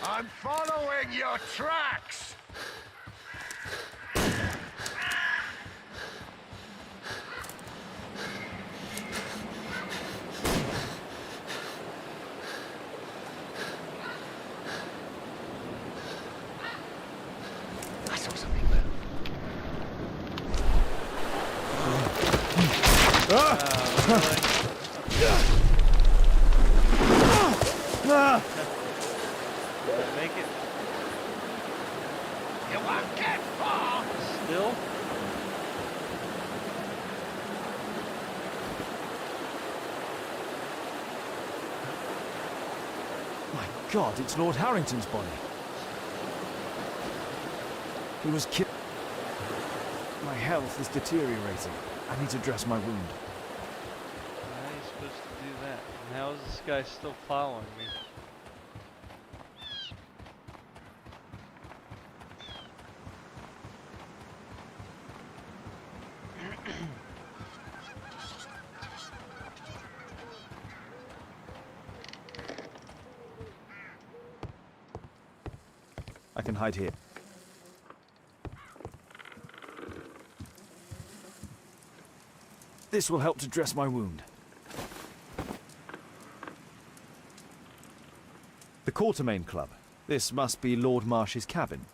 I'm following your tracks. I saw something move. Did I make it? You won't get far! Still? My God, it's Lord Harrington's body. He was killed. My health is deteriorating. I need to dress my wound. How are you supposed to do that? And how is this guy still following me? I can hide here. This will help to dress my wound. The Quartermain Club. This must be Lord Marsh's cabin.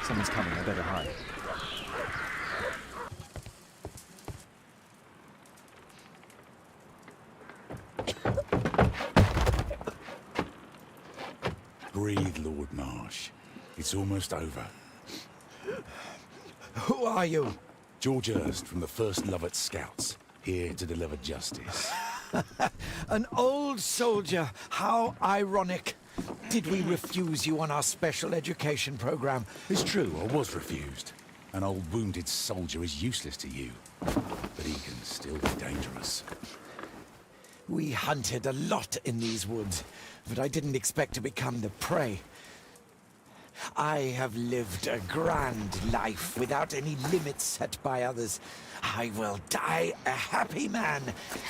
Someone's coming, I better hide. Breathe, Lord Marsh. It's almost over. Who are you? George Hurst from the 1st Lovett Scouts, here to deliver justice. An old soldier. How ironic. Did we refuse you on our special education program? It's true, I was refused. An old wounded soldier is useless to you, but he can still be dangerous. We hunted a lot in these woods, but I didn't expect to become the prey. I have lived a grand life without any limits set by others. I will die a happy man,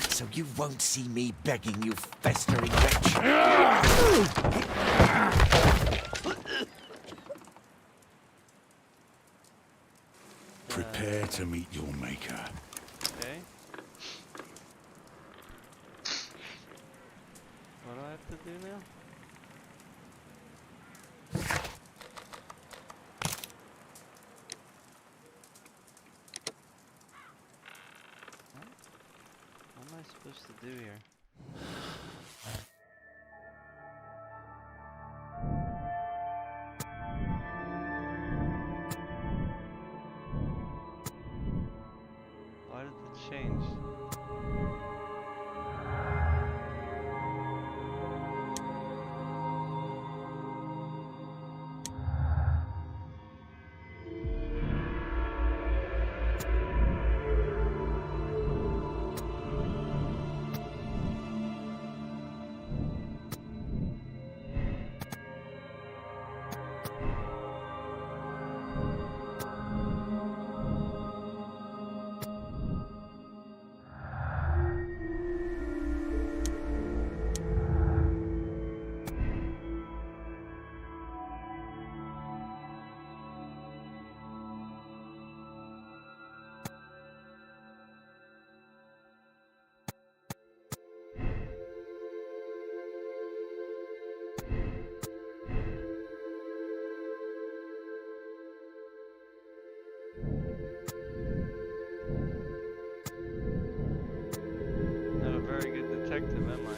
so you won't see me begging you festering wretch. Prepare to meet your maker. Okay. What do I have to do now? What am I supposed to do here? Why did it change? Not a very good detective, am I?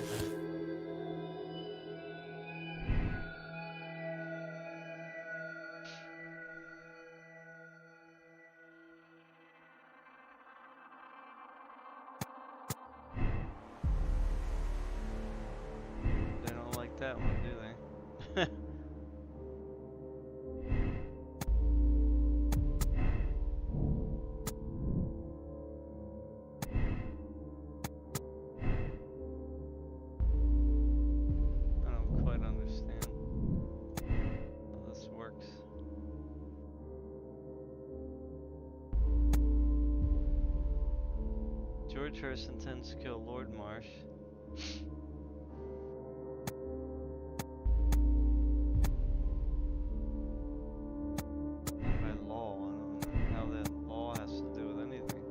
They don't like that one, do they? I don't quite understand how this works. George Hurst intends to kill Lord Marsh. And by law, I don't know how that law has to do with anything.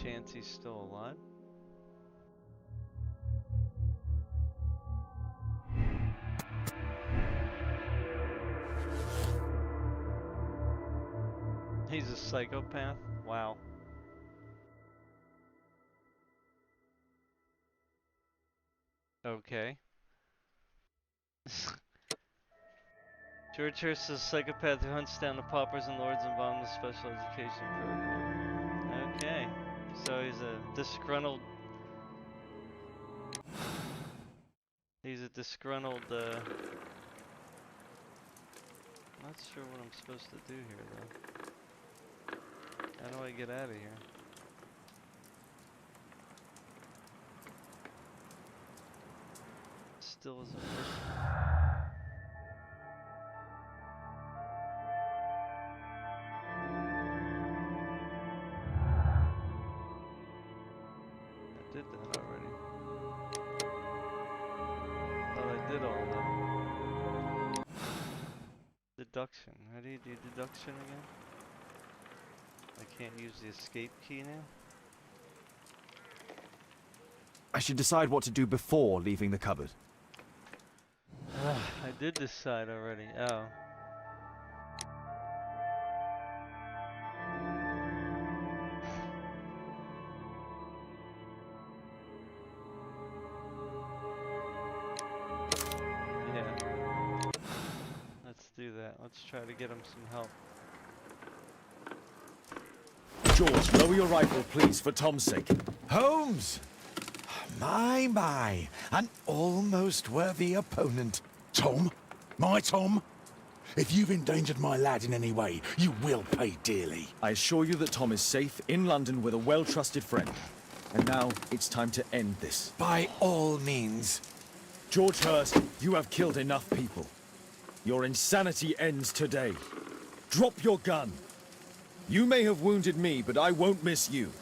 chance he's still alive. He's a psychopath? Wow. Okay. George Hurst is a psychopath who hunts down the paupers and lords involved in the special education program. Okay. So he's a disgruntled... He's a disgruntled, Not sure what I'm supposed to do here, though. How do I get out of here? Still isn't working. I did that already. Thought I did all that. Deduction. How do you do deduction again? I can't use the escape key now? I should decide what to do before leaving the cupboard. I did decide already. Oh. Yeah. Let's do that. Let's try to get him some help. George, lower your rifle, please, for Tom's sake. Holmes! My, an almost worthy opponent. Tom? My Tom? If you've endangered my lad in any way, you will pay dearly. I assure you that Tom is safe in London with a well-trusted friend. And now it's time to end this. By all means. George Hurst, you have killed enough people. Your insanity ends today. Drop your gun. You may have wounded me, but I won't miss you.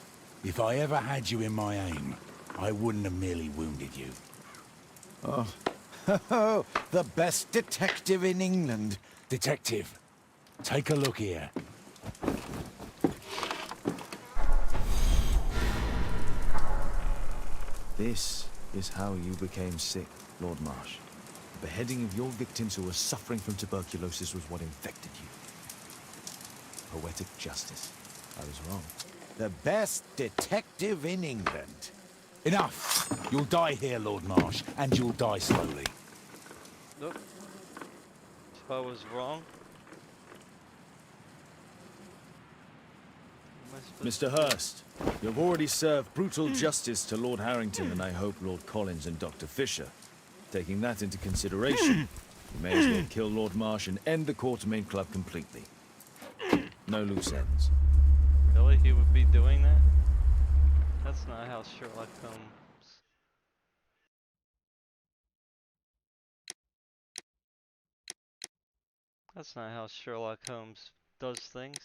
If I ever had you in my aim, I wouldn't have merely wounded you. Oh, the best detective in England. Detective, take a look here. This is how you became sick, Lord Marsh. The beheading of your victims who were suffering from tuberculosis was what infected you. Poetic justice. I was wrong. The best detective in England. Enough! You'll die here, Lord Marsh, and you'll die slowly. Nope. So I was wrong. Mr. Hurst, you've already served brutal justice to Lord Harrington and I hope Lord Collins and Dr. Fisher. Taking that into consideration, you may as well kill Lord Marsh and end the Quartermain Club completely. No loose ends. Really? He would be doing that? That's not how Sherlock Holmes... That's not how Sherlock Holmes does things.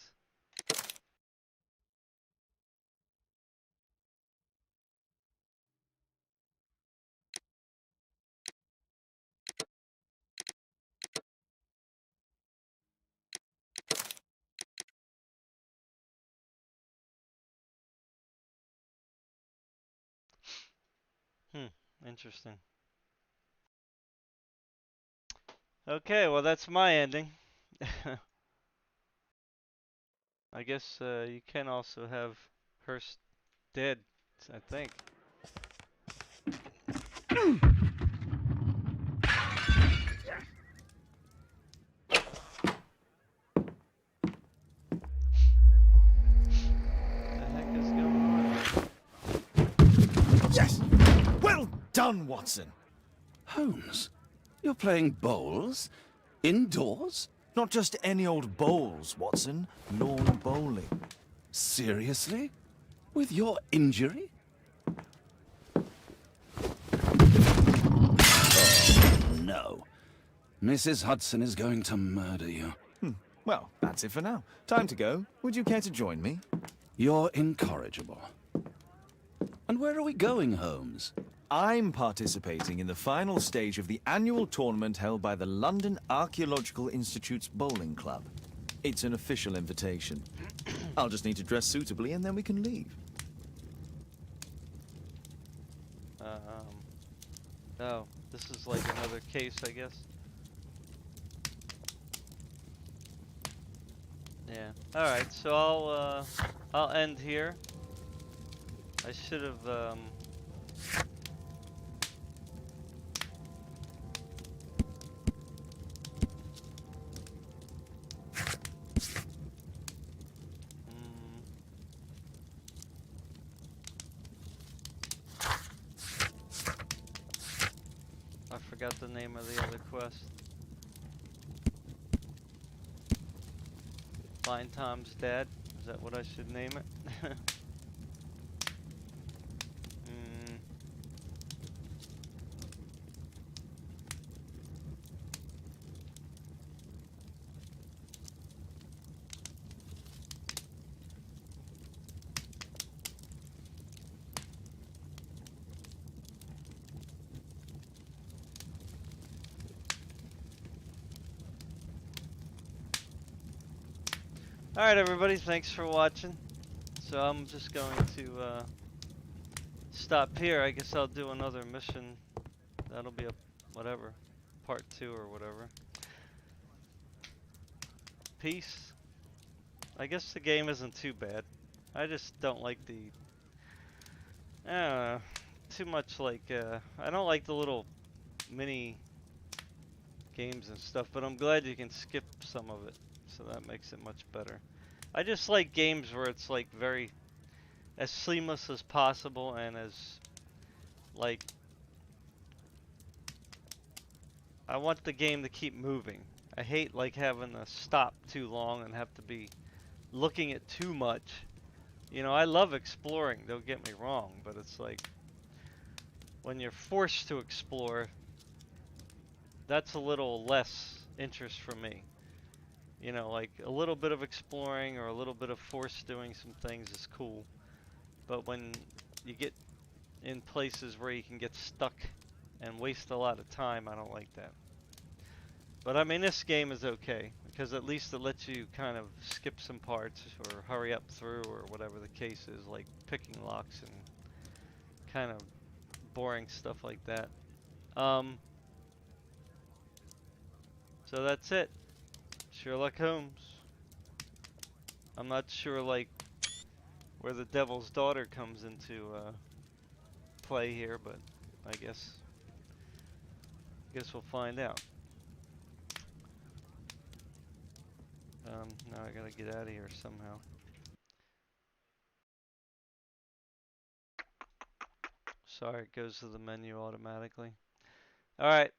Interesting. Okay, well that's my ending. I guess you can also have Hurst dead, I think. Yes! Well done, Watson! Holmes, you're playing bowls? Indoors? Not just any old bowls, Watson. Lawn bowling. Seriously? With your injury? Oh, no. Mrs. Hudson is going to murder you. Well, that's it for now. Time to go. Would you care to join me? You're incorrigible. And where are we going, Holmes? I'm participating in the final stage of the annual tournament held by the London Archaeological Institute's bowling club. It's an official invitation. I'll just need to dress suitably and then we can leave. Oh, this is like another case, I guess. Yeah. All right. So I'll end here. I should have I forgot the name of the other quest. Find Tom's dad. Is that what I should name it? Alright everybody, thanks for watching. So I'm just going to stop here. I guess I'll do another mission. That'll be a whatever, part 2 or whatever. Peace. I guess the game isn't too bad. I just don't like the too much like I don't like the little mini games and stuff, but I'm glad you can skip some of it, so that makes it much better. I just like games where it's like very as seamless as possible and as like I want the game to keep moving. I hate like having to stop too long and have to be looking at too much. You know, I love exploring, don't get me wrong, but it's like when you're forced to explore, that's a little less interest for me. You know, like a little bit of exploring or a little bit of force doing some things is cool. But when you get in places where you can get stuck and waste a lot of time, I don't like that. But I mean, this game is okay because at least it lets you kind of skip some parts or hurry up through or whatever the case is, like picking locks and kind of boring stuff like that. So that's it. Sherlock Holmes. I'm not sure like where the devil's daughter comes into play here, but I guess we'll find out. Now I gotta get out of here somehow. Sorry, it goes to the menu automatically. Alright,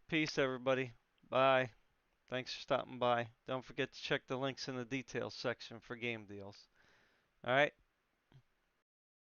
peace everybody. Bye. Thanks for stopping by. Don't forget to check the links in the details section for game deals. Alright?